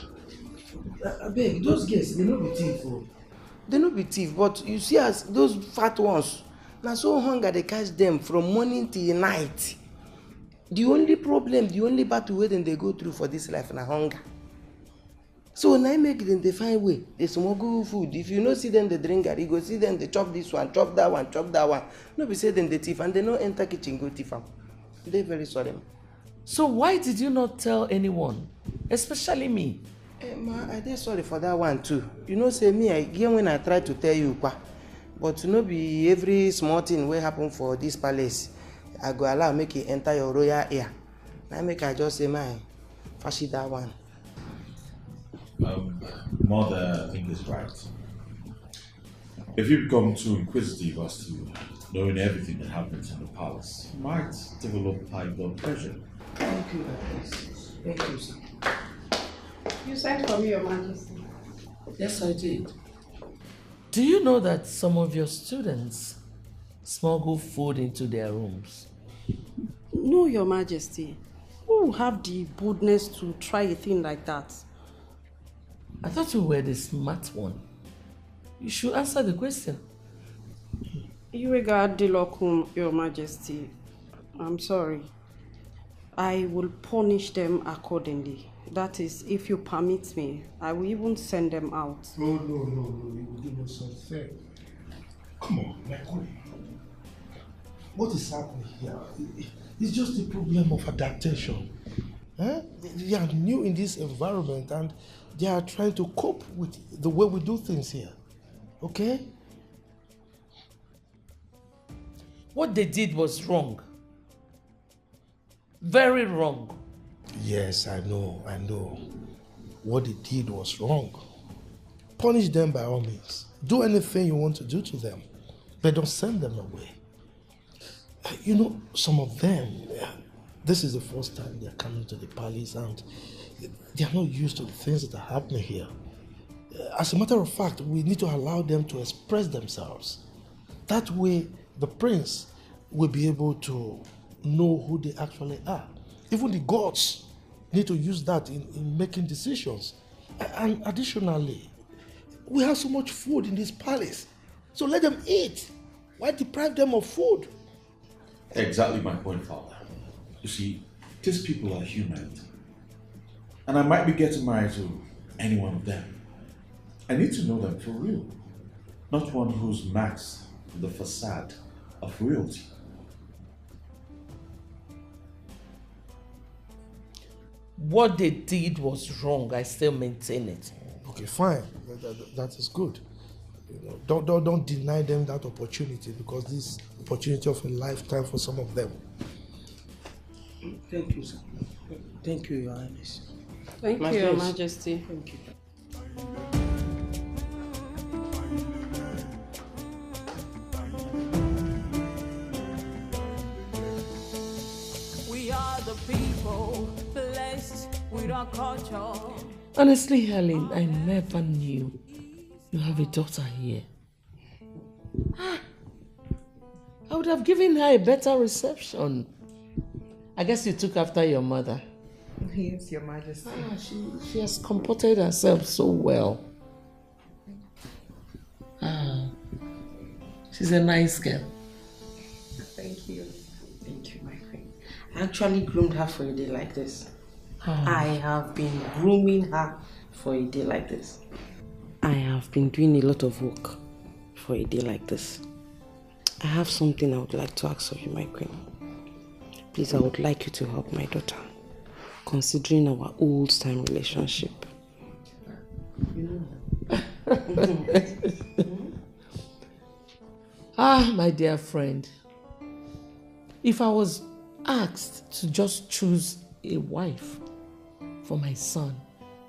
I beg, those girls, they no be thief. They no be thief, but you see as those fat ones, now so hunger they catch them from morning till night. The only problem, the only battle wey dem dey go through for this life na hunger. So now make them they find way, they smuggle food. If you no see them they drink garri, you go see them they chop this one, chop that one, chop that one. No be say them they thief and they no enter kitchen go thief am. They very sorry. So why did you not tell anyone, especially me? Ma, I dey sorry for that one too. You know say me, I get when I try to tell you, but no be every small thing wey happen for this palace I go allow make it enter your royal ear. Now make I just say my fashi that one. Mother, I think is right. If you become too inquisitive as to knowing everything that happens in the palace, you might develop high blood pressure. Thank you, thank you, sir. You sent for me, Your Majesty. Yes, I did. Do you know that some of your students smuggle food into their rooms? No, Your Majesty. Who will have the boldness to try a thing like that? I thought you were the smart one. You should answer the question. You regard the locum, Your Majesty. I'm sorry. I will punish them accordingly. That is, if you permit me, I will even send them out. No, you will give us something. Come on, my queen. What is happening here? It's just a problem of adaptation. They are new in this environment and they are trying to cope with the way we do things here. Okay? What they did was wrong. Very wrong. Yes, I know. What they did was wrong. Punish them by all means. Do anything you want to do to them, but don't send them away. You know, some of them, this is the first time they're coming to the palace and they are not used to the things that are happening here. As a matter of fact, we need to allow them to express themselves. That way, the prince will be able to know who they actually are. Even the gods need to use that in making decisions. And additionally, we have so much food in this palace. So let them eat. Why deprive them of food? Exactly my point, Father. You see, these people are human. And I might be getting married to any one of them. I need to know them for real. Not one who's masked the facade of royalty. What they did was wrong. I still maintain it. Okay, fine. That is good. You know, don't deny them that opportunity, because this opportunity of a lifetime for some of them. Thank you, sir. Thank you, Your Highness. Thank you, Your Majesty. Thank you. We are the people blessed with our culture. Honestly, Helen, I never knew you have a daughter here. I would have given her a better reception. I guess you took after your mother. Yes, Your Majesty. She has comported herself so well. She's a nice girl. Thank you. Thank you, my friend. I actually groomed her for a day like this. I have been grooming her for a day like this. I have been doing a lot of work for a day like this. I have something I would like to ask of you, my queen. Please, I would like you to help my daughter. considering our old-time relationship. My dear friend, if I was asked to just choose a wife for my son,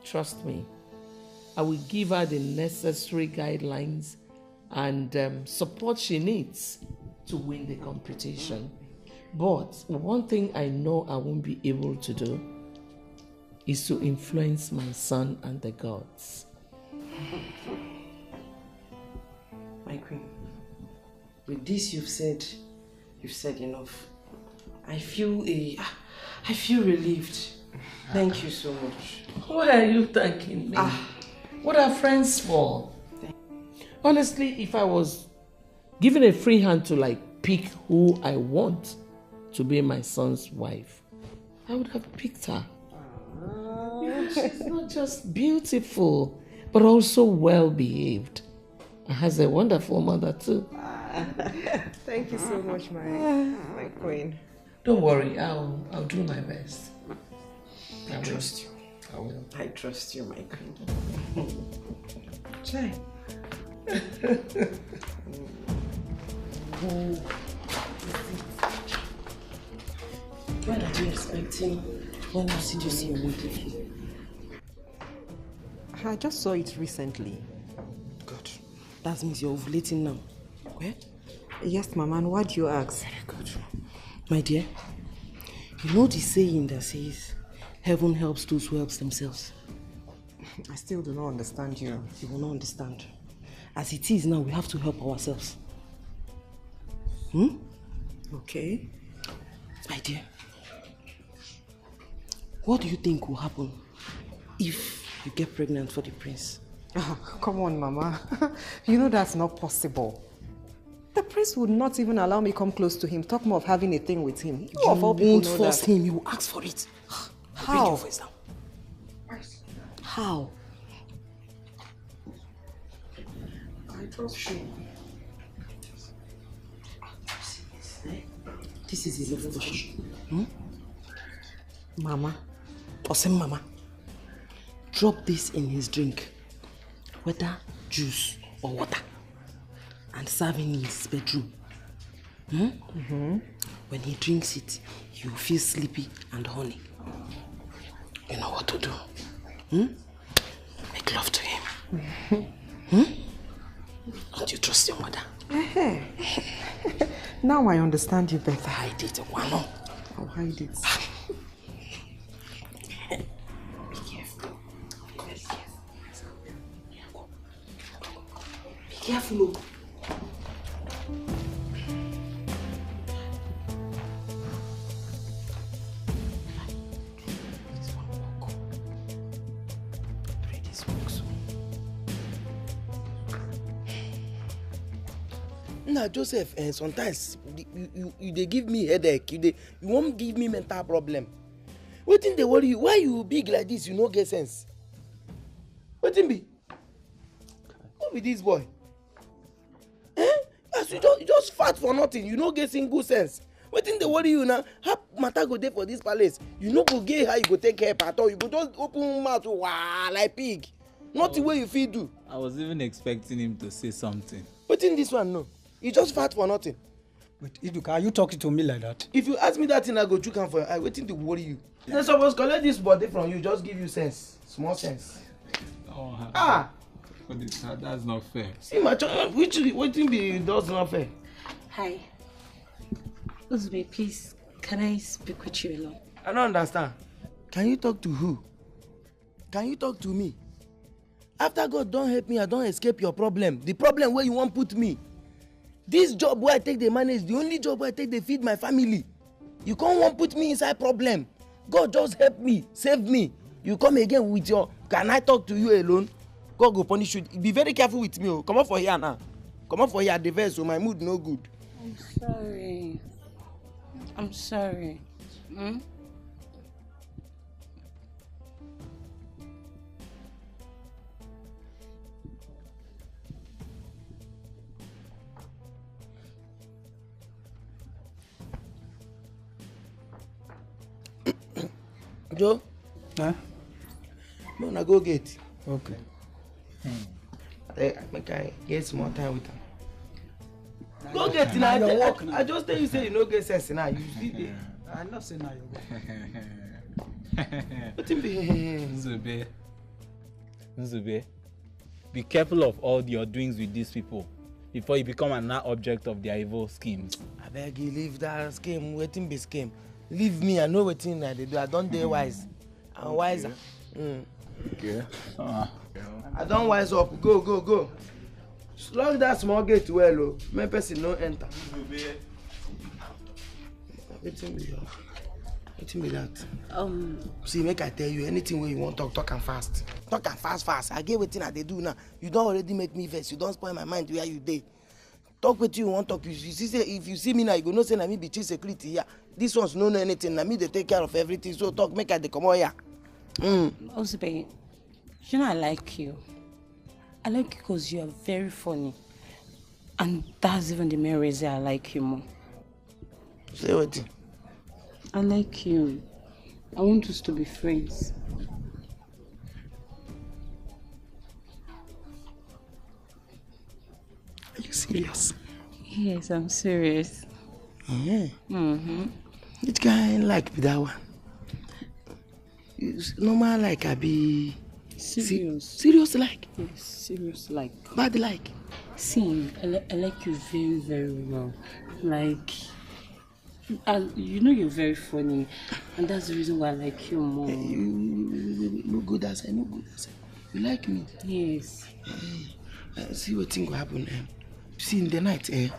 trust me, I will give her the necessary guidelines and support she needs to win the competition. But one thing I know I won't be able to do is to influence my son and the gods. My queen, with this you've said enough. I feel relieved. Thank you so much. Why are you thanking me? What are friends for? Honestly, if I was given a free hand to pick who I want to be my son's wife, I would have picked her. Because she's not just beautiful, but also well behaved. And has a wonderful mother too. Thank you so much, my queen. Don't worry, I'll do my best. I trust you. I will. I trust you, my queen. Chai. When are you expecting? When did you see your movie? I just saw it recently. Good. That means you're ovulating now. Where? Yes, Mama, and why do you ask? Very good. My dear, you know the saying that says, heaven helps those who help themselves. I still do not understand you. You will not understand. As it is now, we have to help ourselves. Okay. My dear, what do you think will happen if you get pregnant for the prince? Come on, Mama. You know that's not possible. The prince would not even allow me come close to him, talk more of having a thing with him. You won't force him, you will ask for it. How? Bring your voice down. How? I trust you. This is his love potion. Mama. Osem Mama. Drop this in his drink. Whether juice or water. And serve him in his bedroom. When he drinks it, you feel sleepy and horny. You know what to do. Make love to him. Don't you trust your mother? Now I understand you better. Hide it, Wano. I'll hide it. Be careful. Be careful. Nah, Joseph, sometimes you they give me headache. You won't give me mental problem. What in they worry you? Why you big like this? You no get sense. What in be? Who be this boy? As you just fat for nothing. You no get single sense. What in they worry you now? How matter go there for this palace? You no go get how you go take care at all. You go just open mouth like pig. Not the way you feel do. I was even expecting him to say something. What in this one no? You just fat for nothing. But Iduka, are you talking to me like that? If you ask me that thing, I go chook am for your eye. Wetin dey worry you? They suppose collect this body from you, just give you sense, small sense. Oh, but that's not fair. See my child, wetin be does not fair? Hi. Uzbe, please, can I speak with you alone? I don't understand. Can you talk to who? Can you talk to me? After God don't help me, I don't escape your problem. The problem where you won't put me. This job where I take the manage, the only job where I take they feed my family. You can't want put me inside problem. God just help me, save me. You come again with your, can I talk to you alone? God go punish you. Be very careful with me. Come up for here now. Come up for here at the verse, so my mood no good. I'm sorry. I'm sorry. Joe? Huh? No, na go get. Okay. Make I get some more time with him. Go get it. I just tell you say you no get sense now. You see there. I know say now you What be? Nzube, be careful of all your doings with these people before you become an object of their evil schemes. I beg you, leave that scheme. Wetin be scheme? Leave me. I know wetin I dey do. I don dey wise. I'm wiser. Okay. I don wise up. Go. Lock that small gate well, oh. Make person no enter. Wetin be that? See, make I tell you, anything wey you want talk am fast. Talk am fast. I get wetin I dey do now. You don already make me vex. You don spoil my mind where you dey. Talk wetin you want talk. You see, say if you see me now, you go know say na me be chief security here. This ones no know anything. Na me dey take care of everything. So talk, make I dey comot here. Osibe, you know I like you. I like you because you are very funny. And that's even the main reason I like you more. Say what? I like you. I want us to be friends. Are you serious? Yes, I'm serious. Which kind like be that one? Normal like I be serious. Serious like? Yes, serious like. Bad like? See, I like you very, very well. Like, you know you're very funny, and that's the reason why I like you more. You no good as I. You like me? Yes. See what thing will happen. See in the night, you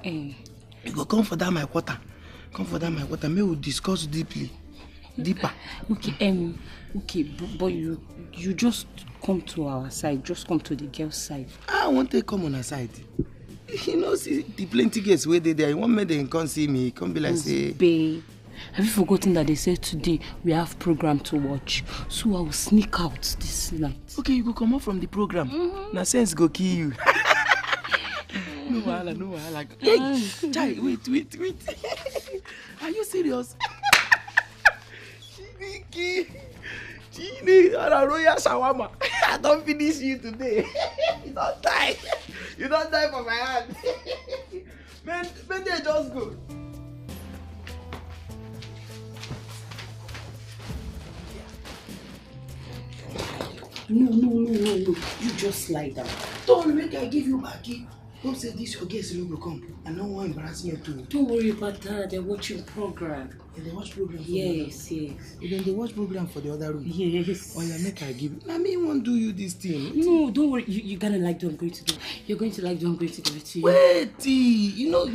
go come for that my quarter. May we discuss deeper. Okay, but you just come to our side. Just come to the girl's side. I want to come on her side. You know, see the plenty girls where they there. You want me they come see me, come be like say. Babe, have you forgotten that they said today we have program to watch? So I will sneak out this night. Okay, you go come out from the program. Na sense go kill you. No wahala. Hey, Chai, wait. Are you serious? Chini, a royal shawarma. I don't finish you today. You don't die. You don't die for my hand. Man, they just go. No. You just lie down. Don't make I give you back. Don't say this your guest will come. I don't want embarrassment too. Don't worry about that. They're watching program. They watch program for yes. Then they watch program for the other room. Yes. Oh yeah, make I give you. I mean, won't do you this thing. No, don't worry. You're gonna like them going to do. You're going to like them going to give it to you. Wait, you know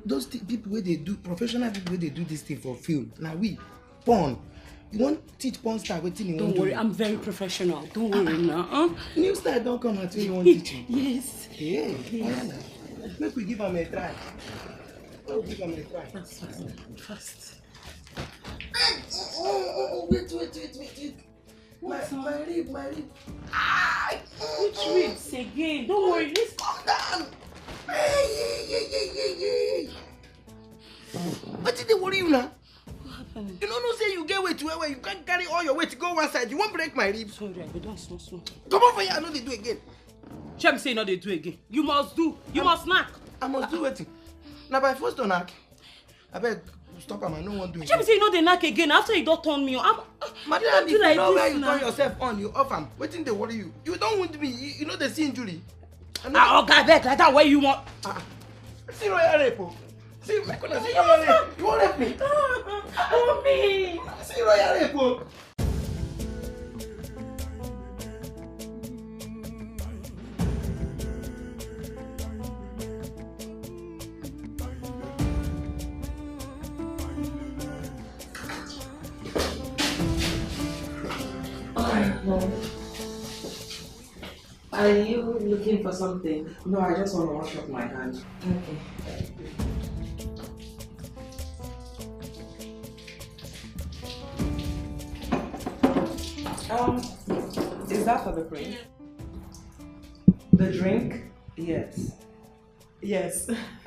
those people where they do professional people where they do this thing for film. Now we porn. You want teach porn star waiting you don't worry, I'm very professional. Don't worry now. New style don't come at you want teaching. Yes. Yeah. Make we give them a try. Give them a try. That's fast. Wait. My rib. Which ribs again? Don't worry, let's calm down. Hey. What did they worry you now? What happened? You don't know say you get weight where you can't carry all your weight to go one side. You won't break my rib. Sorry, I don't small. Come over here, I know they do again. Shem say no they do again. You must do. You must knock. I must do it. Now by force to knock. I beg stop him. I no want to do it. Shem say no they knock again after you don't turn me on. Madam, if you know where you turn yourself on, you off him. Waiting they worry you. You don't want me. You know they see injury. Okay, I beg like that way you want. See royal rape. See my goodness, see royal rape. You won't let me. Oh me. See royal rape. Mom, are you looking for something? No, I just want to wash up my hand. Okay. Is that for the drink? The drink? Yes.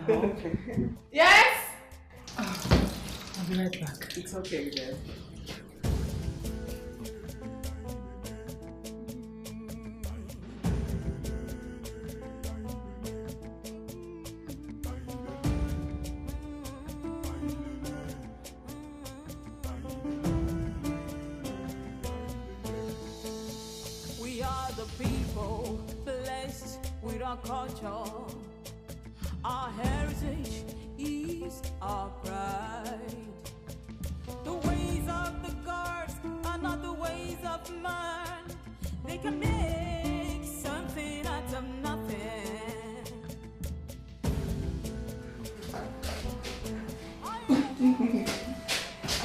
Oh, okay. Yes! I'll be right back. It's okay, then. our culture. Our heritage is our pride. The ways of the gods are not the ways of man. They can make something out of nothing.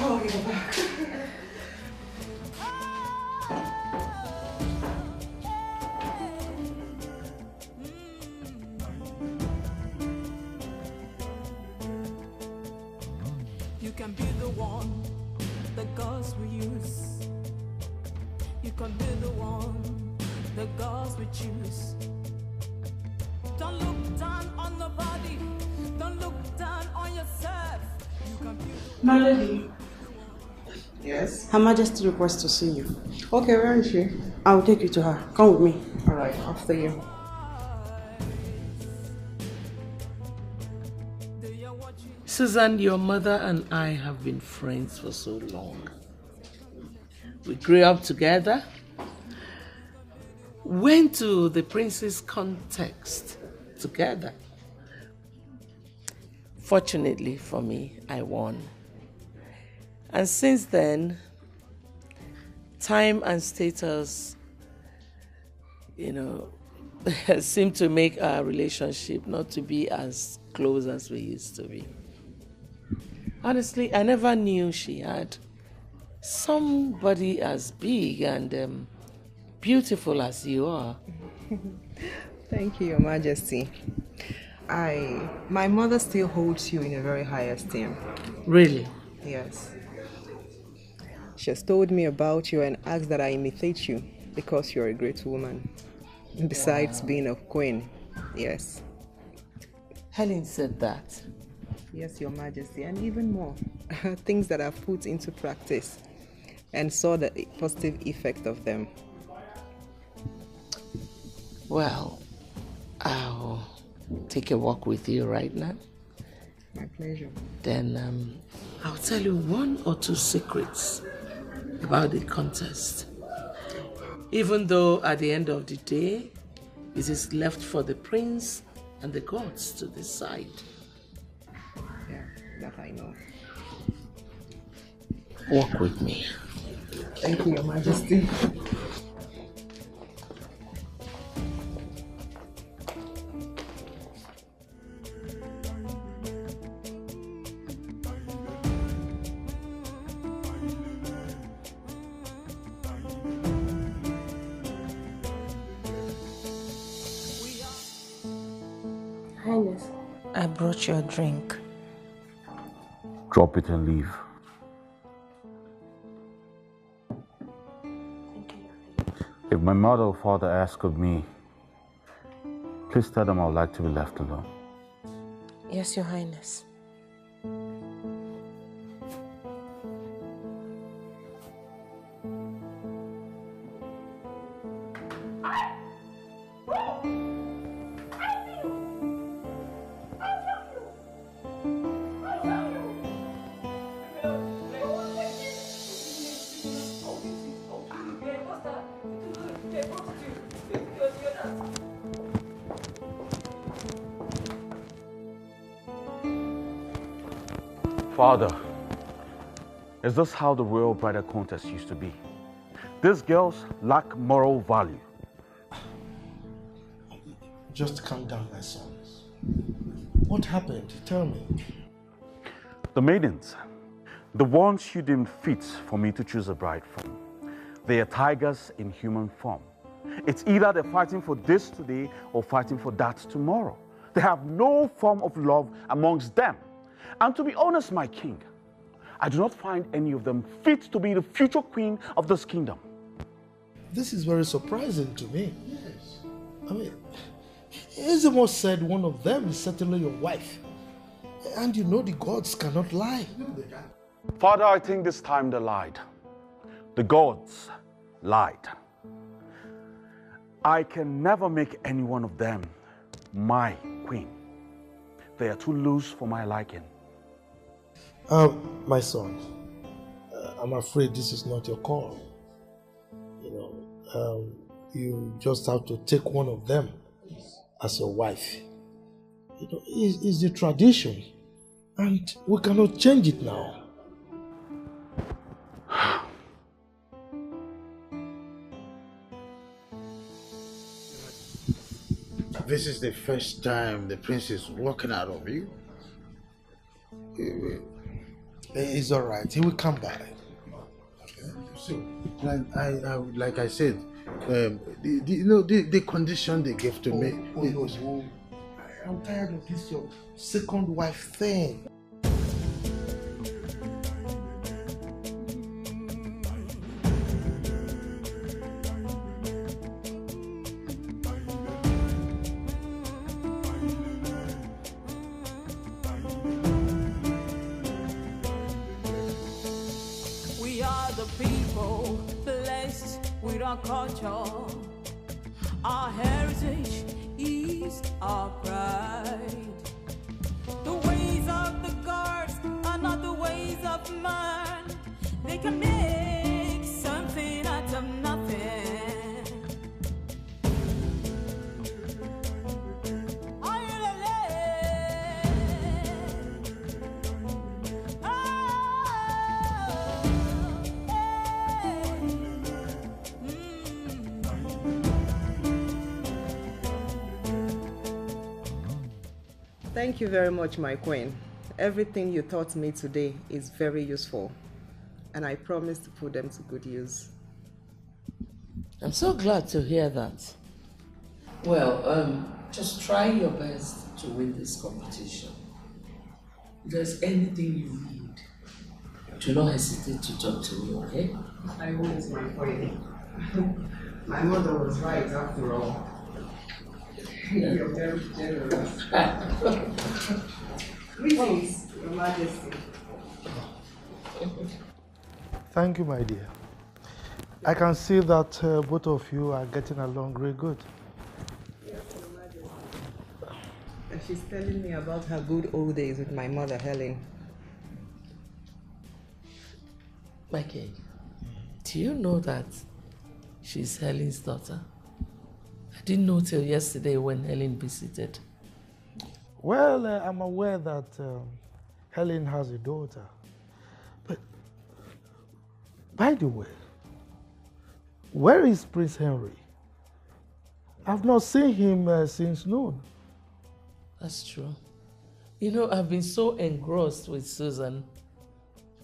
Oh, you're back. You can be the one the gods will use. You can be the one the gods will choose. Don't look down on nobody. Don't look down on yourself. You can be My lady. Yes? Her Majesty requests to see you. Okay, where is she? I will take you to her. Come with me. Alright, after you. Susan, your mother and I have been friends for so long. We grew up together, went to the Prince's contest together. Fortunately for me, I won. And since then, time and status, seem to make our relationship not to be as close as we used to be. Honestly, I never knew she had somebody as big and beautiful as you are. Thank you, Your Majesty. My mother still holds you in a very high esteem. Really? Yes. She has told me about you and asked that I imitate you because you're a great woman. Besides being a queen, yes. Helen said that. Yes, Your Majesty, and even more. Things that I've put into practice and saw the positive effect of them. Well, I'll take a walk with you right now. My pleasure. Then I'll tell you 1 or 2 secrets about the contest. Even though at the end of the day, it is left for the prince and the gods to decide. Yeah, that I know. Walk with me. Thank you, Your Majesty. Highness, I brought your drink. Drop it and leave. If my mother or father ask of me, please tell them I would like to be left alone. Yes, Your Highness. Father, is this how the royal bridal contest used to be? These girls lack moral value. Just calm down, my sons. What happened? Tell me. The maidens, the ones you deemed fit for me to choose a bride from, they are tigers in human form. It's either they're fighting for this today or fighting for that tomorrow. They have no form of love amongst them. And to be honest, my king, I do not find any of them fit to be the future queen of this kingdom. This is very surprising to me. Yes. I mean, Ezemo said one of them is certainly your wife. And you know the gods cannot lie. Father, I think this time they lied. The gods lied. I can never make any one of them my queen. They are too loose for my liking. My son, I'm afraid this is not your call. You just have to take one of them as a wife. You know, it's the tradition, and we cannot change it now. This is the first time the prince is walking out of you. It's all right. He will come back. So, like I said, the condition they gave to me. No. I'm tired of this your second wife thing. We are the people blessed with our culture. Our heritage is our pride. The ways of the gods are not the ways of man. They can make something out of nothing. Thank you very much, my queen. Everything you taught me today is very useful, and I promise to put them to good use. I'm so glad to hear that. Well, just try your best to win this competition. If there's anything you need, do not hesitate to talk to me, okay? I won't, my queen. My mother was right after all. You're very generous. Greetings, Your Majesty. Thank you, my dear. I can see that both of you are getting along very good. Yes, Your Majesty. And she's telling me about her good old days with my mother, Helen. My king, do you know that she's Helen's daughter? I didn't know till yesterday when Helen visited. Well, I'm aware that Helen has a daughter. But, by the way, where is Prince Henry? I've not seen him since noon. That's true. You know, I've been so engrossed with Susan,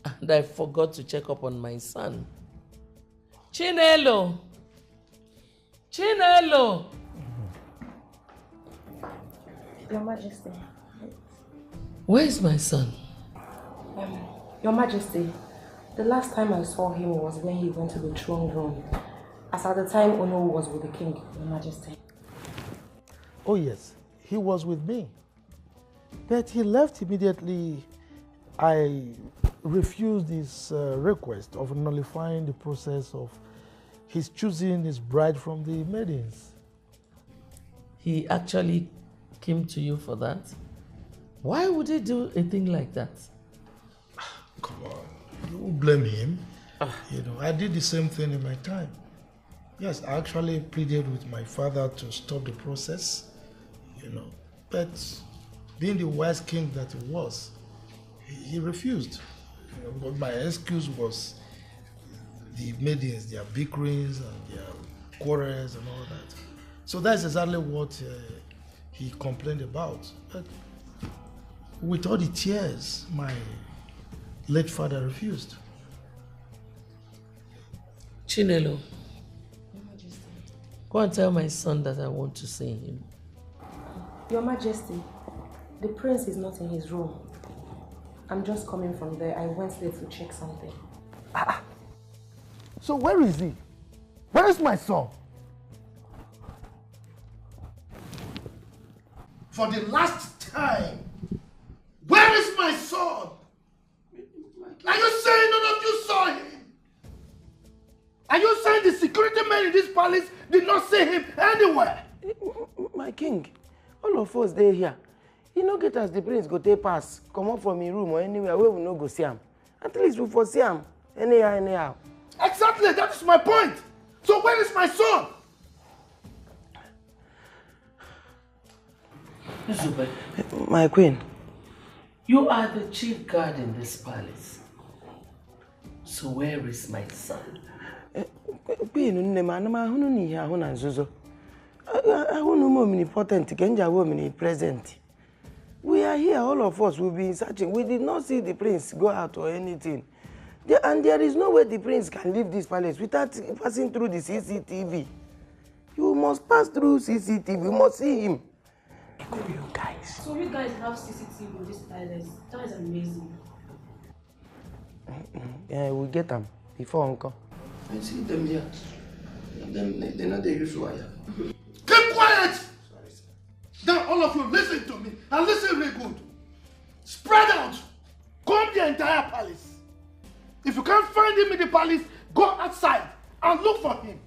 and I forgot to check up on my son. Chinelo! Chinelo! Your Majesty. Where is my son? Your Majesty, the last time I saw him was when he went to the throne room. As at the time Ono was with the king, Your Majesty. Oh yes, he was with me. But he left immediately. I refused his request of nullifying the process of his choosing his bride from the maidens. He actually came to you for that? Why would he do a thing like that? Come on, you won't blame him. You know, I did the same thing in my time. Yes, I actually pleaded with my father to stop the process, you know, but being the wise king that he was, he refused. You know, but my excuse was the maidens, their bickerings and their quarrels and all that. So that's exactly what he complained about. But with all the tears, my late father refused. Chinelo, go and tell my son that I want to see him. Your Majesty, the prince is not in his room. I'm just coming from there. I went there to check something. So where is he? Where is my son? For the last time, where is my son? Are you saying none of you saw him? Are you saying the security men in this palace did not see him anywhere? My king, all of us there here. You no get as the prince go take pass, come up from his room or anywhere where we no go see him. At least we for see him anyhow. Exactly, that is my point. So where is my son? Nnebe. My queen. You are the chief guard in this palace. So where is my son? Queen, Nnebe, I want no more omnipotent, omnipresent. We are here, all of us will be searching. We did not see the prince go out or anything. And there is no way the prince can leave this palace without passing through the CCTV. You must pass through CCTV. You must see him. You guys. So you guys have CCTV in this palace. That is amazing. Yeah, we'll get them before Uncle. I see them here. They're not the usual. Keep quiet! Now all of you listen to me and listen really good. Spread out. Comb the entire palace. If you can't find him in the palace, go outside and look for him.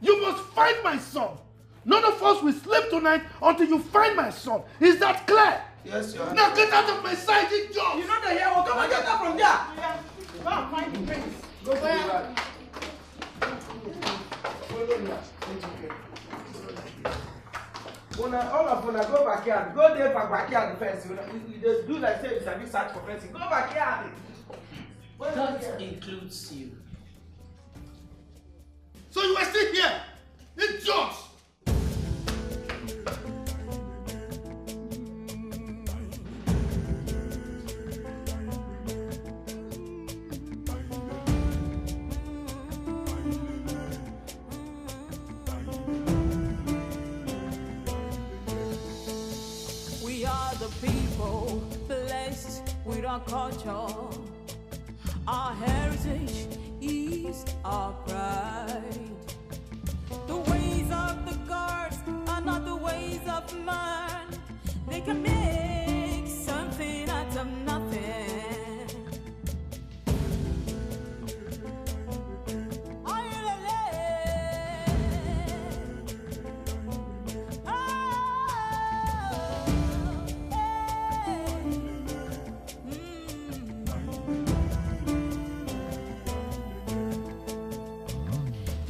You must find my son. None of us will sleep tonight until you find my son. Is that clear? Yes, Your Honor. Now get out of my sight, you dogs! You know the hell? Come and get out from there! Go and find the prince. Go back. All of you go backyard. Go there for backyard first. You just do like say you sabi search for person. Go backyard. That includes you. So you are still here? Idiots! We are the people blessed with our culture. Our heritage is our pride. The ways of the gods are not the ways of man. They can make something out of nothing.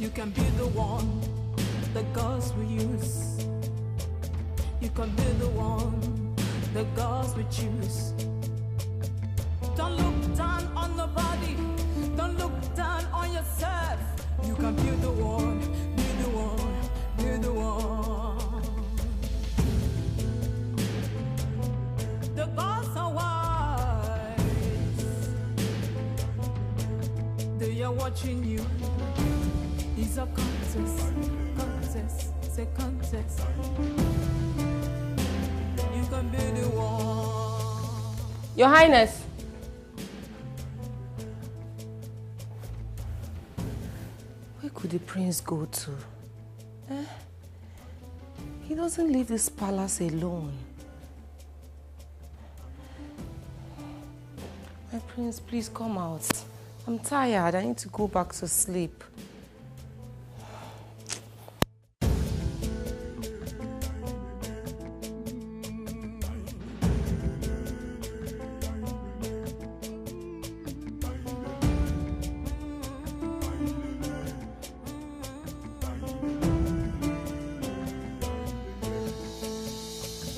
You can be the one the gods will use. You can be the one the gods will choose. Don't look down on nobody. Don't look down on yourself. You can be the one, be the one, be the one. The gods are wise. They are watching you. It's a contest, it's a contest. You can be the one. Your Highness. Where could the prince go to? He doesn't leave this palace alone. My prince, please come out. I'm tired. I need to go back to sleep.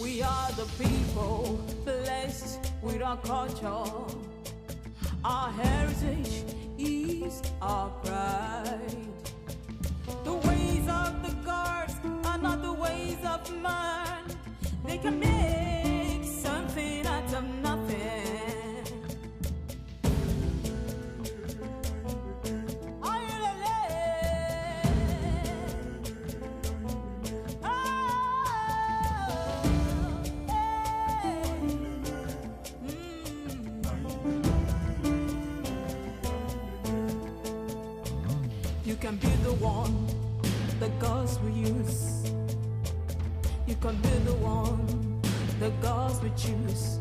We are the people blessed with our culture. Our heritage is our pride. The ways of the gods are not the ways of man. They can make something out of nothing. You can be the one the gods will use. You can be the one the gods will choose.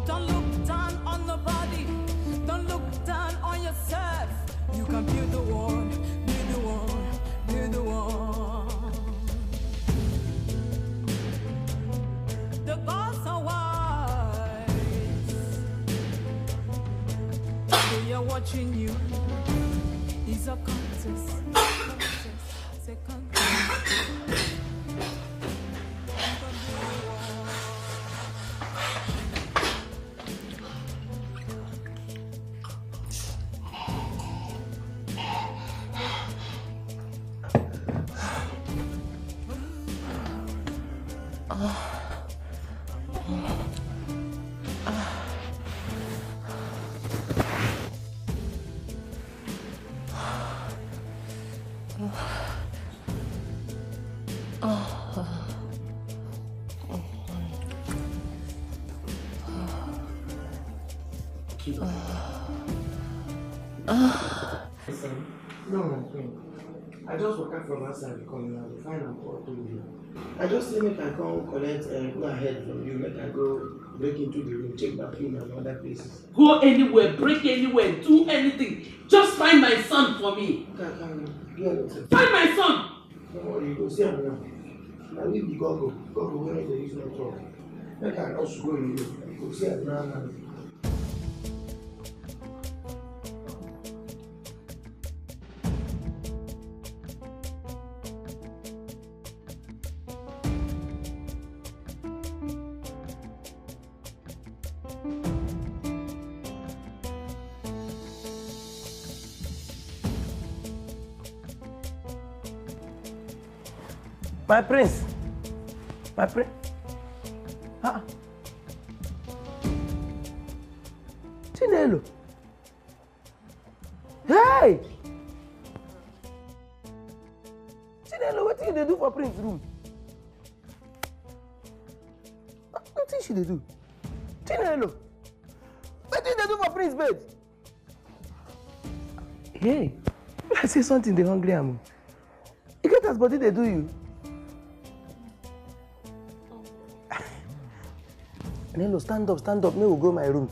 Don't look down on nobody. Don't look down on yourself. You can be the one, be the one, be the one. The gods are wise. They are watching you. It's a contest, it's a contest. No, I just woke up from outside because I find I'm all told you. I just say make I come collect go ahead from you, make I go break into the room, check bathroom and other places. Go anywhere, break anywhere, do anything. Just find my son for me. Okay, do anything. Find my son! Don't worry, you go see him now. I leave the Gogo where they use no talk. Make I also go in you go see him now. My prince. My prince. Chinelo. Hey! Chinelo, what did they do for Prince's room? What did she do? Chinelo. What did they do for Prince's bed? Hey, I say something the hungry am. You get as body they do you. Nelo, stand up. Me will go my room.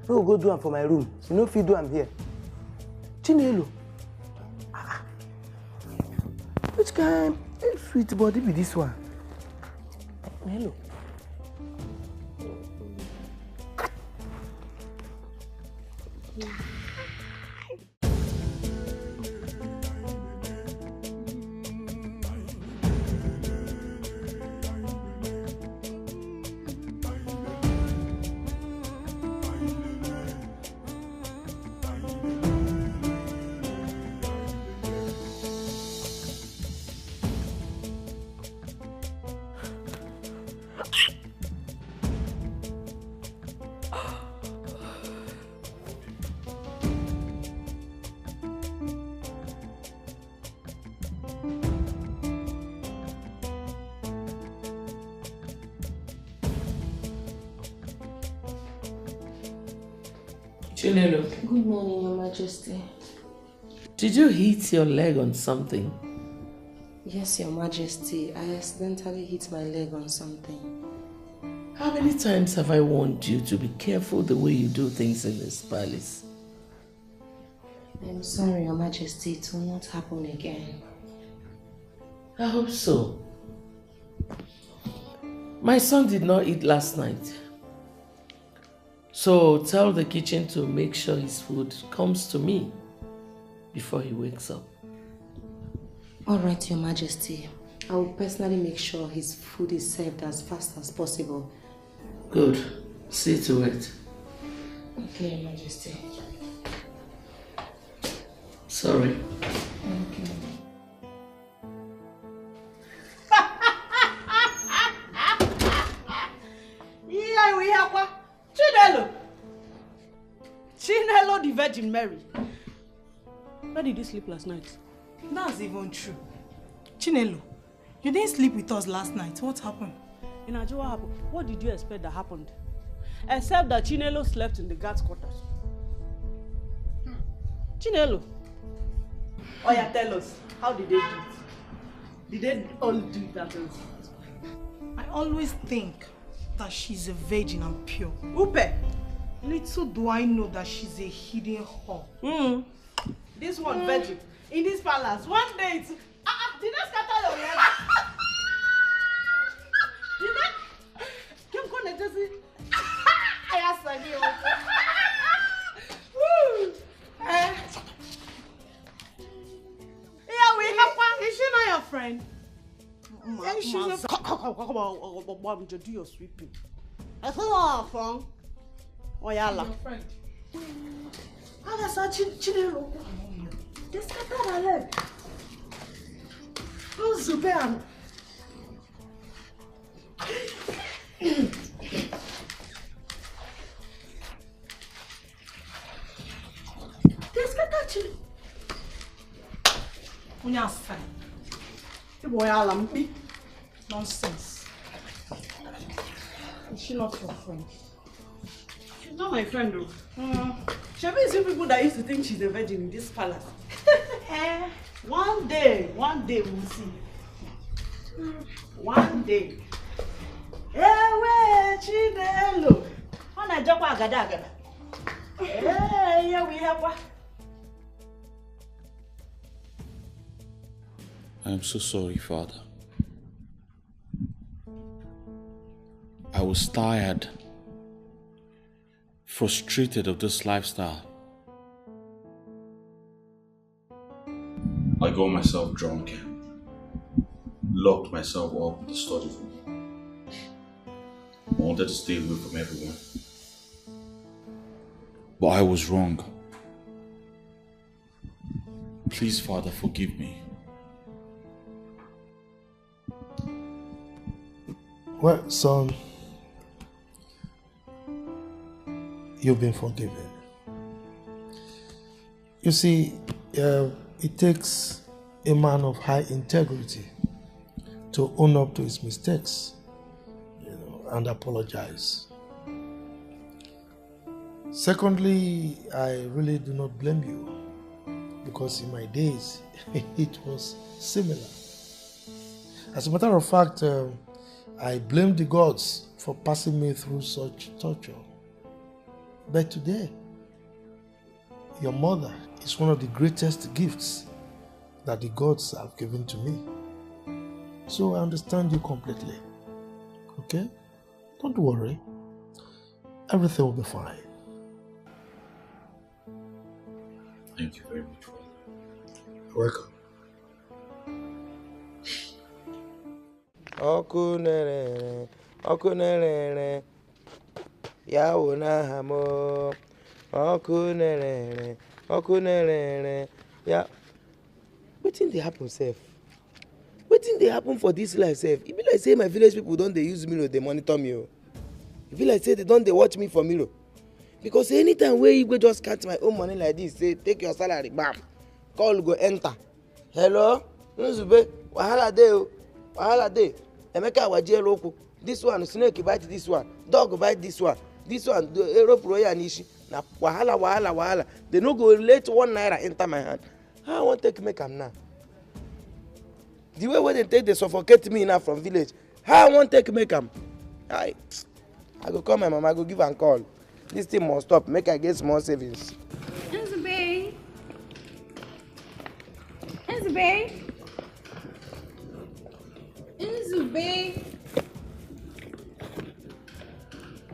Me will go do am for my room. You know if you do am here. Chinelo. Which kind sweet body be this one? Nelo. Chinelo. Good morning, Your Majesty. Did you hit your leg on something? Yes, Your Majesty. I accidentally hit my leg on something. How many times have I warned you to be careful the way you do things in this palace? I'm sorry, Your Majesty. It will not happen again. I hope so. My son did not eat last night. So tell the kitchen to make sure his food comes to me before he wakes up. All right, Your Majesty. I will personally make sure his food is served as fast as possible. Good. See to it. Okay, Your Majesty. Sorry. Thank you. Yeah, we have one. Chinelo the Virgin Mary. Where did you sleep last night? That's even true. Chinelo, you didn't sleep with us last night. What happened? Inajo, what happened? What did you expect that happened? Except that Chinelo slept in the guards' quarters. Chinelo. Oh yeah, tell us. How did they do it? Did they all do it at once? I always think that she's a virgin and pure. Upe. Little do I know that she's a hidden whore. This one virgin in this palace. One day it's did I scatter your leg? Did I? Keep going to see. I asked you. Yeah, we have one. Is she not your friend? She's a do your sweeping. I feel our phone. Oh yeah, your friend. How does that Chinelo? They scattered her leg. How's Zubean? Nonsense. Is she not your friend? She's not my friend though. Shebi is you people that used to think she's a virgin in this palace. One day we'll see. One day. Ewe Chinelo. Ona jokwa agada. Yeah, we have one. I am so sorry, Father. I was tired, frustrated of this lifestyle. I got myself drunk and locked myself up in the study room. I wanted to stay away from everyone. But I was wrong. Please, Father, forgive me. Well, son, you've been forgiven. You see, it takes a man of high integrity to own up to his mistakes, and apologize. Secondly, I really do not blame you, because in my days, it was similar. As a matter of fact, I blame the gods for passing me through such torture. But today, your mother is one of the greatest gifts that the gods have given to me. So I understand you completely. Okay? Don't worry. Everything will be fine. Thank you very much, Father. Welcome. Ọkụ na-ere ya wụ n'aha m. Ọkụ na-ere ya. Wetin dey happen sef? Wetin dey happen for dis life sef? E be like say my village people don dey use mirror dey monitor me o. E be like say they don dey watch me for mirror. Because anytime wey Igwe just count my own money like this, say take your salary, bam, call go enter. Hello? Nzube, wahala dey o. Wahala dey. Emeka waje roku. This one, snake bite this one. Dog bite this one. This one, rope roya nishi. Na wahala. They no go let 1 naira enter my hand. How I want take make am now? The way when they take they suffocate me now from village. How I want take make am? I go call my mama, I go give am call. This thing must stop. Make I get small savings. Nnebe.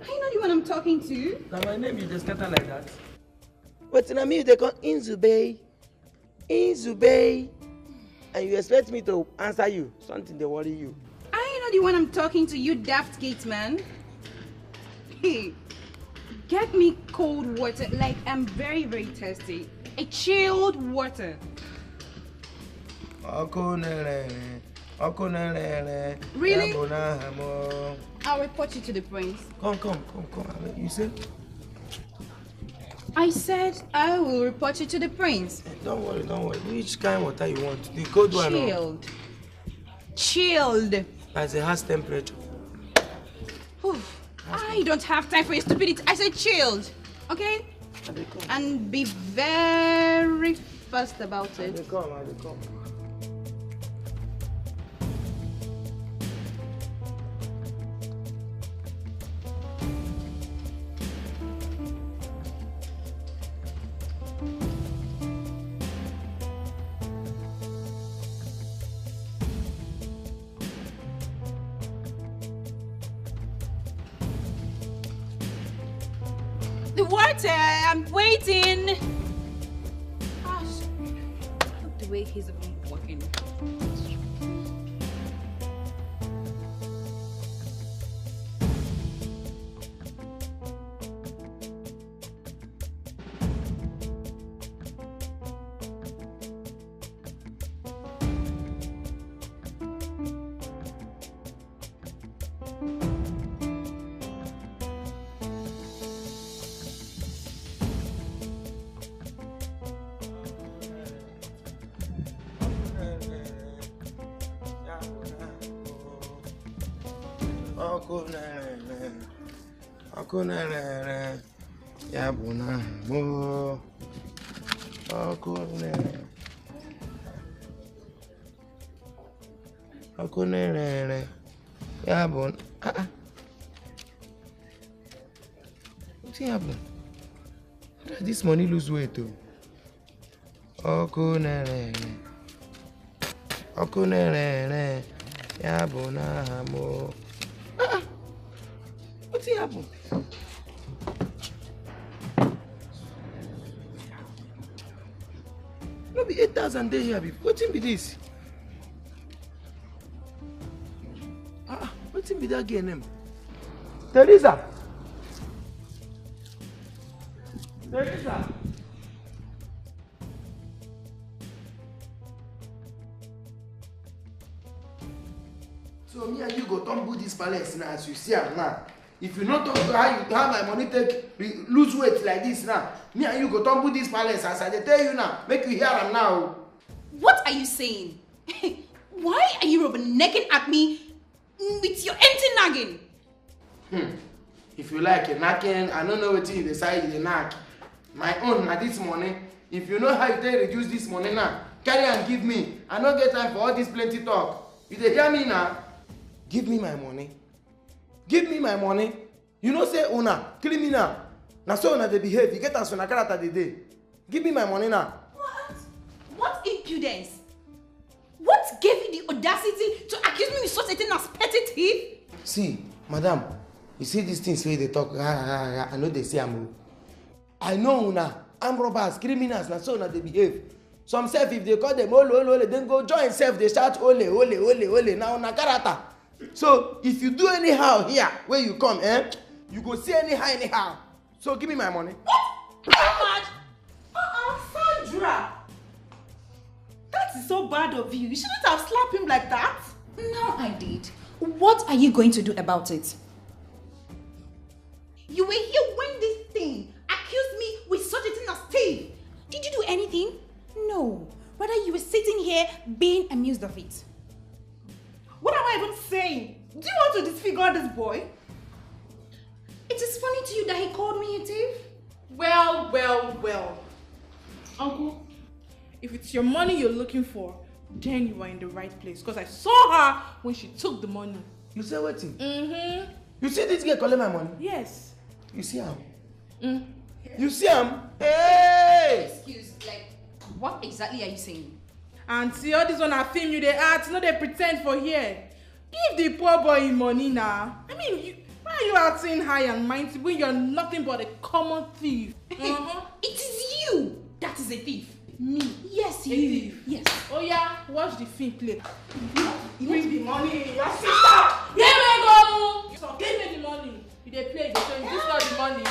I know the one I'm talking to. Now my name you just scatter like that. But in me they call Nnebe. And you expect me to answer you. Something they worry you. I know the one I'm talking to, you daft gate man. Hey, get me cold water, like I'm very, very thirsty. A chilled water. Really? I'll report you to the prince. Come. You said? I said I will report you to the prince. Don't worry. Which kind of water you want? The cold one? Chilled. As a house temperature. I don't have time for your stupidity. I said chilled. Okay? And be very fast about it. I come. The water! I'm waiting! Gosh, look the way he's walking. Okunere. Yabuna. Mo. Okunere. Yabun. What's happening? How does this money lose weight too? Okunere. Yabuna mo. What's happening? No be 8,000 days here before. What's be this? What's be that girl name? Teresa. So me and you go tumble this palace now as you see am now. If you not talk how my money take lose weight like this now, me and you go tumble this palace as I tell you now. Make you hear am now. What are you saying? Why are you rubbernecking at me with your empty nagging? If you like a knacking, I don't know what you decide you knack. My own na this money. If you know how you take reduce this money now, carry and give me. I don't get time for all this plenty talk. You dey hear me now? Give me my money. Give me my money. You know say una criminal. Now so una dey behave. You get as una character dey dey. Give me my money now. What impudence? What gave you the audacity to accuse me with such a thing as petty thief? See, madam, you see these things where they talk, I know they say I'm. I know una, armed robbers, criminals, na so una they behave. Some self, if they call them ole, then go join self, they shout ole, now una character. So, if you do anyhow here, where you come, you go see anyhow. So, give me my money. What? Sandra! That is so bad of you. You shouldn't have slapped him like that. No, I did. What are you going to do about it? You were here when this thing accused me with such a thing as thief. Did you do anything? No. Rather, you were sitting here being amused of it. What am I even saying? Do you want to disfigure this boy? It is funny to you that he called me a thief? Well. Uncle, if it's your money you're looking for, then you are in the right place. Because I saw her when she took the money. You say what? Mm-hmm. You see this girl calling my money? Yes. You see him? You see him? Hey! Excuse, what exactly are you saying? Auntie, all this one I film you, they act, no they pretend for here. Give the poor boy money now. I mean, why are you acting high and mighty when you're nothing but a common thief? It is you that is a thief. Me? Yes, you. Thief. Yes. Oh yeah, watch the film play. Bring the money. Your sister! Give me go! So give me the money. You they play, they show you this not the money.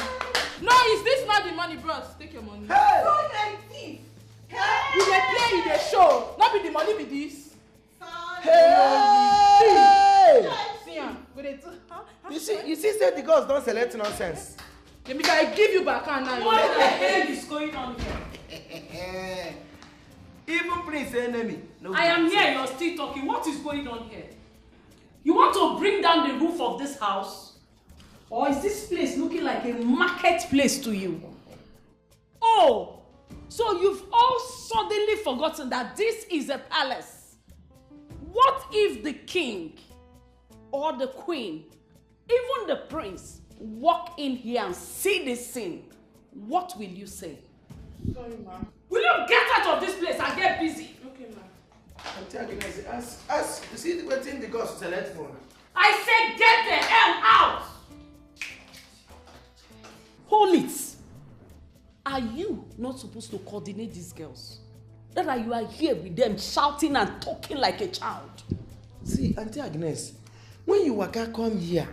No, is this not the money, bros? Take your money. Hey! So like thief. Hey! You they play, you they show. Not be the money be this. Hey! See ya. You see, say the girls don't select nonsense. Let me I give you back and now. What the hell is going on here? Even Prince Nnebe. I am here, you're still talking. What is going on here? You want to bring down the roof of this house? Or is this place looking like a marketplace to you? Oh, so you've all suddenly forgotten that this is a palace. What if the king or the queen, even the prince, walk in here and see this scene? What will you say? Sorry, ma'am. Will you get out of this place and get busy? Okay, ma'am. I'm telling you, ask, you see what thing the girls select for? I said get the hell out! Hold it. Are you not supposed to coordinate these girls? That you are here with them shouting and talking like a child. See, Auntie Agnes, when you waka come here,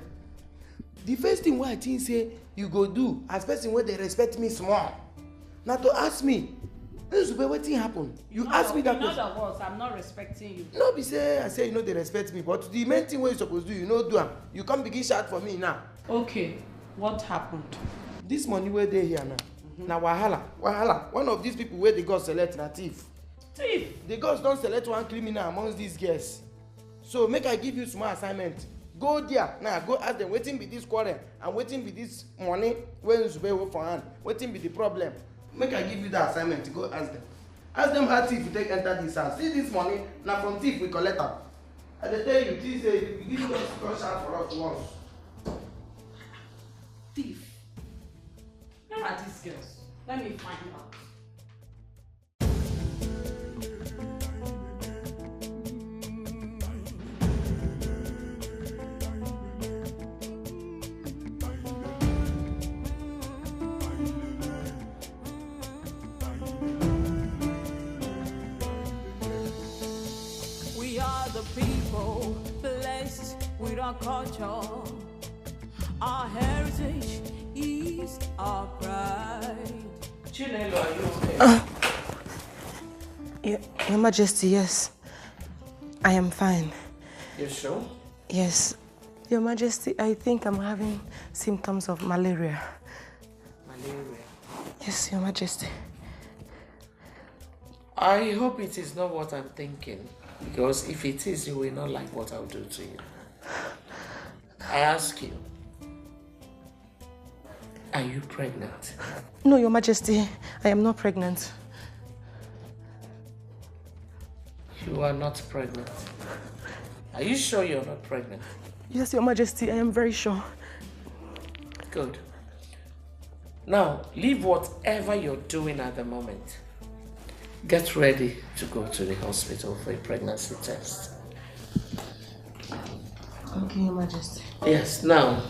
the first thing what I think say you go do as person where they respect me small. Now to ask me, what thing happen? You ask me that question. In other words, I'm not respecting you. No, be say I say you know they respect me, but the main thing what you supposed to do, you know do am. You come begin shout for me now. Okay, what happened? This money where they here now. Now wahala. One of these people where the gods select na thief. Thief? The gods don't select one criminal amongst these girls. So make I give you small assignment. Go there. Now go ask them, waiting be this quarrel and waiting be this money when Nzube work for hand. Waiting be the problem. Make I give you the assignment to go ask them. Ask them how thief you take enter this house. See this money, now from thief we collect them. And they tell you, this you give us cash out for us once. Thief. Where are these girls? Let me find out. We are the people blessed with our culture. Our heritage is our pride. Chinenye, are you okay? Your Majesty, yes. I am fine. You sure? Yes. Your Majesty, I think I'm having symptoms of malaria. Malaria? Yes, Your Majesty. I hope it is not what I'm thinking, because if it is, you will not like what I'll do to you. I ask you, are you pregnant? No, Your Majesty, I am not pregnant. You are not pregnant. Are you sure you're not pregnant? Yes, Your Majesty, I am very sure. Good. Now, leave whatever you're doing at the moment. Get ready to go to the hospital for a pregnancy test. Okay, Your Majesty. Yes, now.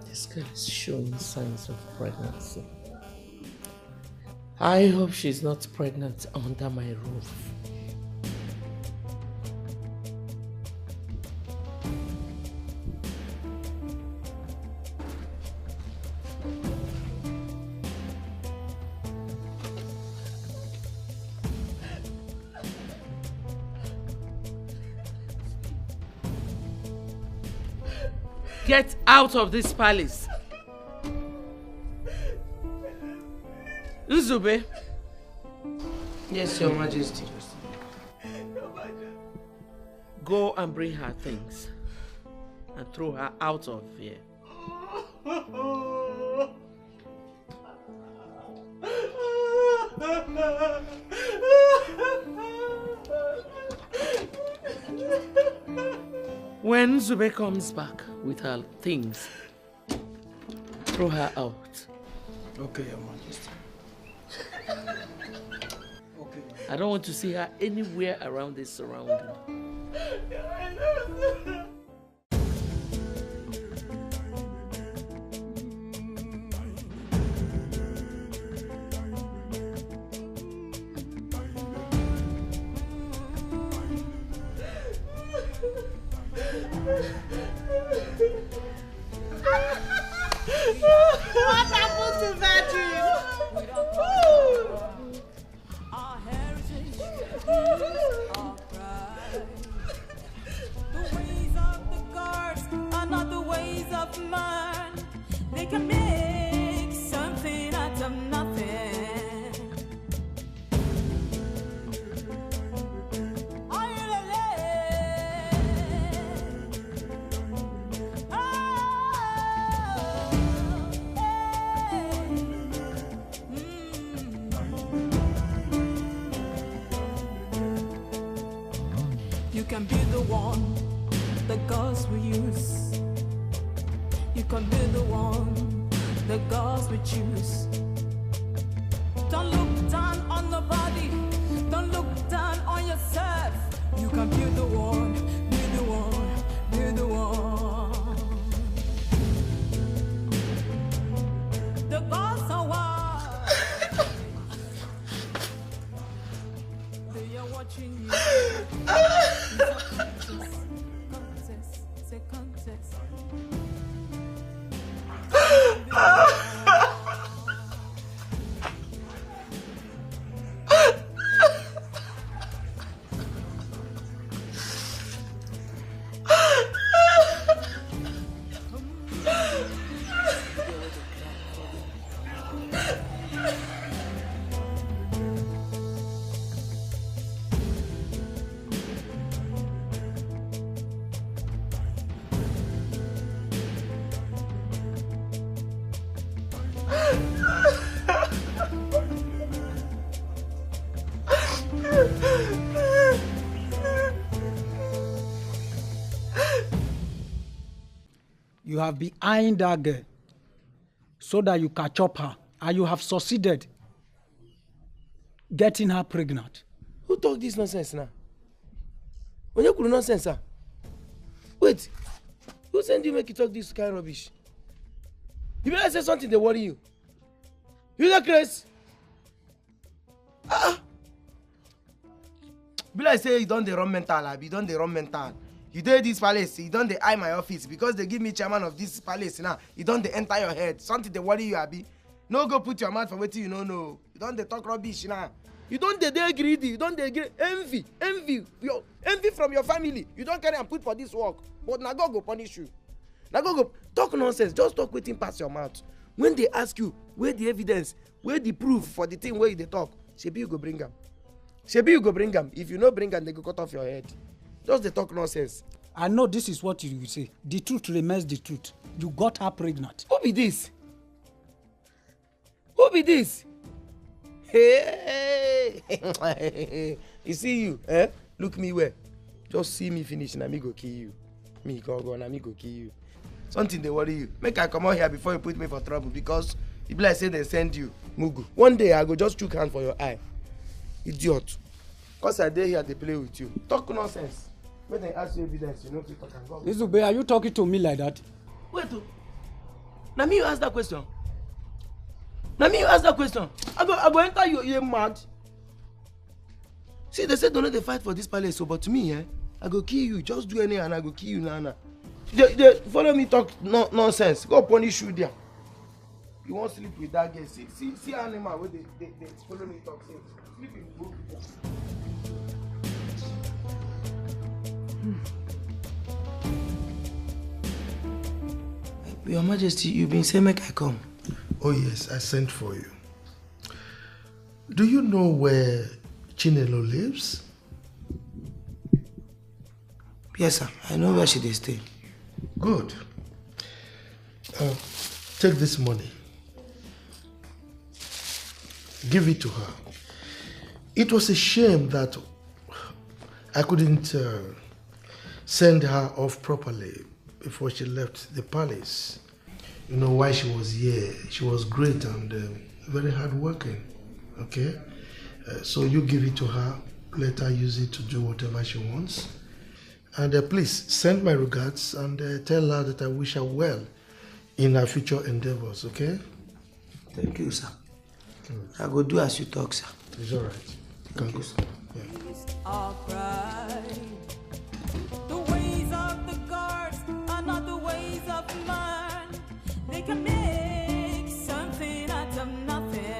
This girl is showing signs of pregnancy. I hope she's not pregnant under my roof. Get out of this palace. Nnebe. Yes, Your Majesty. Go and bring her things and throw her out of here. When Nnebe comes back with her things, throw her out. Okay, Your Majesty. I don't want to see her anywhere around this surrounding. What happened to Virgin? Our heritage is our pride. The ways of the gods are not the ways of man. They can make something out of nothing. You can be the one the gods will use. You can be the one the gods will choose. Don't look down on nobody. Don't look down on yourself. You can be the one, be the one, be the one. The gods are wild. They are watching you. You have been eyeing that girl so that you catch up her, and you have succeeded getting her pregnant. Who talk this nonsense now? When you could nonsense, sir? Wait, who sent you make you talk this kind of rubbish? You better say something they worry you. You that crazy? Be like say you don't run mental, you don't run mental. You did this palace, you don't eye my office because they give me chairman of this palace now. You don't enter your head. Something they worry you, Abi. No go put your mouth for waiting you know. You don't talk rubbish now. You don't dey greedy. You don't dey envy. Envy from your family. You don't carry and put for this work. But now God go punish you. Now God go talk nonsense. Just talk waiting past your mouth. When they ask you where the evidence, where the proof for the thing where they talk, shebi you go bring them. Shebi you go bring them. If you no bring them, they go cut off your head. Just they talk nonsense. I know this is what you will say. The truth remains the truth. You got her pregnant. Who be this? Who be this? Hey! You see you, eh? Look me where. Just see me finish and me go kill you. Me go and me go kill you. Something they worry you. Make I come out here before you put me for trouble because if like say they send you, Mugu. One day I go just chook hand for your eye. Idiot. Cause I dey here they play with you. Talk nonsense. When they ask you evidence, you know people can go. Izube, are you talking to me like that? Wait. Now me you ask that question. Now me you ask that question. I go enter you mad. See, they said don't let they fight for this palace, so but to me, I go kill you. Just do any and I go kill you now. They follow me talk nonsense. Go punish you there. You won't sleep with that girl. See animal where they follow me talk. Sleep in the book. Your Majesty, you've been saying make I come. Oh yes, I sent for you. Do you know where Chinenye lives? Yes, sir. I know where she dey stay. Good. Take this money. Give it to her. It was a shame that I couldn't send her off properly before she left the palace. You know why she was here. She was great and very hardworking. Okay? So you give it to her. Let her use it to do whatever she wants. And please send my regards and tell her that I wish her well in her future endeavors. Okay? Thank you, sir. I go do as you talk, sir. It's all right. Thank you, sir. Our pride. The ways of the gods are not the ways of man. They can make something out of nothing.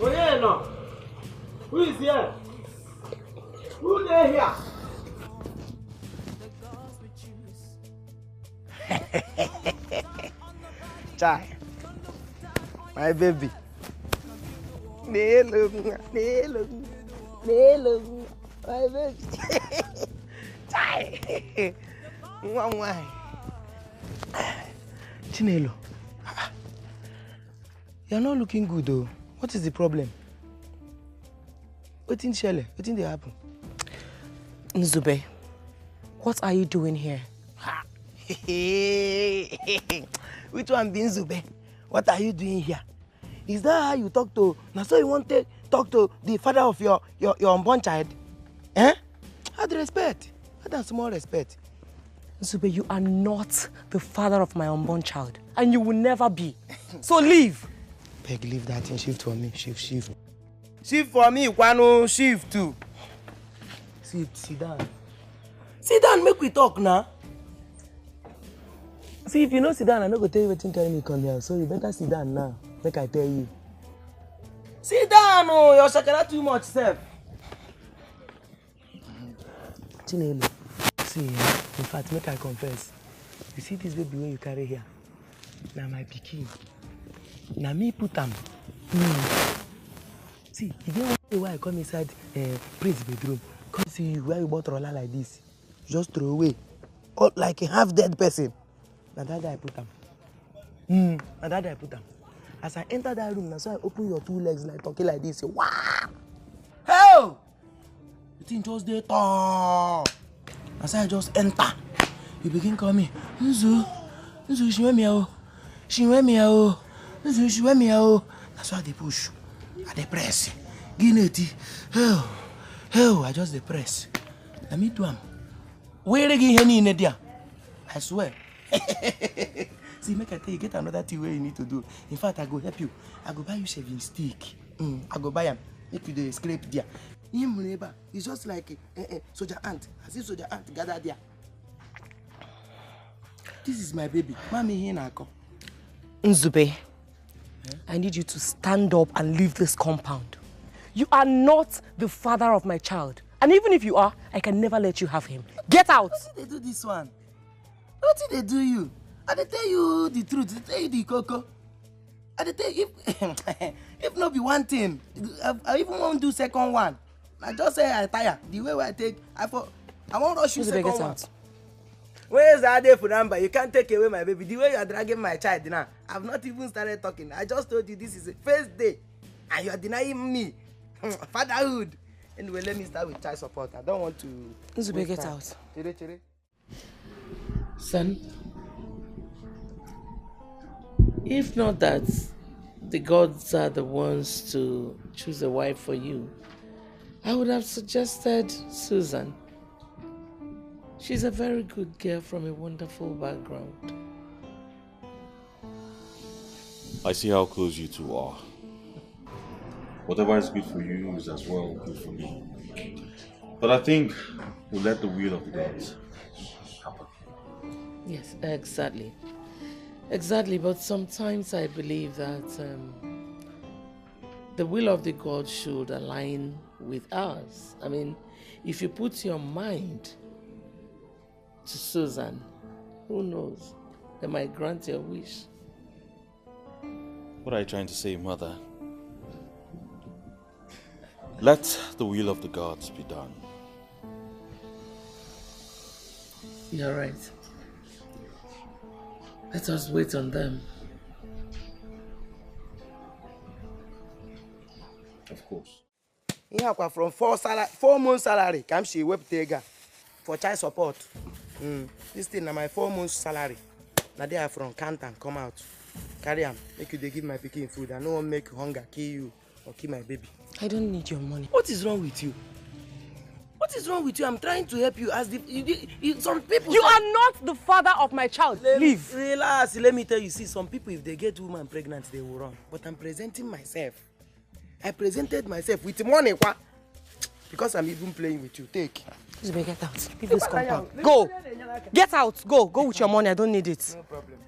Oh yeah, no. Who is here? Who there here? Chai, my baby. Nelo, my baby. Chai, mwah. Chinelo, you're not looking good though. What is the problem? What in Shelley? What did happen? Nnebe, what are you doing here? Which one be Nnebe? What are you doing here? Is that how you talk to? Now, so you want to talk to the father of your unborn child? Eh? Have the respect. Have that small respect. Nnebe, you are not the father of my unborn child, and you will never be. So leave. Beg, leave that thing. Shift for me. Shift. Shift for me. Kwano, shift too. Sit down. Sit down, make we talk now. See, if you don't sit down, I'm not going to tell you what you carry me come here. So you better sit down now. Like I tell you. Sit down, oh, you're shakara too much, sir. Chinenye, see, in fact, make I confess. You see this baby when you carry here? Now my pikin. Now me put them. See, if you want why I come inside Prince's bedroom, come see you where you bought roller like this. Just throw away. Or like a half-dead person. Now that day I put them. Now that day I put them. As I enter that room, now so I open your two legs like talking like this. Say, wow! Hell! The thing just there. As I just enter, you begin call me. Nzu, she went me out. She went me out. Nzu, she went me out. That's why they push. I dey press. Guinea. Hell, I just dey press. I meet them. Where again Henny in there? I swear. See, make I tell you, get another thing where you need to do. In fact, I go help you. I go buy you shaving stick. I go buy them. Make you the scrape there. It's just like a soldier ant. I see soldier ant gather there. This is my baby. Mommy here now. Nnebe, I need you to stand up and leave this compound. You are not the father of my child. And even if you are, I can never let you have him. Get out! What did they do this one? What did they do you? I dey tell you the truth. I tell you the cocoa. I dey tell you if not be one thing, I even won't do second one. I just say I tire. The way I take, I won't rush you second one. Where's the other for number? You can't take away my baby. The way you are dragging my child now, I've not even started talking. I just told you this is the first day, and you are denying me fatherhood. Anyway, let me start with child support. I don't want to. Nnebe, get out. Chere. Son, if not that the gods are the ones to choose a wife for you, I would have suggested Susan. She's a very good girl from a wonderful background. I see how close you two are. Whatever is good for you is as well good for me. But I think we'll let the will of the gods happen. Yes, exactly. Exactly, but sometimes I believe that the will of the gods should align with ours. I mean, if you put your mind to Susan, who knows? They might grant your wish. What are you trying to say, Mother? Let the will of the gods be done. You're right. Let us wait on them. Of course. Yeah, from 4 months salary, come she web tega for child support. This thing na my 4 months salary. Now they are from Canton, come out. Carry on. Make you they give my pikin food. I no one make hunger kill you or kill my baby. I don't need your money. What is wrong with you? What is wrong with you? I'm trying to help you. As some people. You are not the father of my child. Leave. Relax. Let me tell you. See, some people, if they get woman pregnant, they will run. But I'm presenting myself. I presented myself with money, what? Because I'm even playing with you. Take. Nnebe, get out. Leave this compound. Go. Get out. Go. Go with your money. I don't need it. No problem.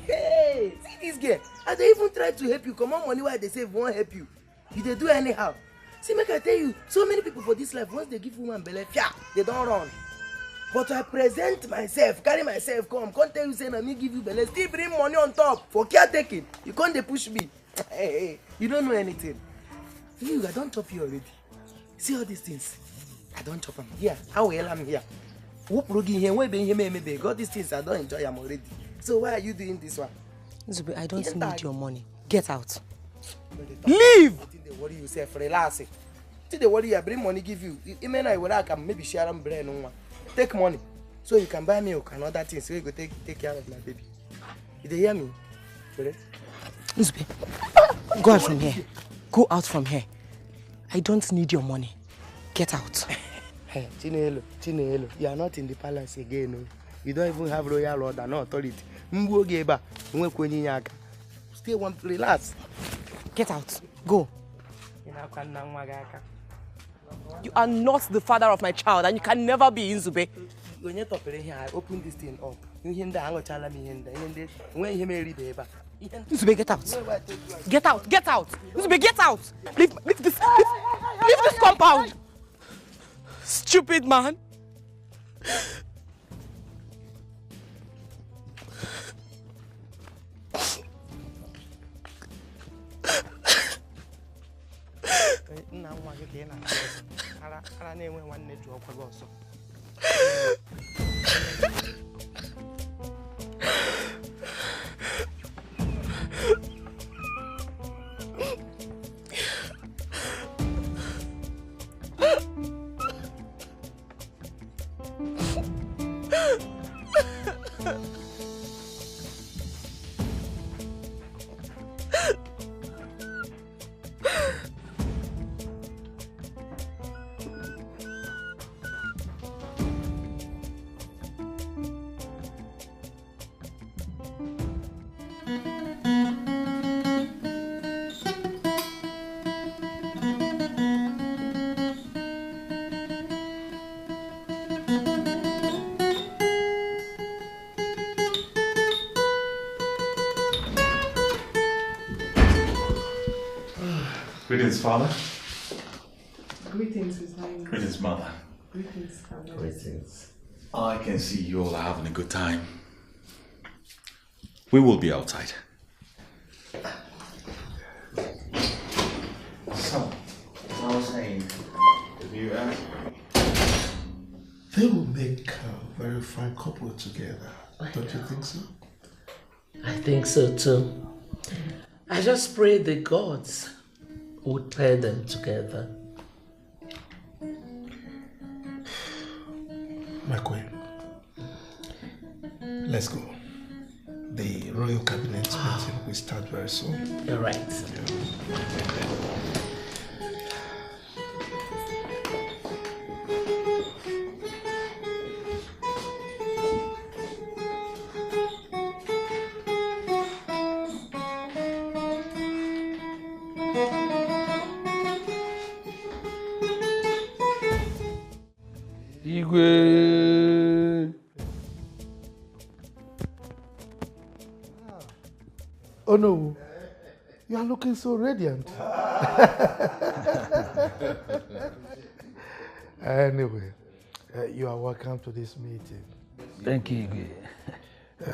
Hey, see this girl. As they even try to help you, come on, money while they say won't help you. You they do anyhow. See, make I tell you, so many people for this life, once they give woman belly, they don't run. But I present myself, carry myself, can't tell you say na me give you belly, still bring money on top for caretaking. You can't they push me. Hey, you don't know anything. You, I don't chop you already. See all these things. I don't chop them. Here, how well I'm here. Whoop rugi here, where be here, maybe got these things I don't enjoy them already. So why are you doing this one? Nnebe, I don't need your money. Get out. Leave! They worry yourself, relax. They worry, I bring money, give you. Even I will maybe share them brain on one. Take money. So you can buy milk and other things so you go take care of my baby. Did they hear me? Nnebe, go out from here. Go out from here. I don't need your money. Get out. Hey, Chinenye, you are not in the palace again. No? You don't even have royal order, no authority. Still want to relax. Get out. Go. You are not the father of my child and you can never be Nnebe. When you're here, I open this thing up. Nnebe, get out. Get out, get out. Nnebe, get out. Leave this compound. Stupid man. Greetings, Father. Greetings, His Highness. Greetings, Mother. Greetings, Father. Greetings. I can see you all are having a good time. We will be outside. So, as I was saying, the viewer. They will make a very fine couple together. Don't you think so? I think so too. I just pray the gods would pair them together. My queen, let's go. The royal cabinet meeting will start very soon. You're right. Oh no, you are looking so radiant. Anyway, you are welcome to this meeting. Thank you.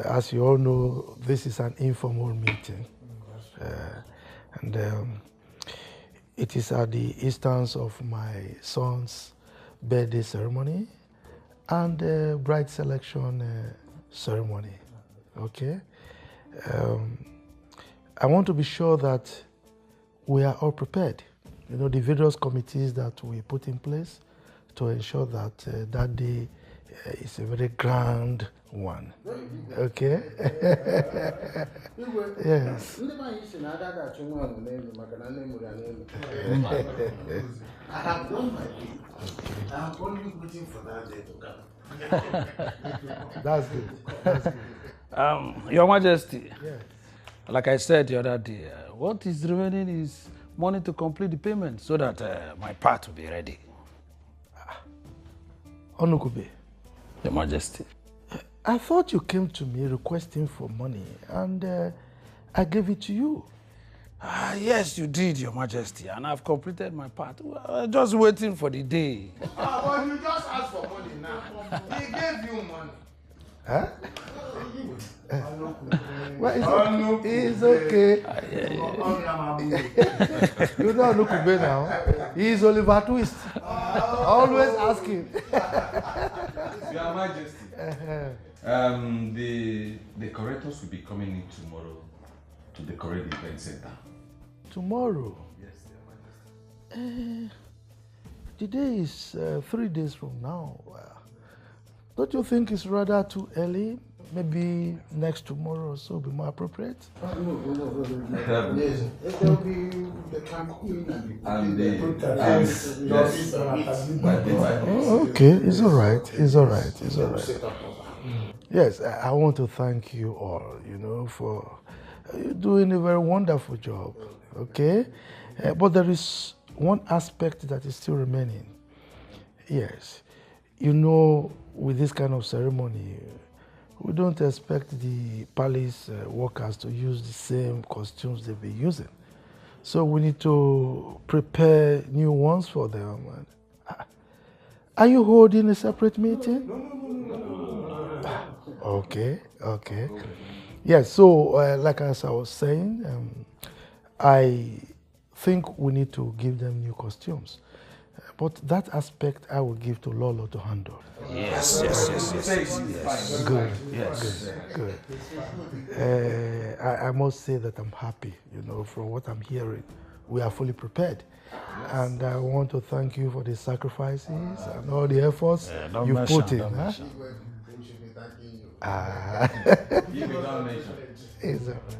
As you all know, this is an informal meeting. And it is at the instance of my son's birthday ceremony and bride selection ceremony. Okay? I want to be sure that we are all prepared. You know, the various committees that we put in place to ensure that that day is a very grand one. Okay? Yes. I have done my bit. I'm only waiting for that day to come. That's good. That's good. Your Majesty, Yeah. like I said the other day, what is remaining is money to complete the payment so that my part will be ready. Onukube, Your Majesty. I thought you came to me requesting for money and I gave it to you. Yes, you did, Your Majesty, and I've completed my part. Just waiting for the day. Well, you just asked for money now. He gave you money. Huh? Well, it's okay. You know Onukube now. He's Oliver Twist. Always asking. Your Majesty. The decorators will be coming in tomorrow to decorate the event center. Tomorrow? Yes, Your Majesty. The day is 3 days from now. Don't you think it's rather too early? Maybe next tomorrow or so will be more appropriate? No. Yes, it will be the campaign and Okay, it's all right. It's all right. It's all right. Yes, I want to thank you all, you know, for doing a very wonderful job, okay? But there is one aspect that is still remaining. Yes, you know, with this kind of ceremony, we don't expect the palace workers to use the same costumes they've been using. So we need to prepare new ones for them. Are you holding a separate meeting? Okay, okay. Yes, so like as I was saying, I think we need to give them new costumes. But that aspect I will give to Lolo to handle. Yes. Good. Yes. Good. I must say that I'm happy, from what I'm hearing. We are fully prepared. And I want to thank you for the sacrifices and all the efforts you put in. Don't mention. It's all right.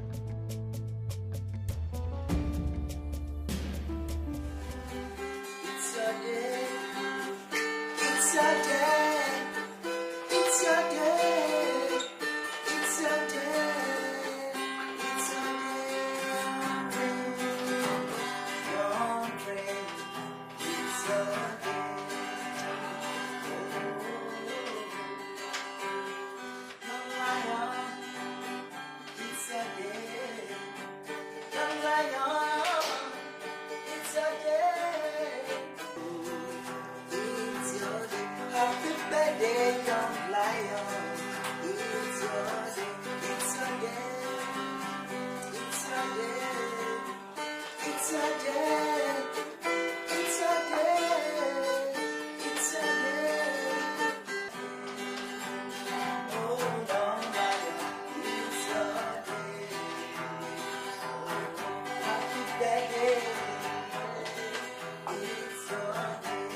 It's your day. It's your day. It's your day. It's your day. Don't pray. It's your day. Young lion. It's your day. Young lion. It's your day. It's your day. Happy birthday, young lion. It's your day. It's your day. It's your day. It's your day. It's your day. It's your day. Oh, young lion. It's your day. Happy birthday. It's your day.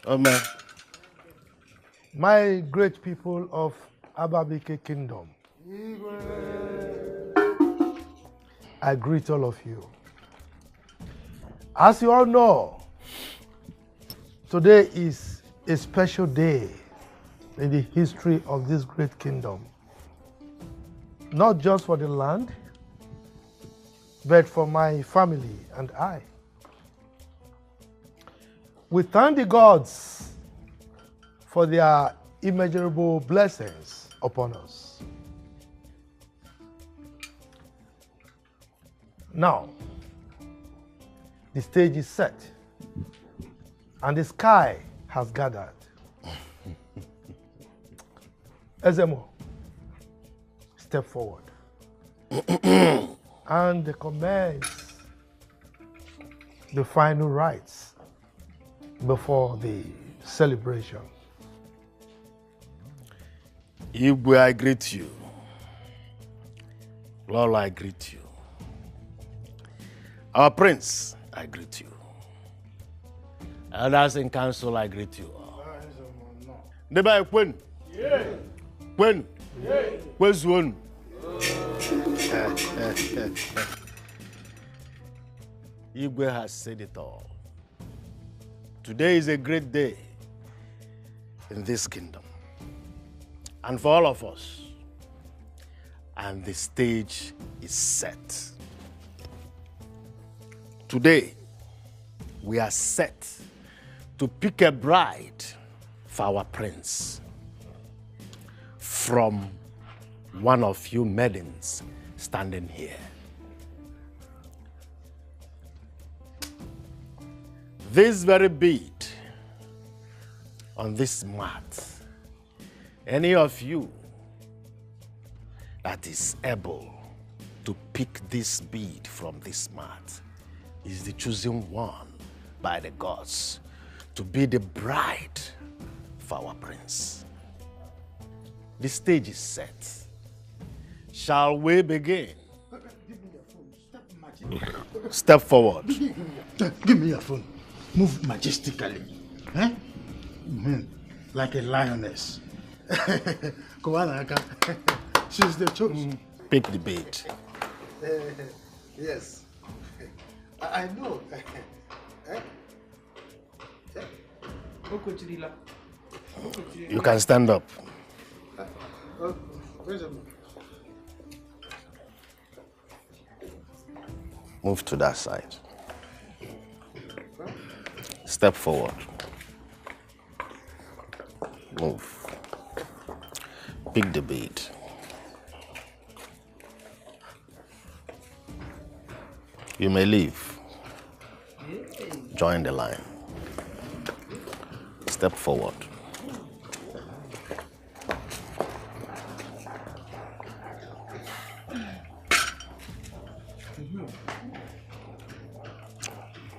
Amen. My great people of Ababike Kingdom, I greet all of you. As you all know, today is a special day in the history of this great kingdom. Not just for the land, but for my family and I. We thank the gods for their immeasurable blessings upon us. Now, the stage is set and the sky has gathered. Ezemo, step forward and commence the final rites before the celebration. Igwe, I greet you. Lola, I greet you. Our prince, I greet you. Elders in council, I greet you. Nnebe, Kwen. Kwen. Kwezuon. Igwe has said it all. Today is a great day in this kingdom. And for all of us. And the stage is set. Today, we are set to pick a bride for our prince from one of you maidens standing here. This very bead on this mat, any of you that is able to pick this bead from this mat is the chosen one by the gods to be the bride for our prince. The stage is set. Shall we begin? Step forward. Give me your phone. Move majestically. Eh? Like a lioness. She's the chosen. Pick the bead. Yes. I know. You can stand up. Move to that side. Step forward. Move. Pick the bead. You may leave. Join the line. Step forward.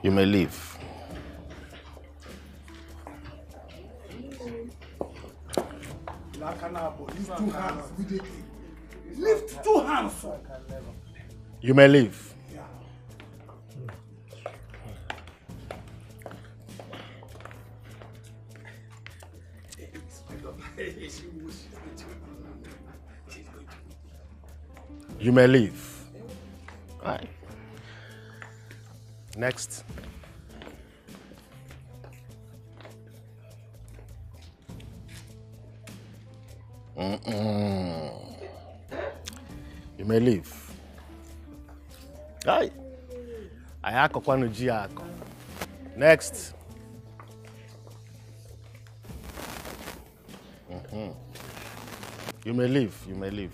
You may leave. Lift two hands. You may leave. You may leave. All right. Next. You may leave. Aye. Ayako kwanu ji ako. Next. You may leave. You may leave.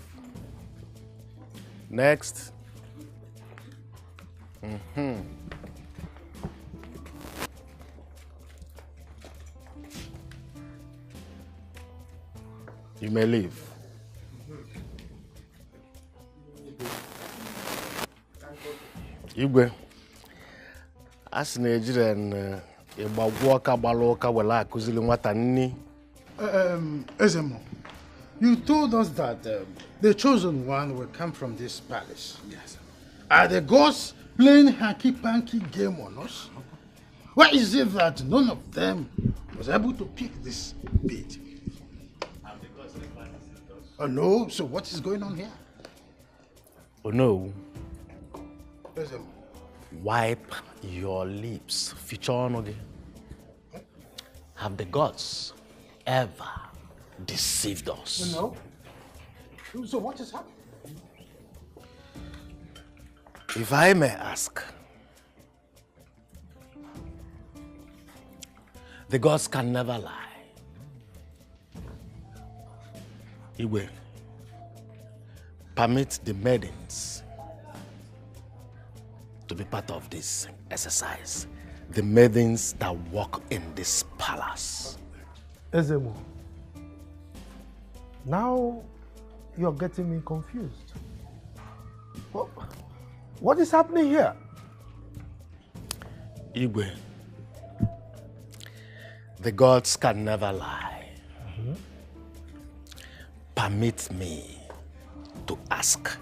Next. You may leave. Igwe, as Nigerian ịgbagwo gbara ụka wela akụzili nwata nni. Ezemo, you told us that the chosen one will come from this palace. Yes. Are the gods playing hanky-panky game on us? Why is it that none of them was able to pick this bead? Oh no, so what is going on here? Oh no. Yes, sir. Wipe your lips. Feature on again. Have the gods ever deceived us? No. So what is happening? If I may ask, the gods can never lie. Iwe, permit the maidens to be part of this exercise. The maidens that walk in this palace. Ezemo, now you're getting me confused. What is happening here? Igwe, the gods can never lie. Permit me to ask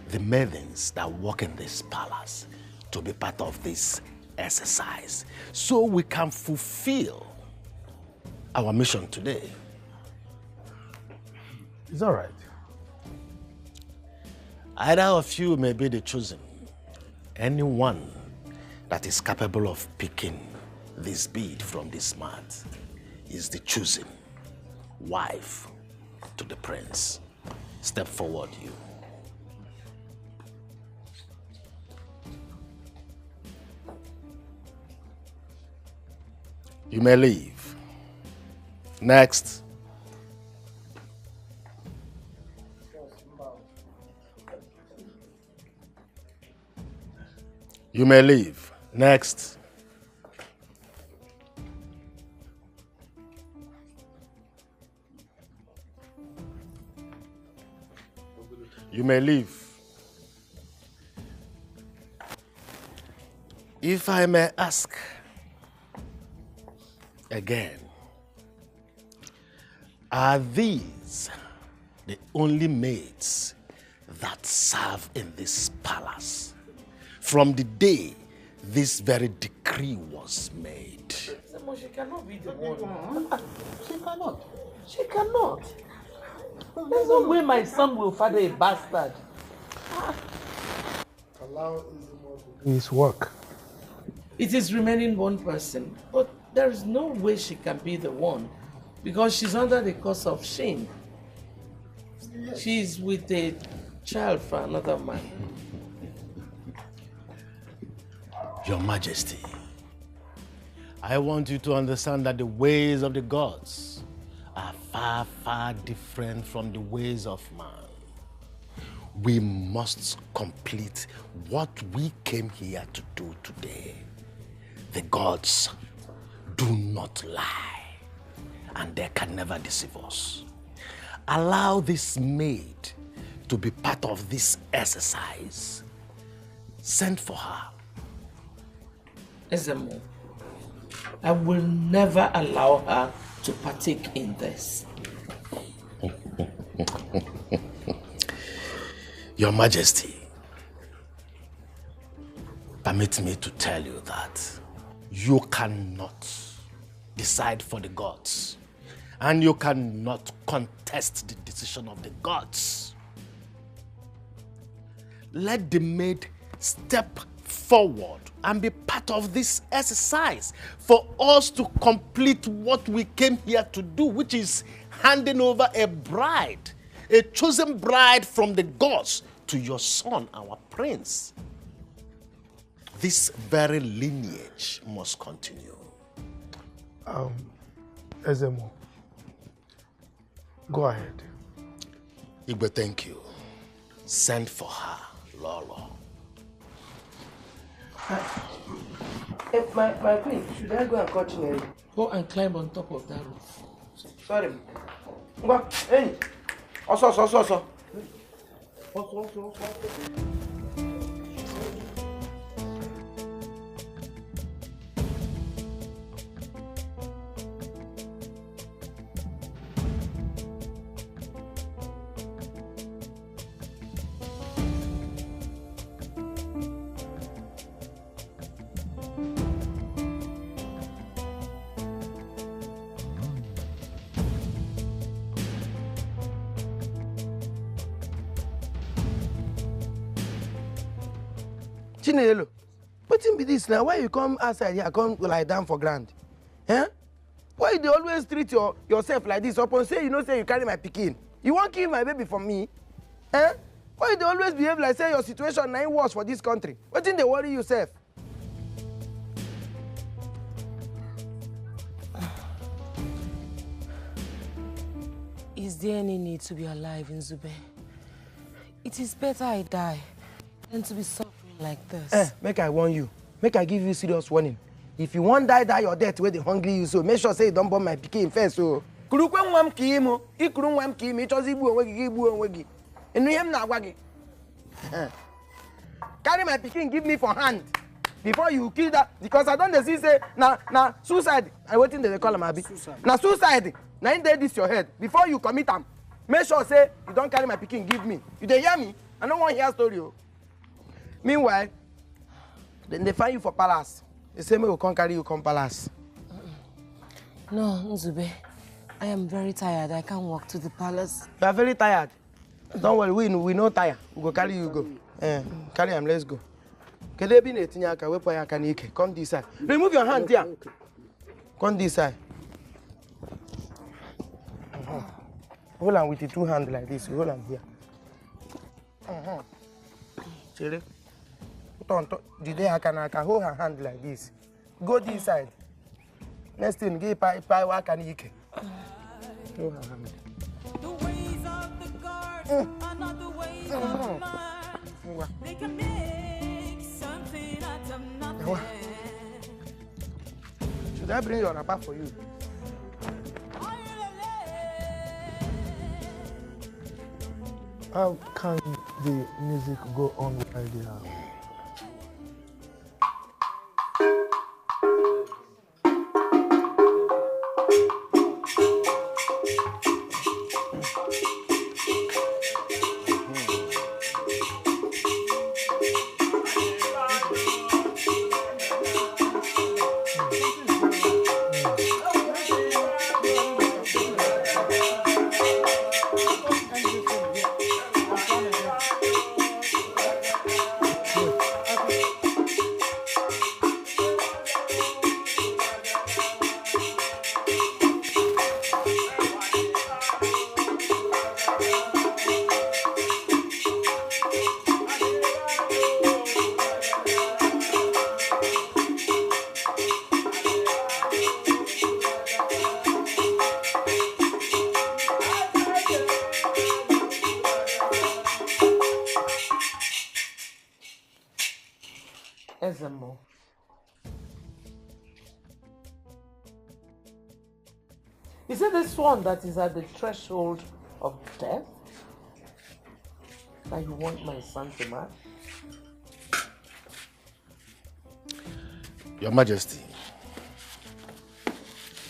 the maidens that walk in this palace to be part of this exercise so we can fulfill our mission today. It's all right. Either of you may be the chosen. Anyone that is capable of picking this bead from this mat is the chosen wife to the prince. Step forward, you. You may leave. Next. You may leave. Next. You may leave. If I may ask again, are these the only maids that serve in this palace from the day this very decree was made? She cannot be the one. She cannot. She cannot. There's no way my son will father a bastard. Allow his work. It is remaining one person, but there is no way she can be the one because she's under the curse of shame. She's with a child for another man. Your Majesty, I want you to understand that the ways of the gods are far, far different from the ways of man. We must complete what we came here to do today. The gods do not lie, and they can never deceive us. Allow this maid to be part of this exercise. Send for her. Ezemo, I will never allow her to partake in this. Your Majesty, permit me to tell you that you cannot decide for the gods, and you cannot contest the decision of the gods. Let the maid step forward and be part of this exercise for us to complete what we came here to do, which is handing over a bride, a chosen bride from the gods to your son, our prince. This very lineage must continue. Ezemo, go ahead. Igwe, thank you. Send for her, Lolo. My queen, should I go and call Chinenye? Go and climb on top of that roof. Sorry. Go, hey. Also. Chinenye, wetin be this now? Why you come outside here, come lie down for ground? Eh? Why you dey always treat yourself like this? Upon say you know say you carry my pikin. You won't kill my baby for me? Eh? Why you dey always behave like say your situation na worse for this country? Wetin dey worry yourself? Is there any need to be alive in Zube? It is better I die than to be suffering like this. Make I warn you. Make I give you serious warning. If you want die your death where they hungry you, so make sure say you don't burn my pikin first. So, kurukwe nwam kiimo, ikuru nwam kiimo, ichozi ibu onwegi ibu onwegi. Enu yem na agwagi. Carry my pikin, give me for hand before you kill that. Because I don't see say na suicide. I waiting they call him abi. Na suicide. Na in there this your head before you commit am. Make sure say you don't carry my pikin, give me. You dey hear me? I don't want to hear story. Meanwhile, then they find you for palace. They say me will come carry you come palace. No, Nzube. I am very tired. I can't walk to the palace. You are very tired. Don't worry, we no tire. We go carry you go. Carry him, let's go. Come this side. Remove your hand here. Come this side. Hold on with the two hands like this. Hold on here. Chile. The day I can hold her hand like this. Go this side. Next thing, give pie work and eat. Hold her hand. The ways of the gods are not the ways of man. They can make something out of nothing. Should I bring your wrapper for you? How can the music go on while they are? Is it this one that is at the threshold of death that you want my son to marry? Your Majesty,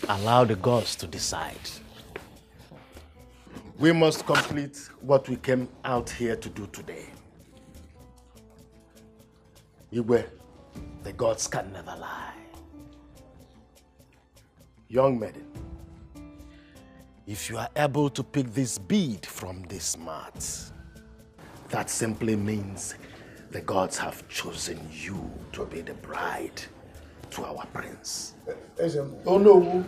allow the gods to decide. We must complete what we came out here to do today. Igwe, the gods can never lie. Young maiden, if you are able to pick this bead from this mat, that simply means the gods have chosen you to be the bride to our prince. Oh no.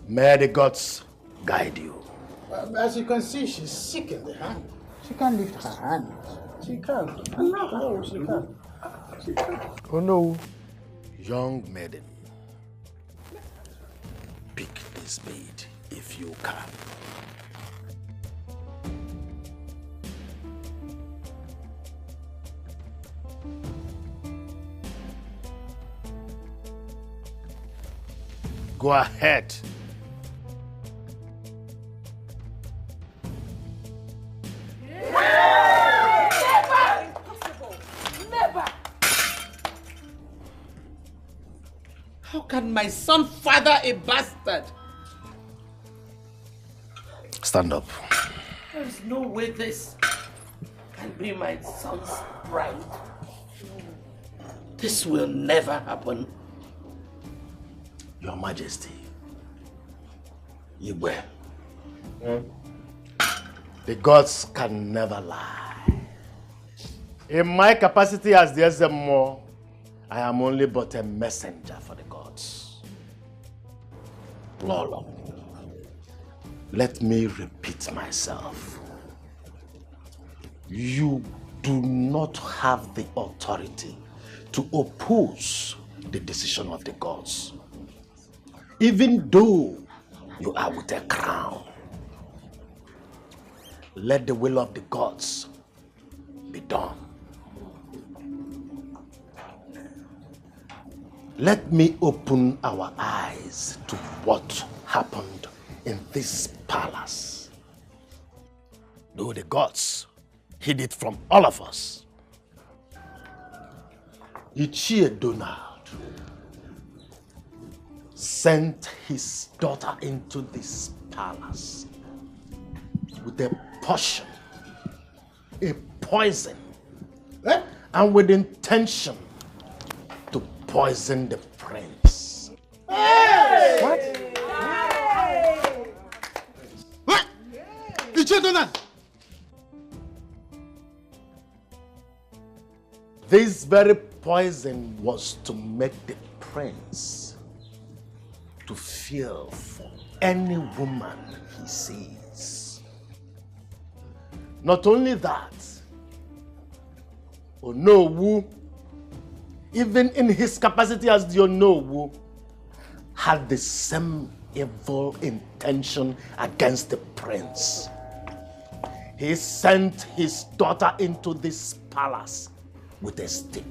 May the gods guide you. As you can see, she's sick in the hand. She can't lift her hand. She can't. No, she can't. She can't. Oh no. Young maiden, pick this bead if you can. Go ahead. Never! How can my son father a bastard? Stand up. There is no way this can be my son's bride. This will never happen. Your Majesty, Igwe, the gods can never lie. In my capacity as the Ezemo, I am only but a messenger for the gods. Lolo, let me repeat myself. You do not have the authority to oppose the decision of the gods, even though you are with a crown. Let the will of the gods be done. Let me open our eyes to what happened in this palace. Though the gods hid it from all of us, Ichie Donald sent his daughter into this palace with a potion, a poison, and with intention to poison the prince. Hey! What? Ichie Donald! This very poison was to make the prince to feel for any woman he sees. Not only that, Onowu, even in his capacity as the Onowu, had the same evil intention against the prince. He sent his daughter into this palace with a stick.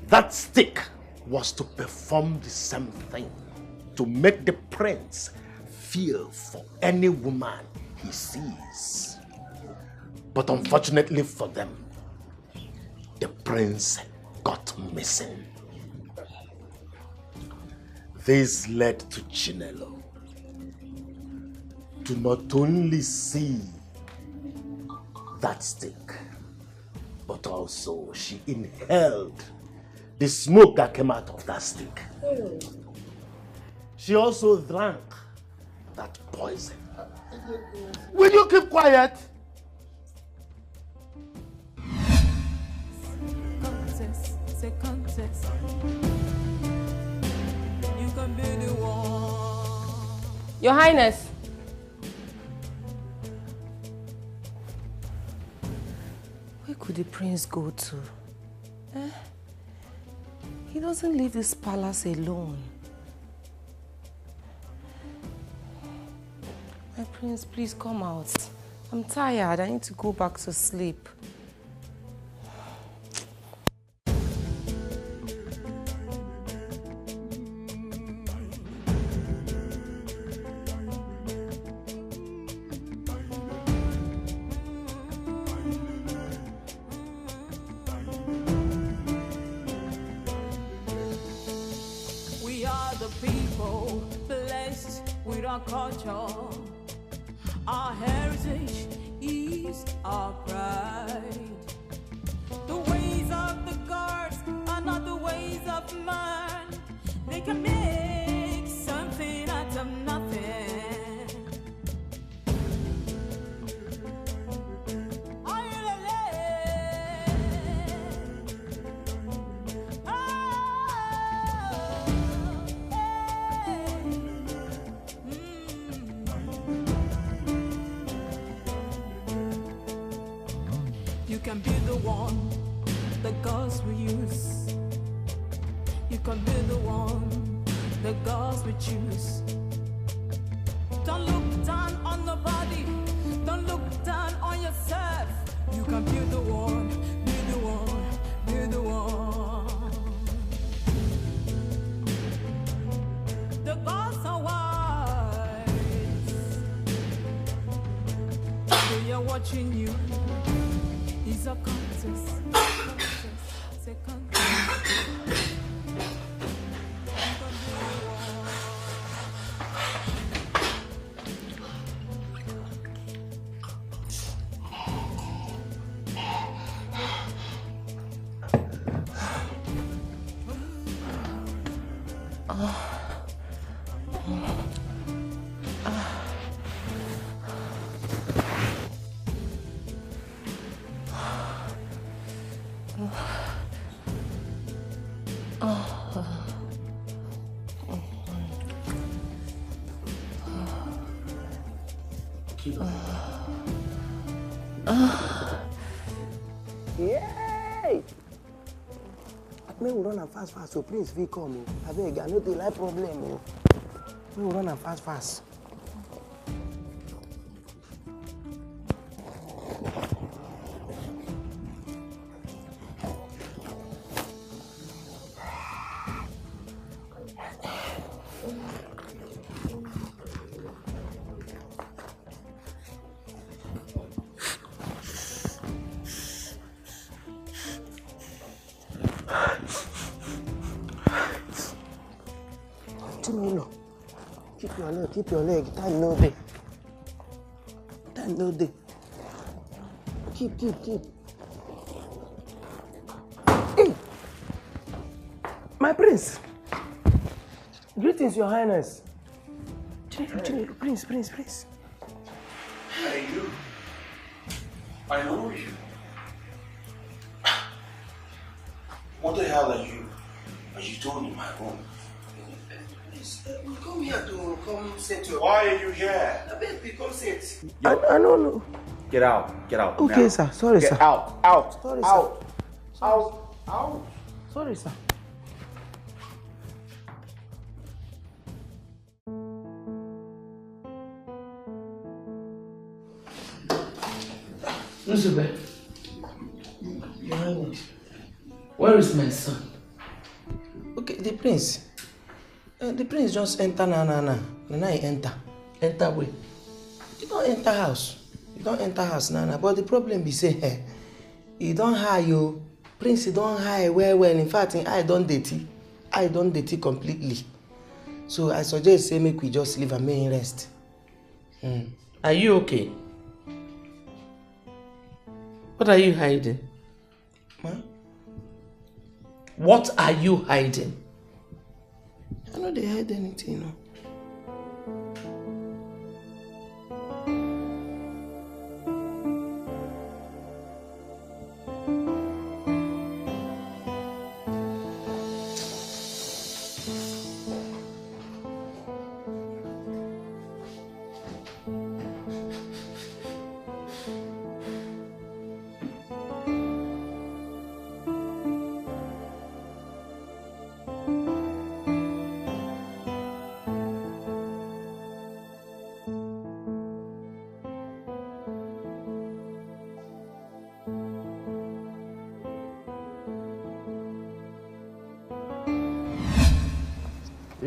That stick was to perform the same thing, to make the prince feel for any woman he sees. But unfortunately for them, the prince got missing. This led to Chinelo to not only see that stick, but also she inhaled the smoke that came out of that stick. She also drank that poison. Will you keep quiet? Contest. You can be the one. Your Highness. Where could the prince go to? He doesn't leave this palace alone. My prince, please come out. I'm tired. I need to go back to sleep. Culture, our heritage is our pride. The ways of the gods are not the ways of man. They can make something out of nothing. You can be the one the gods will use. You can be the one the gods will choose. Don't look down on nobody. Don't look down on yourself. You can be the one, be the one, be the one. The gods are wise. They are watching you. It's a contest. It's a contest. Yay! May we run and fast, so Prince V come. I beg, I know the life problem. May we run and fast. Keep your leg. Time no day. Keep. Hey! My prince. Greetings, your highness. Prince. Hey, you. I know you. What the hell are you doing in my room? We come here to come sit your... Why are you here? I beg we come sit. Yo. I don't know. Get out. Okay, now. sir. Sorry, Get sir. Out. Sorry, out. sir. Out. Sorry, sir. Nnebe, where is my son? Okay, the prince. The prince just enter na. Now he enter. Enter where? He don't enter house. Nana. But the problem be say, he don't hire you. Prince, he don't hire well. In fact, I don't dirty completely. So I suggest say make we just leave and make rest. Are you okay? What are you hiding? Huh? What are you hiding? I know they hide anything, no.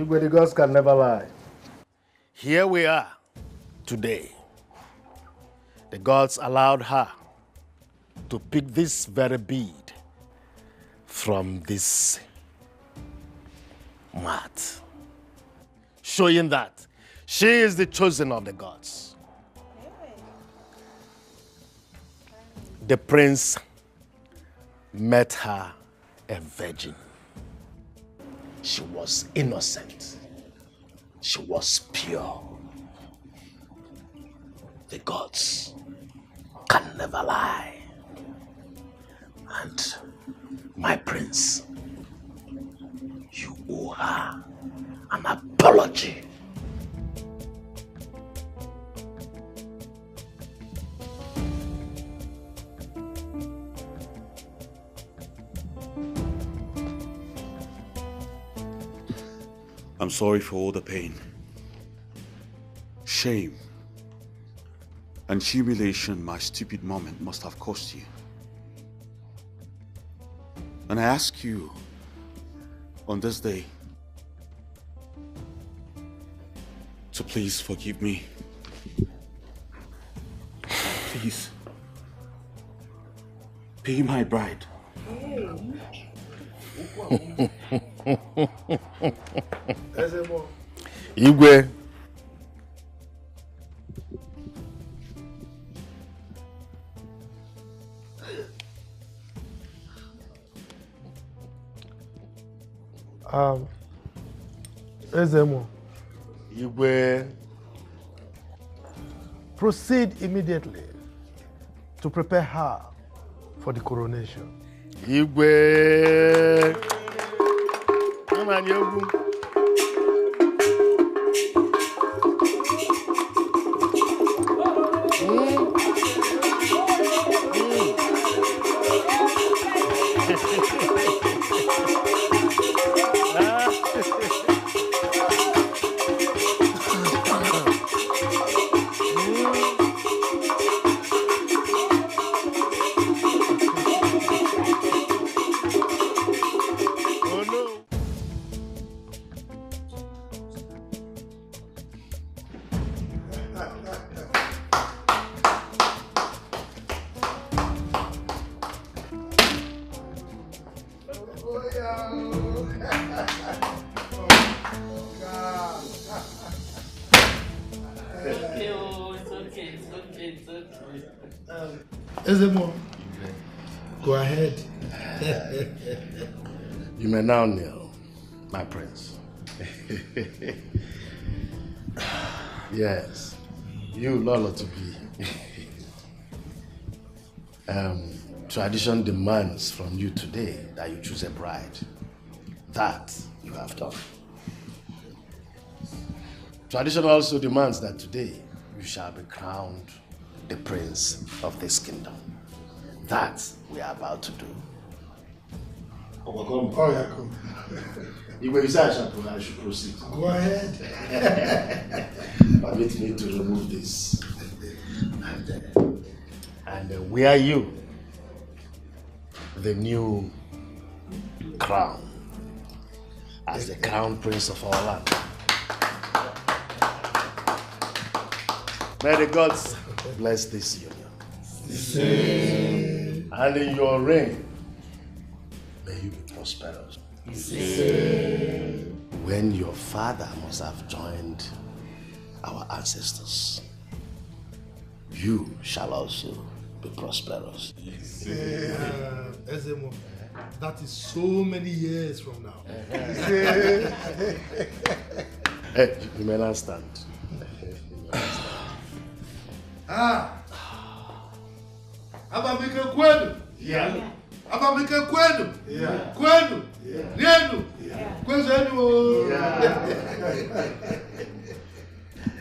Where the gods can never lie. Here we are today. The gods allowed her to pick this very bead from this mat, showing that she is the chosen of the gods. The prince met her a virgin. She was innocent. She was pure. The gods can never lie. And my prince, you owe her an apology. I'm sorry for all the pain, shame, and humiliation my stupid moment must have cost you. And I ask you, on this day, to please forgive me. Please. Be my bride. Igwe. Ezemo. Igwe. Proceed immediately to prepare her for the coronation. Igwe. Come on, Yogu. Ezemo, go ahead. You may now kneel, my prince. Yes, you Lolo to be. Tradition demands from you today that you choose a bride. That you have done. Tradition also demands that today you shall be crowned the prince of this kingdom. That we are about to do. Oh, yeah, come. You say I should proceed. Go ahead. Permit me to remove this. And wear you the new crown as the crown prince of our land. May the gods bless this union. And in your reign, may you be prosperous. When your father must have joined our ancestors, you shall also be prosperous. Ezemo, that is so many years from now. Hey, you may not stand. Abamike kwenu. Yeah. Abamike kwenu. Yeah. Kwenu. Yeah. Nenu. Yeah. Kwenu.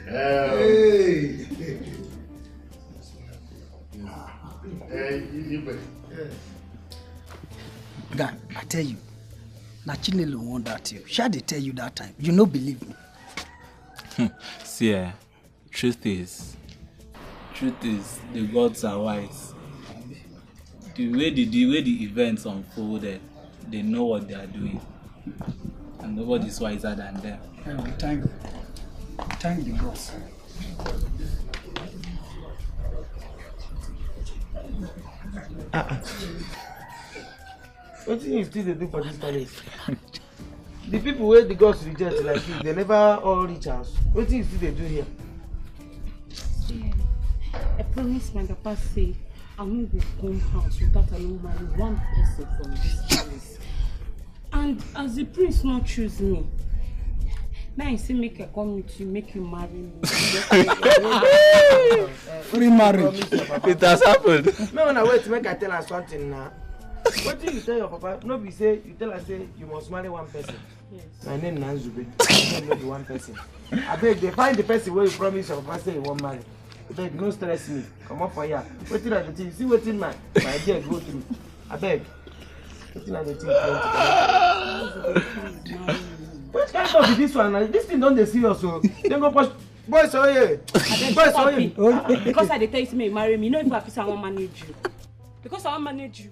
Hey. Guy, I tell you, na Chinenye won that you. Shall they tell you that time? You no believe me. See, truth is, the gods are wise. The way the events unfolded, they know what they are doing, and nobody's wiser than them. Anyway, thank the gods. What do you still do for this palace? The people where the gods reject like you, they never all reach us. What do you still do here? I promise my papa say I won't go home house without I know marry one person from this palace. And as the prince not choose me, now I say make a come with you, make you marry me. Free marriage. It has happened. No, when I wait to make I tell her something now. What do you tell your papa? No, be say you tell her say you must marry one person. Yes. My name is Nnebe. I don't know one person. I beg they find the person where you promise your papa say you won't marry. I beg no stress me. Come up for here. Waiting at the thing. See waiting my idea go through. I beg. Waiting at the thing. What kind of this one? This thing don't they serious so. Then go push. Boys, oh yeah. Boys, oh yeah. Because I tell you to me marry me. No, if I feel I won't manage you. Because I won't manage you.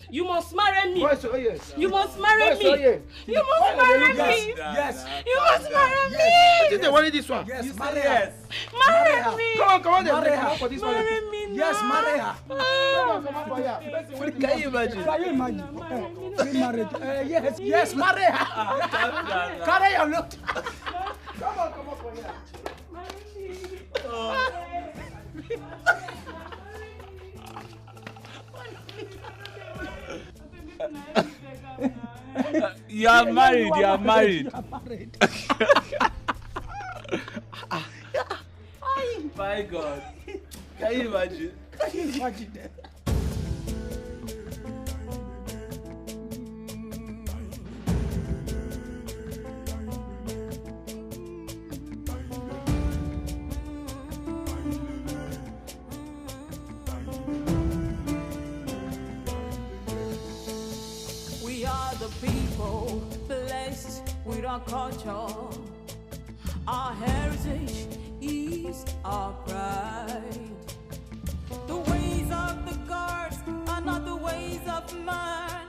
You must marry me. Boys, oh yes. You must marry me. Oh, yeah. You must marry me. Yes. You must marry me. What did they want this one? Yes, marry her. Marry me. Come on, Marry her. for this one. Marry me now. Yes, marry her. Come on for here. Can you imagine? Can you imagine? Free marriage. Yes, marry her. Carry your look. Come on for here. You are married. You are married. My God. Can you imagine? Can you imagine that? are the people blessed with our culture. Our heritage is our pride. The ways of the gods are not the ways of mine.